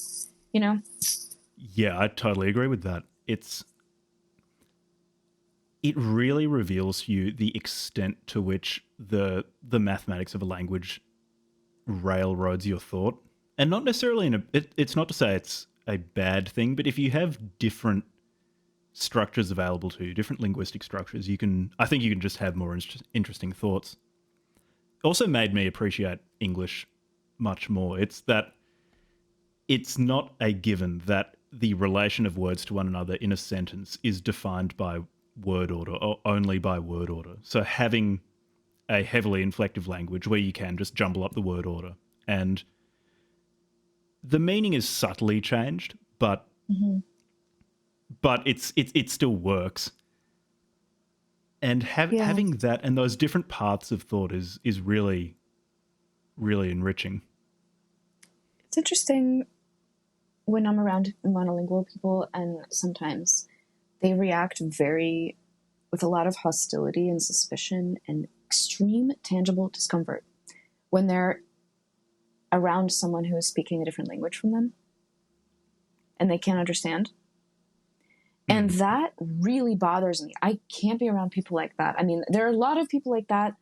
You know? Yeah, I totally agree with that. It really reveals to you the extent to which the mathematics of a language railroads your thought, and not necessarily it's not to say it's a bad thing, but if you have different structures available to you, different linguistic structures, I think you can just have more interesting thoughts. It also made me appreciate English much more. It's that it's not a given that the relation of words to one another in a sentence is defined by word order or only by word order. So having a heavily inflective language where you can just jumble up the word order and the meaning is subtly changed, but it still works. And having that and those different paths of thought is really, really enriching. It's interesting when I'm around monolingual people, and sometimes they react with a lot of hostility and suspicion and extreme tangible discomfort when they're around someone who is speaking a different language from them and they can't understand. And that really bothers me. I can't be around people like that. I mean, there are a lot of people like that.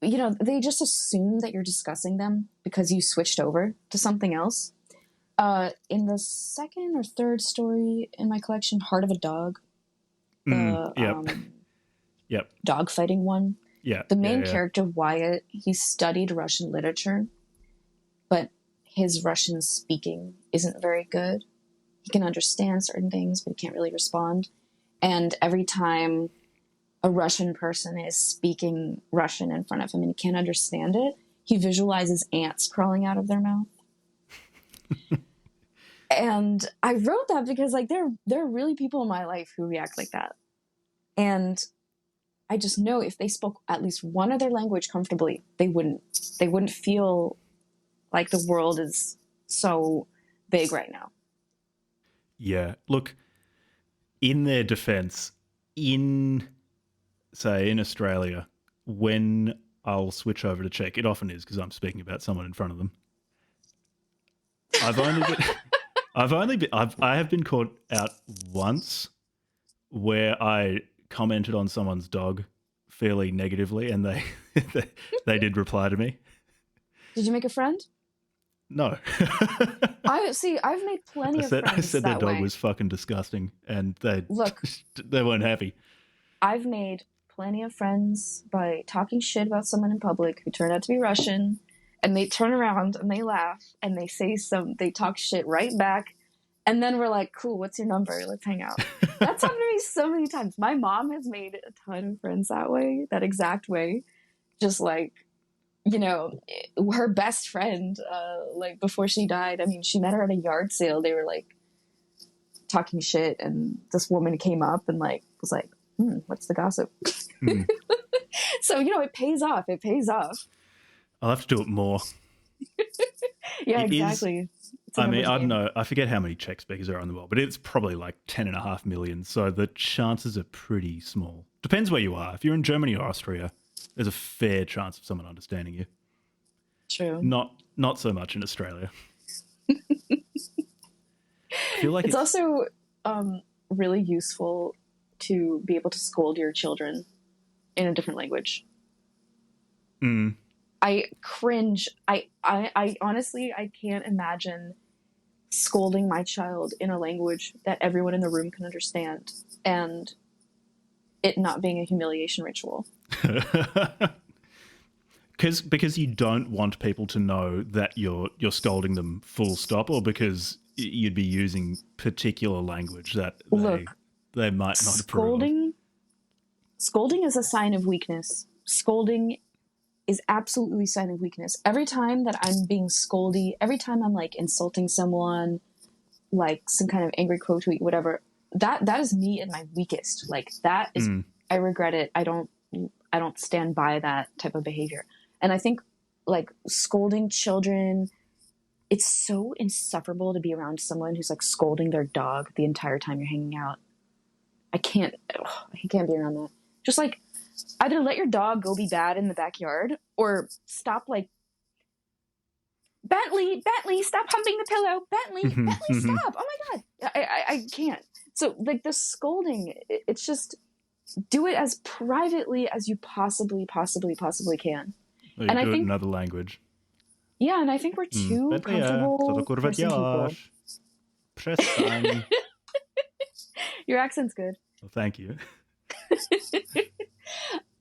You know, they just assume that you're discussing them because you switched over to something else. In the second or third story in my collection, Heart of a Dog, Yep. dog fighting one. Yeah. The main character, Wyatt, he studied Russian literature, but his Russian speaking isn't very good. He can understand certain things, but he can't really respond. And every time a Russian person is speaking Russian in front of him and he can't understand it, he visualizes ants crawling out of their mouth. And I wrote that because like there are really people in my life who react like that. And I just know if they spoke at least one other language comfortably, they wouldn't feel like the world is so big right now. Yeah. Look, in their defense, in Australia, when I'll switch over to Czech, it often is because I'm speaking about someone in front of them. I have been caught out once where I commented on someone's dog fairly negatively, and they did reply to me. Did you make a friend? No. I've made plenty of friends. I said their that dog way. was fucking disgusting, and they weren't happy. I've made plenty of friends by talking shit about someone in public who turned out to be Russian, and they turn around and they laugh and they talk shit right back, and then we're like, cool, what's your number? Let's hang out. That's happened to me so many times. My mom has made a ton of friends that way, that exact way. Just like, you know, her best friend, like before she died, I mean, she met her at a yard sale. They were like talking shit, and this woman came up and like was like, what's the gossip? So, you know, it pays off. It pays off. I'll have to do it more. Yeah, it exactly. I mean, I don't know. I forget how many Czech speakers there are in the world, but it's probably like 10.5 million. So the chances are pretty small. Depends where you are. If you're in Germany or Austria, there's a fair chance of someone understanding you. True. Not so much in Australia. I feel like it's also really useful to be able to scold your children in a different language. I cringe. I honestly, I can't imagine scolding my child in a language that everyone in the room can understand and it not being a humiliation ritual. because you don't want people to know that you're scolding them full stop, or because you'd be using particular language that they might not approve of. Scolding is a sign of weakness. Scolding is absolutely a sign of weakness. Every time that I'm being scoldy, every time I'm like insulting someone, like some kind of angry quote tweet, whatever, that is me at my weakest. Like that is, I regret it. I don't stand by that type of behavior. And I think like scolding children, it's so insufferable to be around someone who's like scolding their dog the entire time you're hanging out. I can't be around that. Just like either let your dog go be bad in the backyard or stop like, Bentley, stop humping the pillow. Bentley, stop. Oh my God. I can't. So like the scolding, it's just do it as privately as you possibly can. Or and I think another language. Yeah, and I think we're too comfortable for some people. Your accent's good. Well, thank you.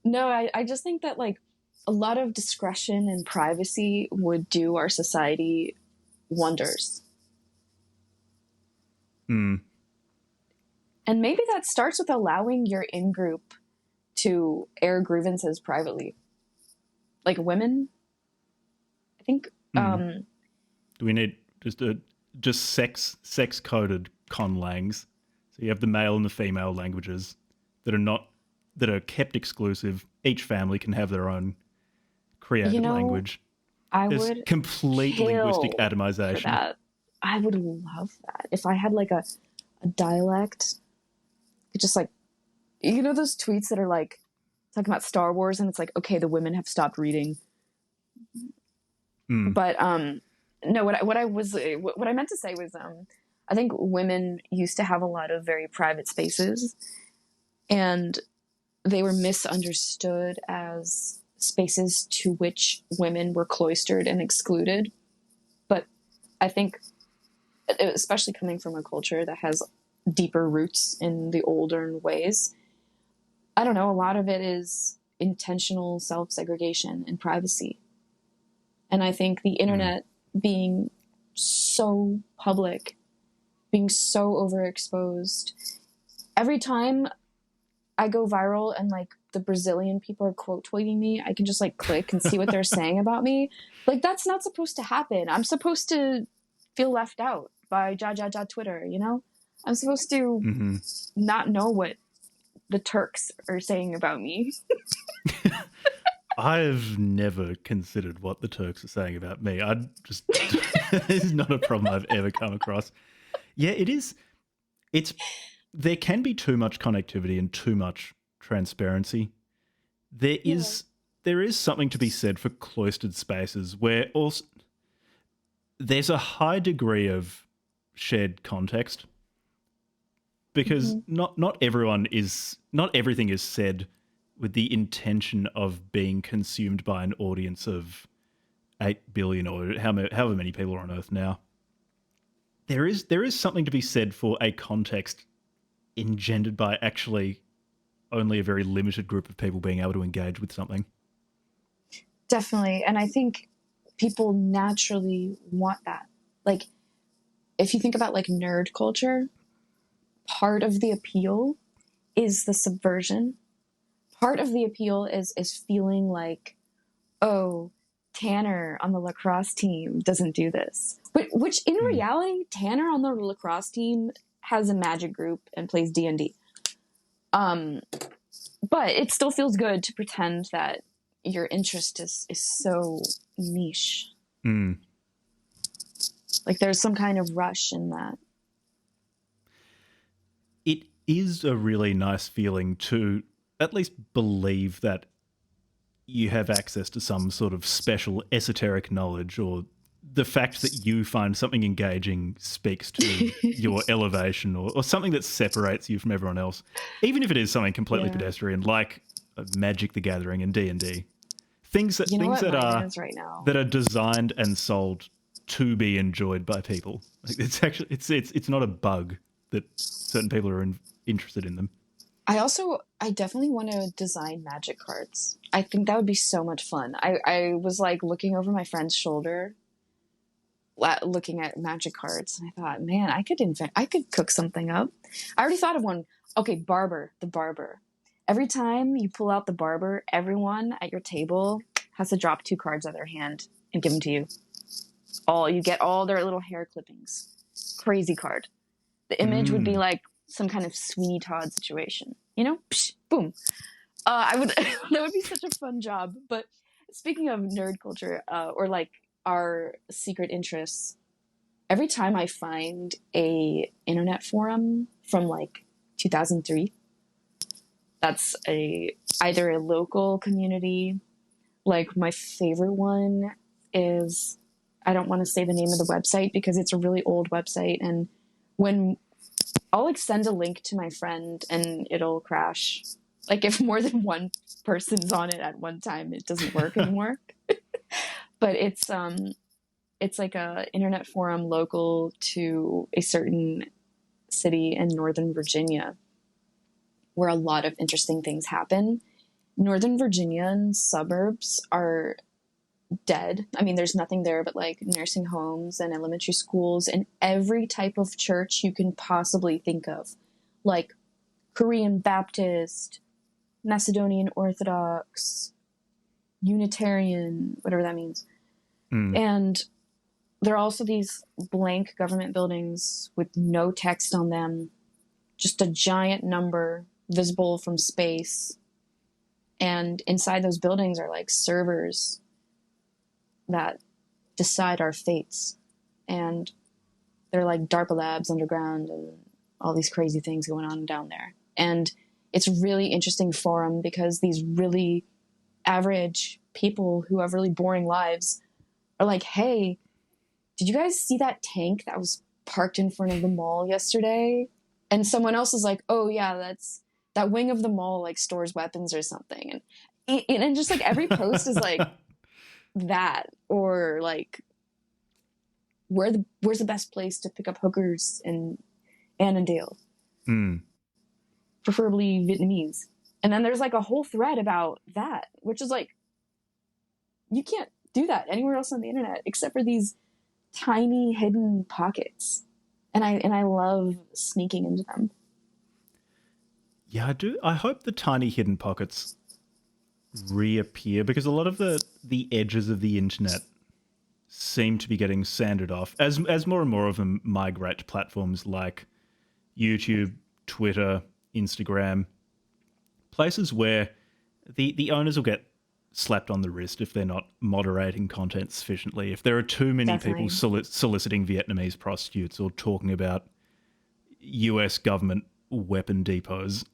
No, I just think that like a lot of discretion and privacy would do our society wonders. And maybe that starts with allowing your in-group to air grievances privately. Like women, I think... Do we need just sex-coded conlangs? So you have the male and the female languages that are kept exclusive. Each family can have their own created language. There's complete linguistic atomization. For that. I would love that. If I had like a dialect, just like, you know those tweets that are like talking about Star Wars and it's like, okay, the women have stopped reading. But no, what I meant to say was I think women used to have a lot of very private spaces and they were misunderstood as spaces to which women were cloistered and excluded. But I think, especially coming from a culture that has deeper roots in the older ways, I don't know, a lot of it is intentional self-segregation and privacy. And I think the internet being so public, being so overexposed, every time I go viral and like the Brazilian people are quote tweeting me, I can just like click and see what they're saying about me. Like that's not supposed to happen. I'm supposed to feel left out by Twitter, you know? I'm supposed to not know what the Turks are saying about me. I've never considered what the Turks are saying about me. It's not a problem I've ever come across. Yeah, it is. There can be too much connectivity and too much transparency. There is something to be said for cloistered spaces where also there's a high degree of shared context because not everything is said with the intention of being consumed by an audience of 8 billion or however many people are on Earth now. There is something to be said for a context engendered by actually only a very limited group of people being able to engage with something. Definitely. And I think people naturally want that. Like, if you think about like nerd culture, part of the appeal is the subversion. Part of the appeal is feeling like, oh, Tanner on the lacrosse team doesn't do this. But which in reality, Tanner on the lacrosse team has a magic group and plays D&D. But it still feels good to pretend that your interest is so niche. Like there's some kind of rush in that. It is a really nice feeling to at least believe that you have access to some sort of special esoteric knowledge, or the fact that you find something engaging speaks to your elevation, or something that separates you from everyone else, even if it is something completely pedestrian like Magic the Gathering and D&D. Things that are designed and sold to be enjoyed by people. Like it's not a bug that certain people are interested in them. I definitely want to design magic cards. I think that would be so much fun. I was like looking over my friend's shoulder, looking at magic cards, and I thought, man, I could cook something up. I already thought of one. Okay, the barber. Every time you pull out the barber, everyone at your table has to drop 2 cards out of their hand and give them to you. You get all their little hair clippings. Crazy card. The image would be like some kind of Sweeney Todd situation, you know? Psh, boom. I would that would be such a fun job. But speaking of nerd culture, or like our secret interests, every time I find a internet forum from like 2003, that's either a local community. Like my favorite one is, I don't want to say the name of the website because it's a really old website, and when I'll like send a link to my friend and it'll crash. Like if more than one person's on it at one time, it doesn't work anymore. But it's like a internet forum local to a certain city in Northern Virginia where a lot of interesting things happen. Northern Virginian suburbs are dead. I mean, there's nothing there but like nursing homes and elementary schools and every type of church you can possibly think of, like Korean Baptist, Macedonian Orthodox, Unitarian, whatever that means. And there are also these blank government buildings with no text on them, just a giant number visible from space. And inside those buildings are like servers that decide our fates. And they're like DARPA labs underground and all these crazy things going on down there. And it's a really interesting forum because these really average people who have really boring lives are like, hey, did you guys see that tank that was parked in front of the mall yesterday? And someone else is like, oh yeah, that wing of the mall like stores weapons or something. And just like every post is like that, or like where's the best place to pick up hookers in Annandale? Preferably Vietnamese. And then there's like a whole thread about that, which is like, you can't do that anywhere else on the internet except for these tiny hidden pockets. And I love sneaking into them. Yeah, I do. I hope the tiny hidden pockets reappear because a lot of the edges of the internet seem to be getting sanded off as more and more of them migrate to platforms like YouTube, Twitter, Instagram, places where the owners will get slapped on the wrist if they're not moderating content sufficiently. If there are too many people soliciting Vietnamese prostitutes or talking about US government weapon depots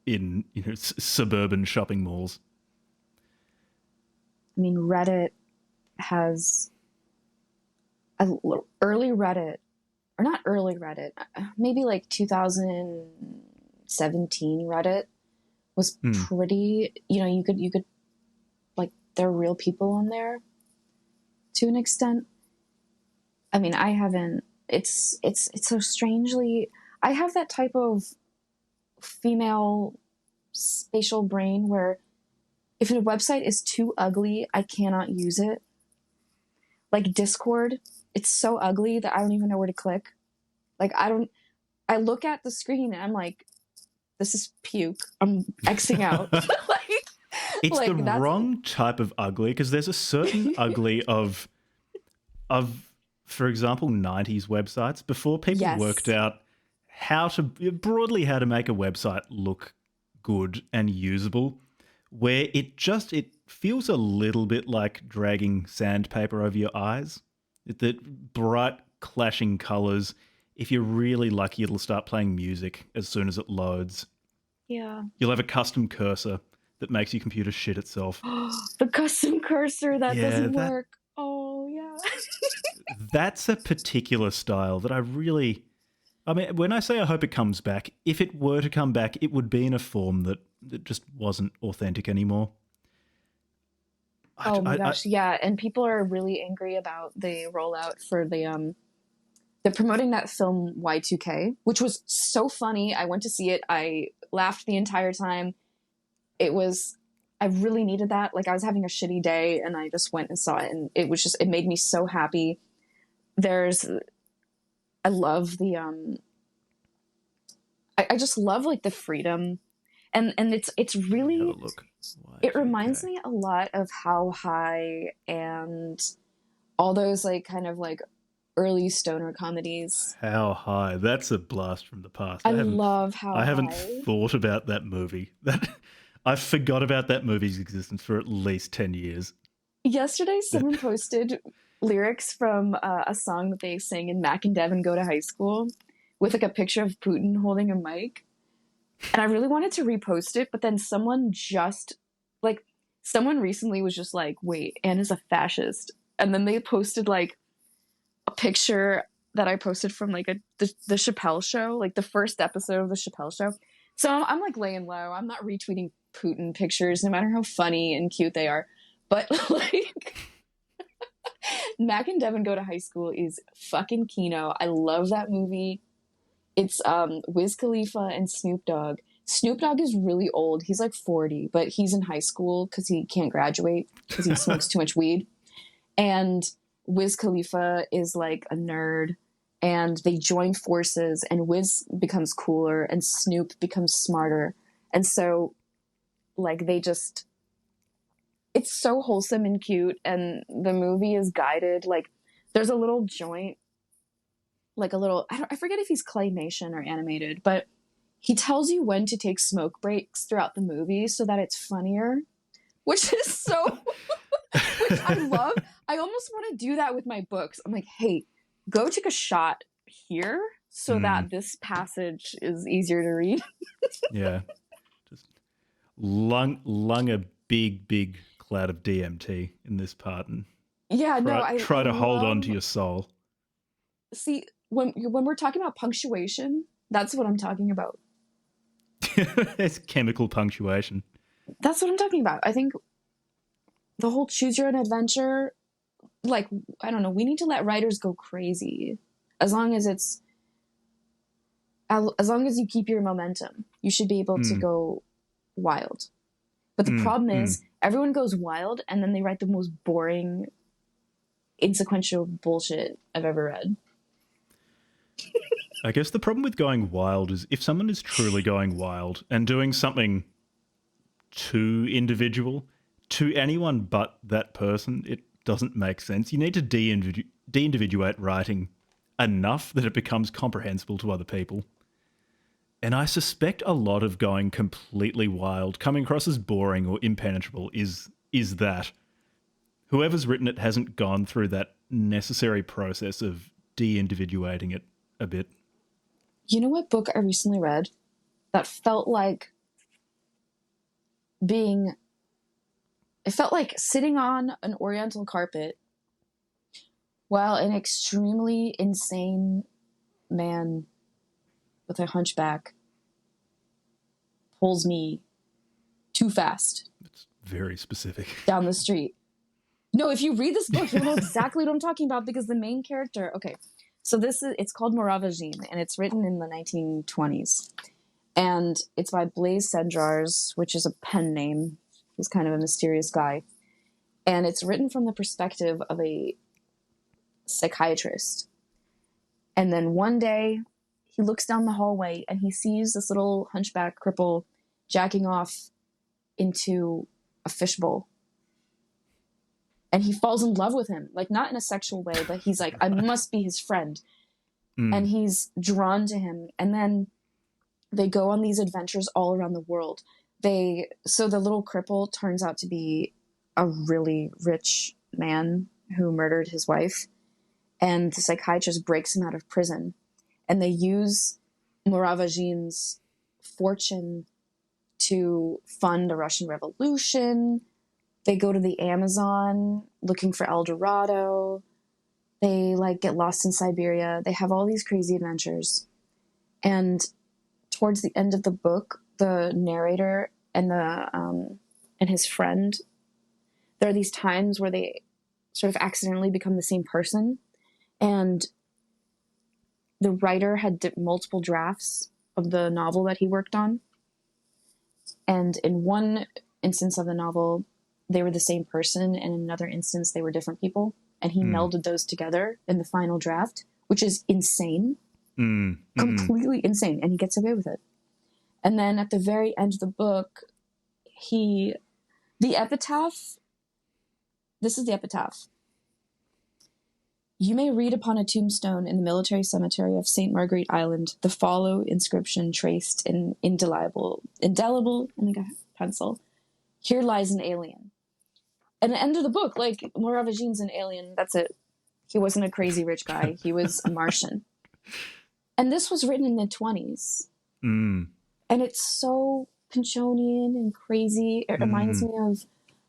in suburban shopping malls. I mean, Reddit has early Reddit, or not early Reddit, maybe like 2017 Reddit was pretty, you could like, there are real people on there to an extent. I mean, I haven't, it's so strangely, I have that type of female spatial brain where if a website is too ugly, I cannot use it. Like Discord, it's so ugly that I don't even know where to click. Like I look at the screen and I'm like, this is puke. I'm Xing out. It's like, the wrong type of ugly because there's a certain ugly of, for example, 90s websites before people worked out how to make a website look good and usable, where it feels a little bit like dragging sandpaper over your eyes. The bright clashing colors. If you're really lucky, it'll start playing music as soon as it loads. Yeah. You'll have a custom cursor that makes your computer shit itself. The custom cursor that doesn't work. Oh, yeah. That's a particular style that I mean, when I say I hope it comes back, if it were to come back, it would be in a form that just wasn't authentic anymore. Oh my gosh, yeah. And people are really angry about the rollout for the they're promoting that film Y2K, which was so funny. I went to see it. I laughed the entire time. I really needed that. Like, I was having a shitty day and I just went and saw it, and it made me so happy. I love I just love like the freedom, and it's really, Have a look. it reminds me a lot of How High and all those like kind of like early stoner comedies. How High. That's a blast from the past. I love How I haven't High. thought about that movie. I forgot about that movie's existence for at least 10 years. Yesterday, someone posted lyrics from a song that they sang in Mac and Devin Go to High School with like a picture of Putin holding a mic. And I really wanted to repost it, but then someone recently was just like, wait, Anna's a fascist. And then they posted like a picture that I posted from like the Chappelle show, like the first episode of the Chappelle show. So I'm like laying low. I'm not retweeting Putin pictures, no matter how funny and cute they are. But like, Mac and Devin Go to High School is fucking Kino. I love that movie. It's Wiz Khalifa and Snoop Dogg. Snoop Dogg is really old. He's like 40, but he's in high school because he can't graduate because he smokes too much weed. And Wiz Khalifa is like a nerd, and they join forces, and Wiz becomes cooler and Snoop becomes smarter. And so like it's so wholesome and cute, and the movie is guided. Like, there's a little joint, like a little, I forget if he's claymation or animated, but he tells you when to take smoke breaks throughout the movie so that it's funnier, which is so, which I love. I almost want to do that with my books. I'm like, hey, go take a shot here so that this passage is easier to read. Yeah. Just lung a big cloud of DMT in this part, and try to hold on to your soul. See, when we're talking about punctuation, that's what I'm talking about. It's chemical punctuation. That's what I'm talking about. I think the whole choose your own adventure, like, I don't know, we need to let writers go crazy. As long as you keep your momentum, you should be able to go wild. But the problem is everyone goes wild and then they write the most boring, insequential bullshit I've ever read. I guess the problem with going wild is if someone is truly going wild and doing something too individual to anyone but that person, it doesn't make sense. You need to de-individuate writing enough that it becomes comprehensible to other people. And I suspect a lot of going completely wild, coming across as boring or impenetrable, is that whoever's written it hasn't gone through that necessary process of de-individuating it a bit. You know what book I recently read that felt like sitting on an oriental carpet while an extremely insane man with a hunchback pulls me too fast. It's very specific. Down the street. No, if you read this book, you'll know exactly what I'm talking about, because the main character, okay, so it's called Moravagine, and it's written in the 1920s. And it's by Blaise Cendrars, which is a pen name. He's kind of a mysterious guy. And it's written from the perspective of a psychiatrist. And then one day, he looks down the hallway and he sees this little hunchback cripple jacking off into a fishbowl. And he falls in love with him, like not in a sexual way, but he's like, I must be his friend. And he's drawn to him. And then they go on these adventures all around the world. So the little cripple turns out to be a really rich man who murdered his wife. And the psychiatrist breaks him out of prison. And they use Moravagine's fortune to fund a Russian revolution. They go to the Amazon looking for El Dorado. They get lost in Siberia. They have all these crazy adventures. And towards the end of the book, the narrator and his friend, there are these times where they sort of accidentally become the same person. And the writer had multiple drafts of the novel that he worked on. And in one instance of the novel, they were the same person, and in another instance, they were different people. And he melded those together in the final draft, which is insane. Completely insane. And he gets away with it. And then at the very end of the book, the epitaph, this is the epitaph. You may read upon a tombstone in the military cemetery of St. Marguerite Island the follow inscription traced in indelible, and I got pencil. Here lies an alien. And the end of the book, like, Moravajin's an alien. That's it. He wasn't a crazy rich guy. He was a Martian. And this was written in the 1920s. And it's so Pinchonian and crazy. It reminds me of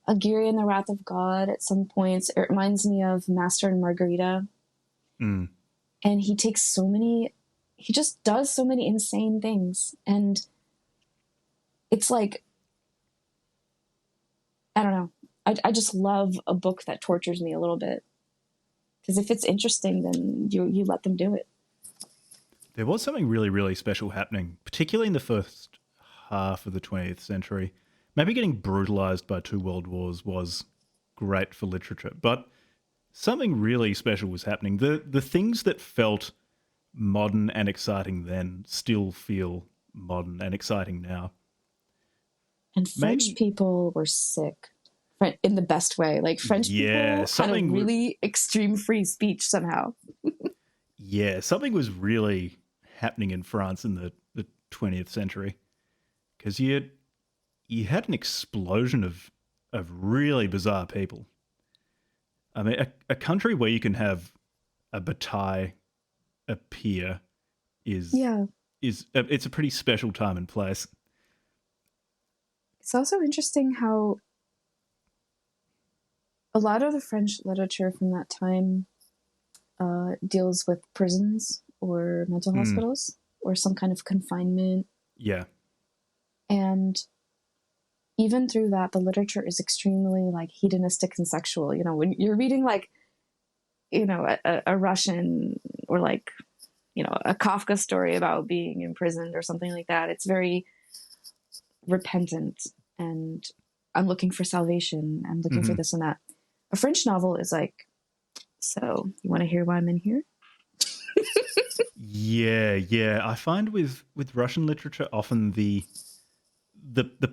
Aguirre and the Wrath of God at some points. It reminds me of Master and Margarita. And he just does so many insane things. And it's like, I don't know. I just love a book that tortures me a little bit. Because if it's interesting, then you let them do it. There was something really, really special happening, particularly in the first half of the 20th century. Maybe getting brutalized by 2 world wars was great for literature, but something really special was happening. The things that felt modern and exciting then still feel modern and exciting now. And French people were sick. In the best way. Like, French people had a really extreme free speech somehow. Yeah, something was really happening in France in the 20th century. Because you had an explosion of really bizarre people. I mean, a country where you can have a bataille appear it's a pretty special time and place. It's also interesting how a lot of the French literature from that time deals with prisons or mental hospitals or some kind of confinement. Yeah. And even through that, the literature is extremely, like, hedonistic and sexual. You know, when you're reading, like, you know, a Russian or, like, you know, a Kafka story about being imprisoned or something like that, it's very repentant and I'm looking for salvation. I'm looking for this and that. A French novel is like, so you want to hear why I'm in here? Yeah. I find with Russian literature, often the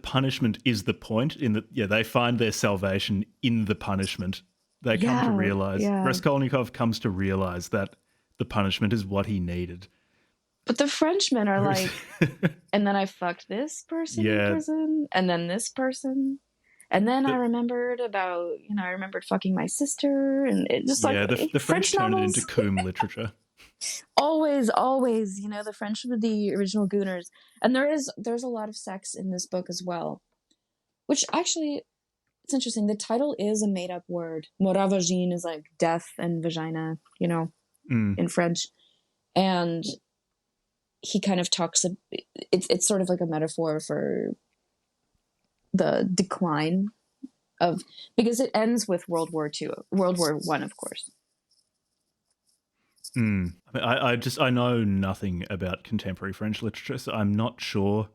punishment is the point. In that, they find their salvation in the punishment. They come to realize. Raskolnikov comes to realize that the punishment is what he needed. But the Frenchmen are like, and then I fucked this person in prison, and then this person. And then I remembered fucking my sister, and it just the French turned it into coom literature. always, you know, the French were the original gooners, and there's a lot of sex in this book as well, which actually it's interesting. The title is a made up word. Moravagine is like death and vagina, you know, in French, and he kind of talks. It's sort of like a metaphor for the decline of, because it ends with World War I, of course. I mean, I know nothing about contemporary French literature, so I'm not sure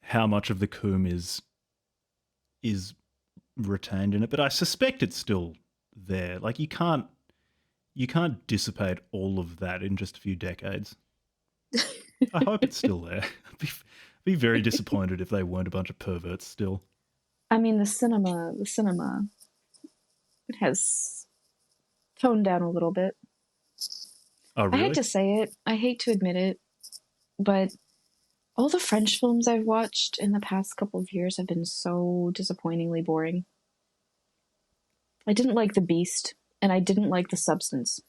how much of the coom is retained in it, but I suspect it's still there. Like, you can't dissipate all of that in just a few decades. I hope it's still there. I'd be very disappointed if they weren't a bunch of perverts still. I mean, the cinema has toned down a little bit. Oh, really? I hate to say it. I hate to admit it. But all the French films I've watched in the past couple of years have been so disappointingly boring. I didn't like The Beast, and I didn't like The Substance.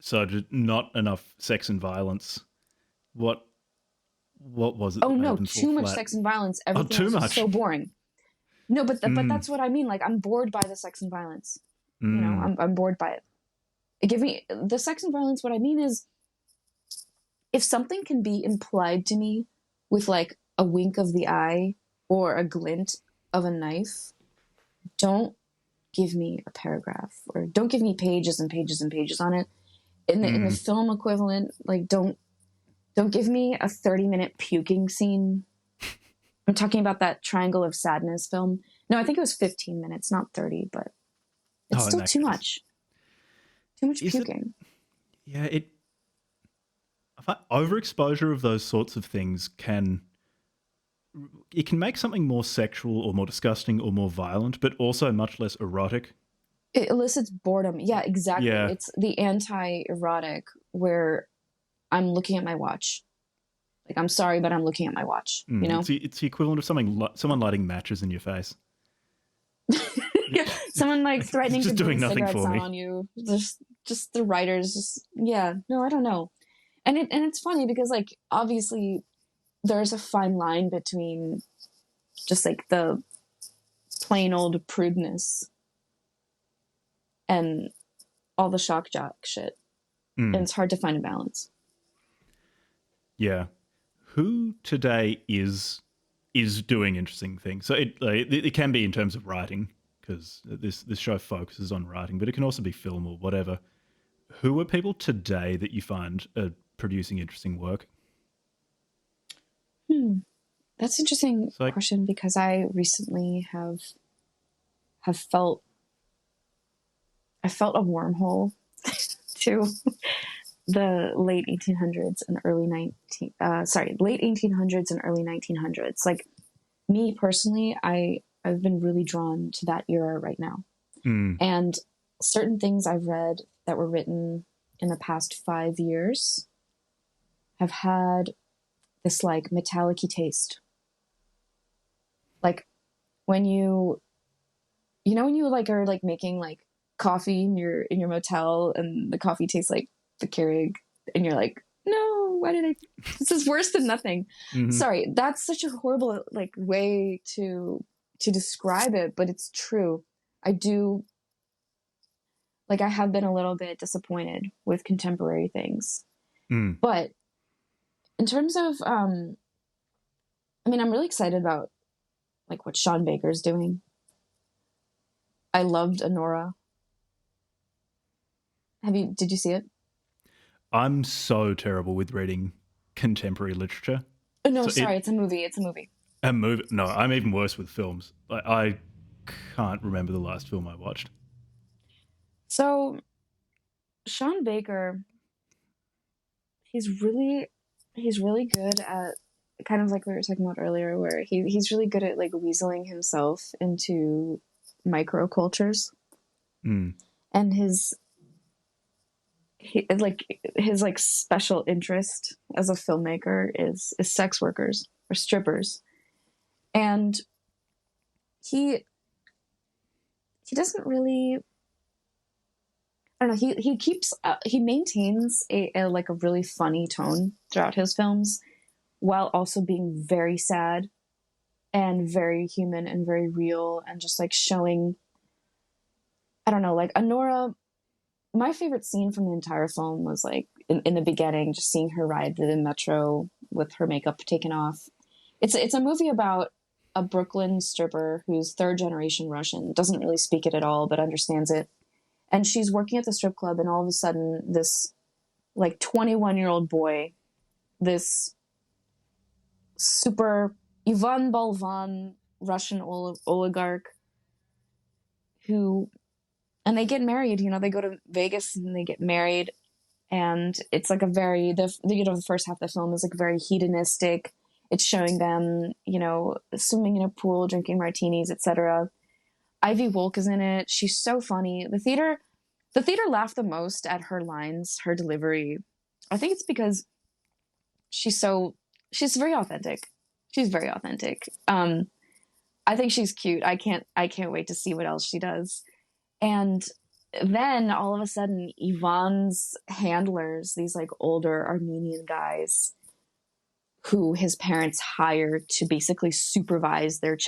So not enough sex and violence. What was it? Oh no, too much sex and violence. Everything else is so boring. No, but that's what I mean. Like, I'm bored by the sex and violence. You know, I'm bored by it. Give me the sex and violence. What I mean is, if something can be implied to me with like a wink of the eye or a glint of a knife, don't give me a paragraph, or don't give me pages and pages and pages on it. In the film equivalent, like don't give me a 30-minute puking scene. I'm talking about that Triangle of Sadness film. No, I think it was 15 minutes, not 30, but it's still too much. Too much puking. Overexposure of those sorts of things can make something more sexual or more disgusting or more violent, but also much less erotic. It elicits boredom. Yeah, exactly. Yeah. It's the anti-erotic where I'm looking at my watch. Like, I'm sorry, but I'm looking at my watch. You know, it's the equivalent of someone lighting matches in your face. Yeah, someone like threatening just to doing bring nothing cigarettes for me. on you. Just the writers. No, I don't know. And it's funny because, like, obviously there's a fine line between just like the plain old prudeness and all the shock jock shit. And it's hard to find a balance. Yeah. Who today is doing interesting things? So it can be in terms of writing, because this show focuses on writing, but it can also be film or whatever. Who are people today that you find are producing interesting work? That's an interesting question, because I recently have felt a wormhole to the late 1800s and early 1900s. Like, me personally, I've been really drawn to that era right now. And certain things I've read that were written in the past 5 years have had this like metallic-y taste. Like when you like are like making like coffee in your motel and the coffee tastes like the Keurig and you're like, no, this is worse than nothing. Sorry, that's such a horrible like way to describe it, but it's true. I have been a little bit disappointed with contemporary things. But in terms of I'm really excited about like what Sean Baker's doing. I loved Honora. Did you see it? I'm so terrible with reading contemporary literature. Oh, no, sorry, it's a movie. It's a movie. A movie? No, I'm even worse with films. I can't remember the last film I watched. So, Sean Baker, he's really good at, kind of like we were talking about earlier, where he's really good at like weaseling himself into microcultures. And his special interest as a filmmaker is sex workers or strippers. And he doesn't really, I don't know, he maintains a like a really funny tone throughout his films, while also being very sad and very human and very real, and just like showing, I don't know, like Honora. My favorite scene from the entire film was like in the beginning, just seeing her ride through the metro with her makeup taken off. It's a movie about a Brooklyn stripper who's third generation Russian, doesn't really speak it at all, but understands it. And she's working at the strip club, and all of a sudden this like 21-year-old boy, this super Ivan Balvan Russian oligarch and they get married, they go to Vegas and they get married. And it's like the first half of the film is like very hedonistic. It's showing them, swimming in a pool, drinking martinis, etc. Ivy Wolk is in it. She's so funny. The theater laughed the most at her lines, her delivery. I think it's because she's very authentic. She's very authentic. I think she's cute. I can't wait to see what else she does. And then all of a sudden, Ivan's handlers, these like older Armenian guys who his parents hire to basically supervise their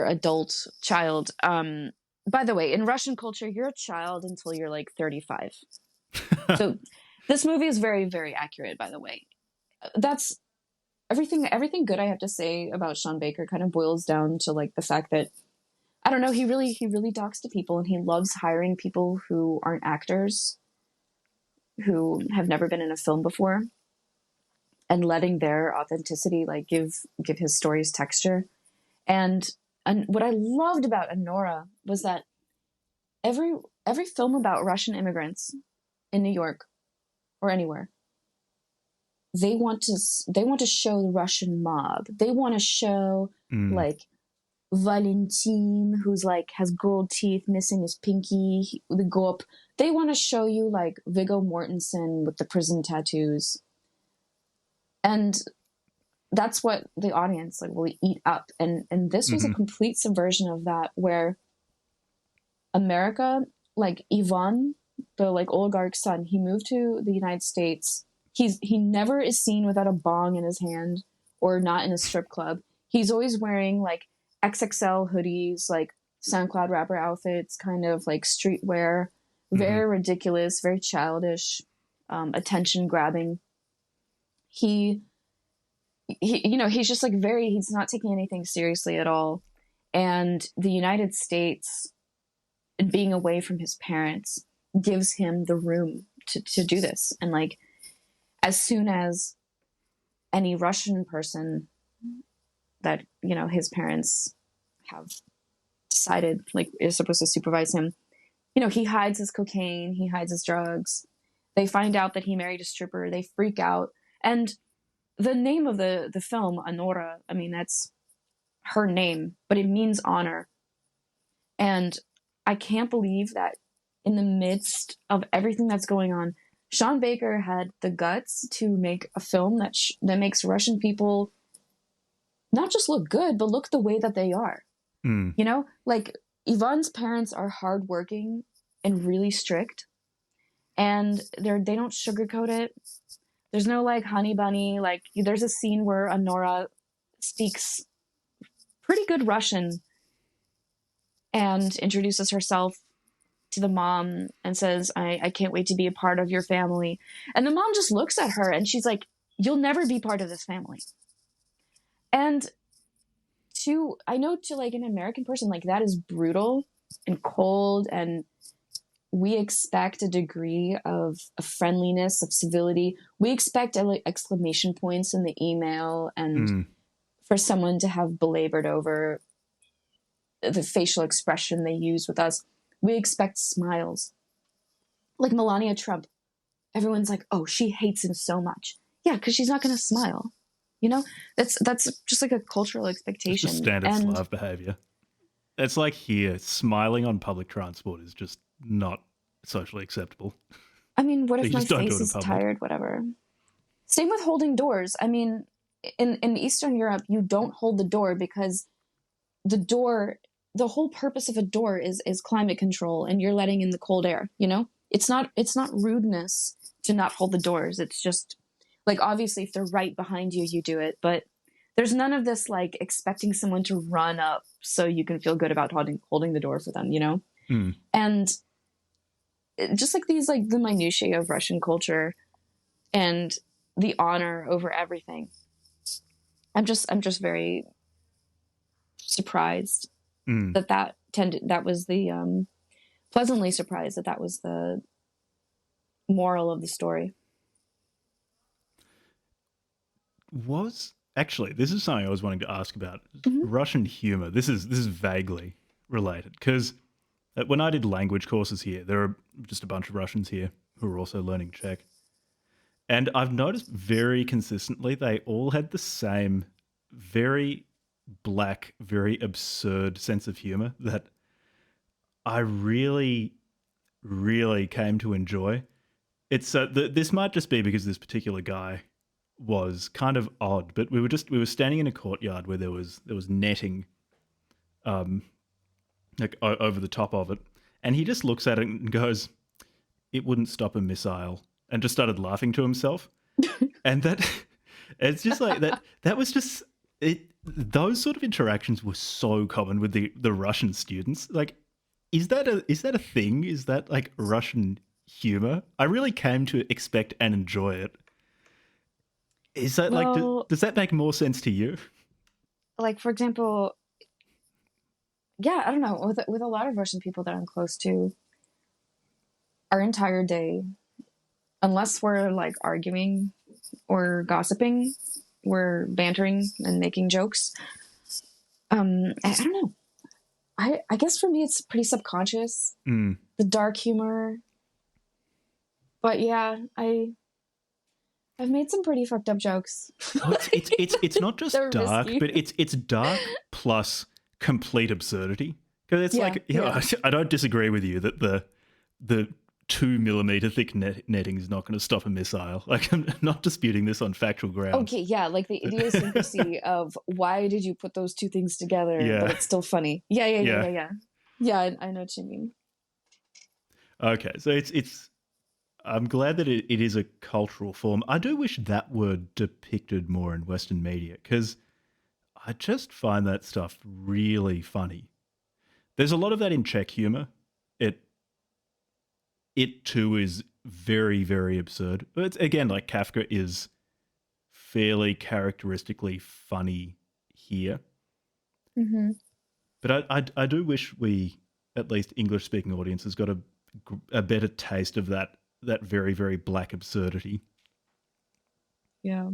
adult child. By the way, in Russian culture, you're a child until you're like 35. So this movie is very, very accurate, by the way. That's everything good I have to say about Sean Baker kind of boils down to like the fact that, I don't know, he really talks to people, and he loves hiring people who aren't actors who have never been in a film before, and letting their authenticity like give his stories texture. And what I loved about Anora was that every film about Russian immigrants in New York or anywhere, they want to show the Russian mob. They want to show like Valentin, who's like has gold teeth, missing his pinky, the gulp. They want to show you like Viggo Mortensen with the prison tattoos, and that's what the audience like will eat up. And this was a complete subversion of that, where America, like Ivan, the like oligarch's son, he moved to the United States. He never is seen without a bong in his hand or not in a strip club. He's always wearing like XXL hoodies, like SoundCloud rapper outfits, kind of like streetwear, very ridiculous, very childish, attention grabbing. He you know, he's just like he's not taking anything seriously at all. And the United States, being away from his parents, gives him the room to do this. And like, as soon as any Russian person that, you know, his parents have decided like is supposed to supervise him, you know, he hides his cocaine, he hides his drugs. They find out that he married a stripper. They freak out. And the name of the film, Anora, I mean, that's her name, but it means honor. And I can't believe that in the midst of everything that's going on, Sean Baker had the guts to make a film that makes Russian people not just look good, but look the way that they are. You know, like Ivan's parents are hardworking and really strict, and they don't sugarcoat it. There's no like honey bunny. Like there's a scene where Anora speaks pretty good Russian and introduces herself to the mom and says, I can't wait to be a part of your family. And the mom just looks at her and she's like, you'll never be part of this family. And I know to like an American person, like that is brutal and cold, and we expect a degree of friendliness, of civility. We expect like exclamation points in the email, and for someone to have belabored over the facial expression they use with us. We expect smiles. Like Melania Trump, everyone's like, oh, she hates him so much. Yeah, because she's not going to smile. You know, that's just like a cultural expectation. It's just standard Slav behavior. It's like here, smiling on public transport is just not socially acceptable. I mean, what if my face is tired? Whatever. Same with holding doors. I mean, in Eastern Europe, you don't hold the door because the whole purpose of a door is climate control, and you're letting in the cold air. You know, it's not rudeness to not hold the doors. It's just like, obviously, if they're right behind you, you do it. But there's none of this like expecting someone to run up so you can feel good about holding the door for them, you know? And just like these, like the minutiae of Russian culture and the honor over everything. I'm just very surprised that was the pleasantly surprised that was the moral of the story. Actually, this is something I was wanting to ask about. Russian humor. This is vaguely related, because when I did language courses here, there are just a bunch of Russians here who are also learning Czech. And I've noticed very consistently they all had the same very black, very absurd sense of humor that I really, really came to enjoy. It's this might just be because this particular guy was kind of odd, but we were standing in a courtyard where there was netting like over the top of it, and he just looks at it and goes, "It wouldn't stop a missile," and just started laughing to himself. And that it's just like that was just it. Those sort of interactions were so common with the Russian students. Like, is that a thing? Is that like Russian humor? I really came to expect and enjoy it. Is that does that make more sense to you? Like, for example, yeah, I don't know, with a lot of Russian people that I'm close to, our entire day unless we're like arguing or gossiping, we're bantering and making jokes. I don't know. I guess for me it's pretty subconscious. The dark humor. But yeah, I've made some pretty fucked up jokes. Oh, it's not just dark, risky. but it's dark plus complete absurdity. Because it's I don't disagree with you that the 2 millimeter thick netting is not going to stop a missile. Like, I'm not disputing this on factual grounds. Okay, yeah, like the idiosyncrasy of why did you put those two things together, but it's still funny. Yeah. Yeah, I know what you mean. Okay, so it's. I'm glad that it is a cultural form. I do wish that were depicted more in Western media because I just find that stuff really funny. There's a lot of that in Czech humor. It too is very, very absurd. But it's, again, like Kafka is fairly characteristically funny here. Mm-hmm. But I do wish we, at least English-speaking audiences, got a better taste of that very, very black absurdity. Yeah.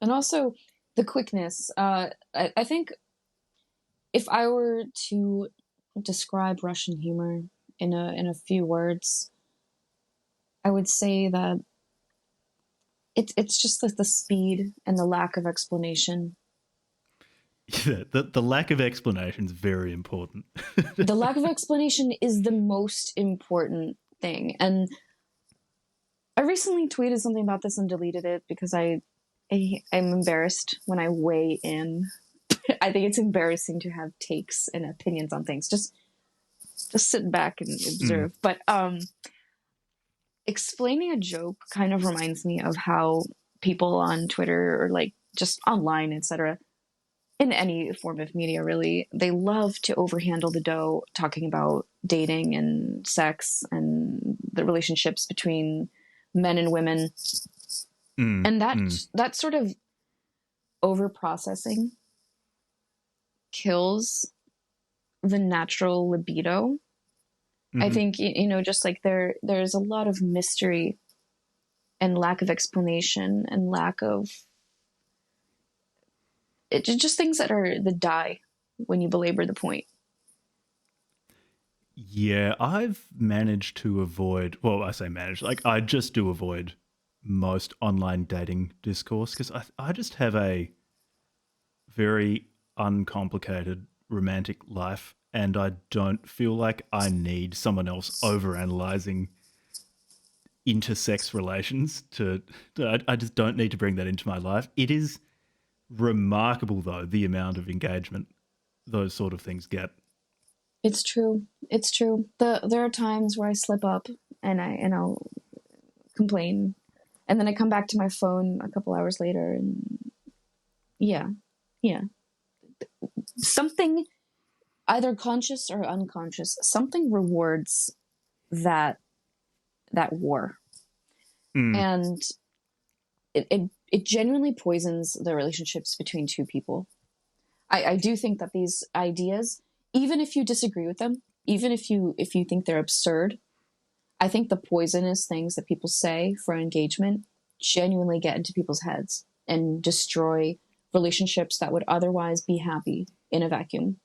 And also the quickness. I think if I were to describe Russian humor in a few words, I would say that it's just like the speed and the lack of explanation. Yeah, the lack of explanation is very important. The lack of explanation is the most important thing. And I recently tweeted something about this and deleted it because I'm embarrassed when I weigh in. I think it's embarrassing to have takes and opinions on things. Just sit back and observe. But explaining a joke kind of reminds me of how people on Twitter or like just online, etc., in any form of media, really, they love to overhandle the dough, talking about dating and sex and the relationships between men and women. And that sort of over processing kills the natural libido. I think, just like there's a lot of mystery and lack of explanation and lack of just things that die when you belabor the point. Yeah, I've managed to avoid, well, I say manage, like I just do avoid most online dating discourse because I just have a very uncomplicated romantic life and I don't feel like I need someone else overanalyzing intersex relations I just don't need to bring that into my life. It is remarkable, though, the amount of engagement those sort of things get. It's true. There are times where I slip up and I'll complain, and then I come back to my phone a couple hours later, and yeah, something, either conscious or unconscious, something rewards that war, and it genuinely poisons the relationships between two people. I do think that these ideas, even if you disagree with them, even if you think they're absurd, I think the poisonous things that people say for engagement genuinely get into people's heads and destroy relationships that would otherwise be happy in a vacuum.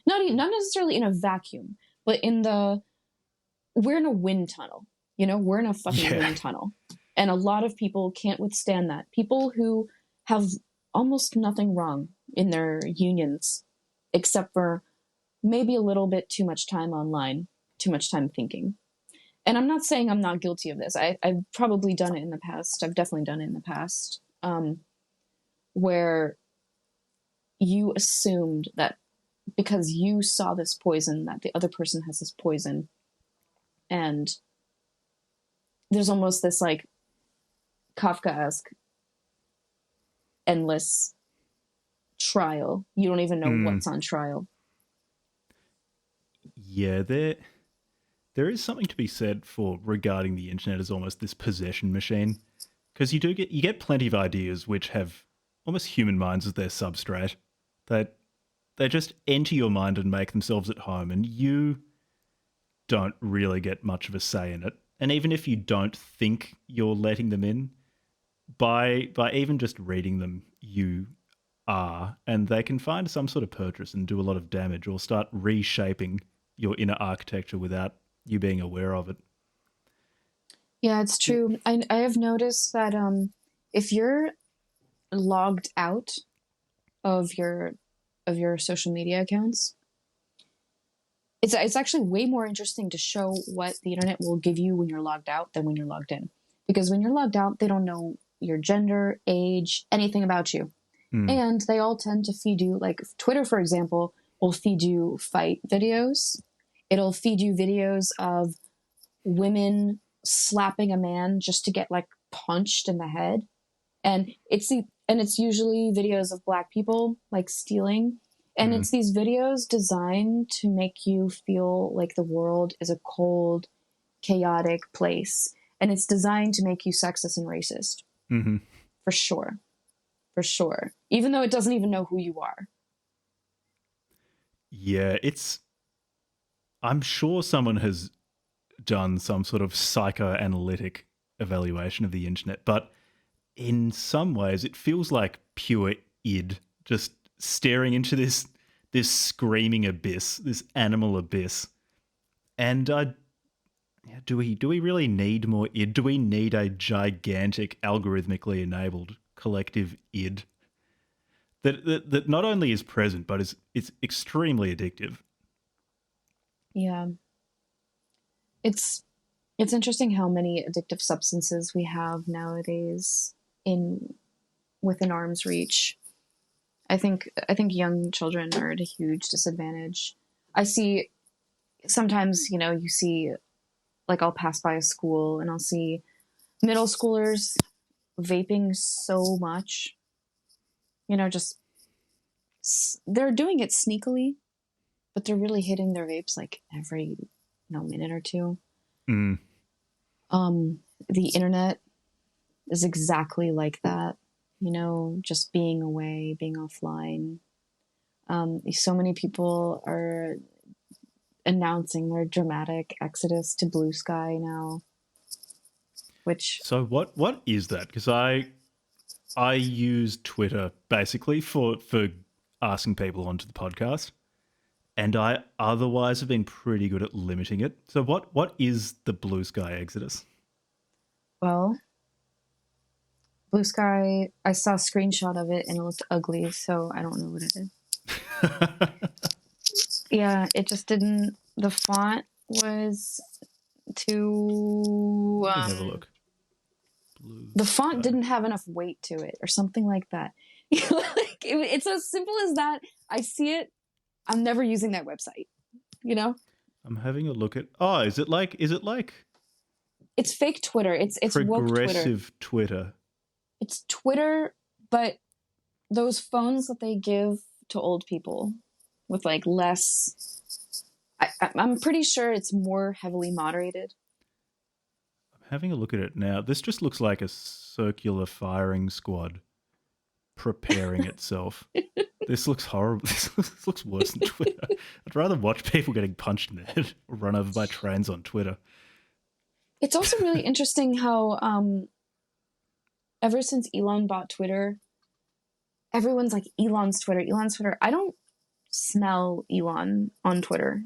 Not necessarily in a vacuum, but we're in a wind tunnel. We're in a fucking wind tunnel. And a lot of people can't withstand that. People who have almost nothing wrong in their unions, except for maybe a little bit too much time online, too much time thinking. And I'm not saying I'm not guilty of this. I've probably done it in the past. I've definitely done it in the past, where you assumed that because you saw this poison, that the other person has this poison. And there's almost this like Kafkaesque endless trial. You don't even know what's on trial. Yeah, there is something to be said for regarding the internet as almost this possession machine, because you get plenty of ideas which have almost human minds as their substrate. That they just enter your mind and make themselves at home, and you don't really get much of a say in it. And even if you don't think you're letting them in, by even just reading them, you are, and they can find some sort of purchase and do a lot of damage or start reshaping your inner architecture without you being aware of it. Yeah, it's true. I have noticed that if you're logged out of your social media accounts, it's actually way more interesting to show what the internet will give you when you're logged out than when you're logged in. Because when you're logged out, they don't know your gender, age, anything about you. And they all tend to feed you, like Twitter, for example, will feed you fight videos. It'll feed you videos of women slapping a man just to get like punched in the head. And it's usually videos of Black people like stealing. And it's these videos designed to make you feel like the world is a cold, chaotic place. And it's designed to make you sexist and racist. Mm-hmm. For sure. For sure. Even though it doesn't even know who you are. Yeah, I'm sure someone has done some sort of psychoanalytic evaluation of the internet, but in some ways it feels like pure id, just staring into this screaming abyss, this animal abyss. And do we really need more id? Do we need a gigantic, algorithmically enabled collective id that not only is present but it's extremely addictive? Yeah. It's interesting how many addictive substances we have nowadays in within arm's reach. I think young children are at a huge disadvantage. I see sometimes, you see, like, I'll pass by a school and I'll see middle schoolers vaping so much. Just they're doing it sneakily, but they're really hitting their vapes like every minute or two. The internet is exactly like that. Just being away, being offline. So many people are announcing their dramatic exodus to blue sky now. So what is that? Because I use Twitter basically for asking people onto the podcast, and I otherwise have been pretty good at limiting it. So what is the blue sky exodus? Well, blue sky, I saw a screenshot of it and it looked ugly, so I don't know what it is. Yeah, it just didn't. The font was too. Let me have a look. The font didn't have enough weight to it, or something like that. It's as simple as that. I see it. I'm never using that website. I'm having a look at. Oh, is it like? It's fake Twitter. It's progressive woke Twitter. It's Twitter, but those phones that they give to old people with like less. I'm pretty sure it's more heavily moderated. I'm having a look at it now. This just looks like a circular firing squad preparing itself. This looks horrible. This looks worse than Twitter. I'd rather watch people getting punched in the head or run over by trains on Twitter. It's also really interesting how ever since Elon bought Twitter, everyone's like, Elon's Twitter. I don't smell Elon on Twitter.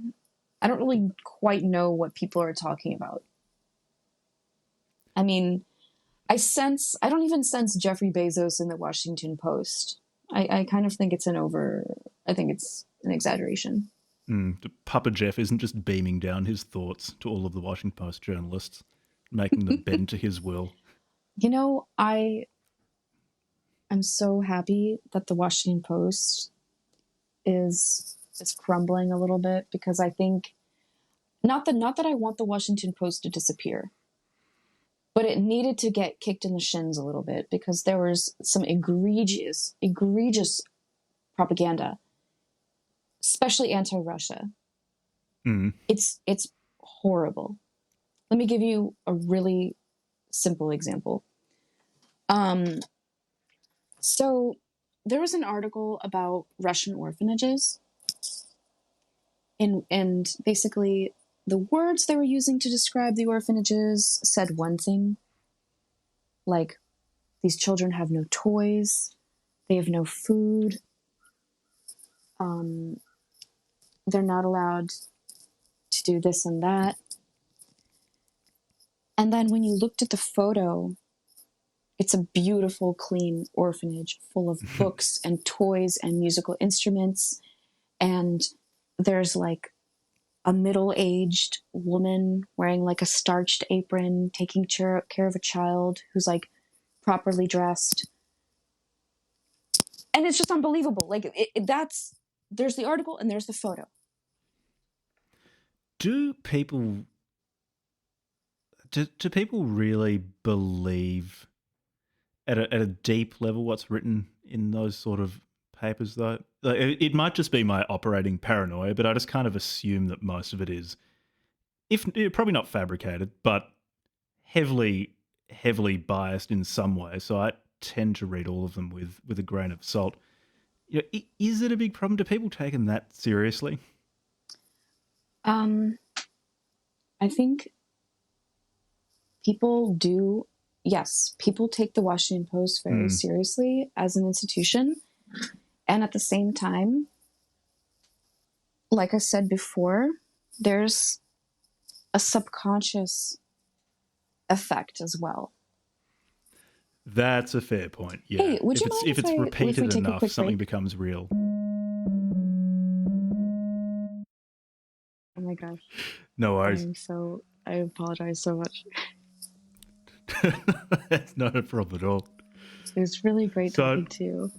I don't really quite know what people are talking about. I mean, I don't even sense Jeffrey Bezos in the Washington Post. I kind of think it's I think it's an exaggeration. Papa Jeff isn't just beaming down his thoughts to all of the Washington Post journalists, making them bend to his will. I'm so happy that the Washington Post is crumbling a little bit, because I think not that I want the Washington Post to disappear, but it needed to get kicked in the shins a little bit, because there was some egregious propaganda, especially anti-Russia. It's horrible. Let me give you a really simple example. So there was an article about Russian orphanages, and basically the words they were using to describe the orphanages said one thing, like, these children have no toys, they have no food, they're not allowed to do this and that. And then when you looked at the photo, it's a beautiful, clean orphanage full of books and toys and musical instruments. And there's like a middle-aged woman wearing like a starched apron, taking care of a child who's like properly dressed. And it's just unbelievable. Like there's the article and there's the photo. Do people really believe at a deep level what's written in those sort of papers, though? Like, it might just be my operating paranoia, but I just kind of assume that most of it is, if probably not fabricated, but heavily biased in some way. So I tend to read all of them with a grain of salt. You know, is it a big problem? Do people take them that seriously? I think people do. Yes, people take the Washington Post very seriously as an institution. And at the same time, like I said before, there's a subconscious effect as well. That's a fair point. Yeah. Hey, would you mind if it's repeated enough, something becomes real. Oh my gosh. No worries. I apologize so much. That's not a problem at all. It was really great talking to you.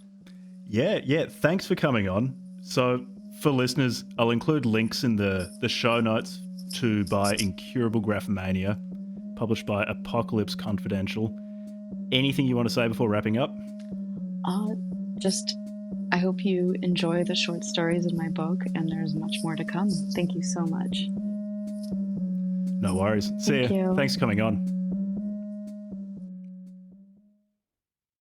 Yeah. Thanks for coming on. So for listeners, I'll include links in the show notes to buy Incurable Graphomania, published by Apocalypse Confidential. Anything you want to say before wrapping up? I hope you enjoy the short stories in my book, and there's much more to come. Thank you so much. No worries. See you. Thanks for coming on.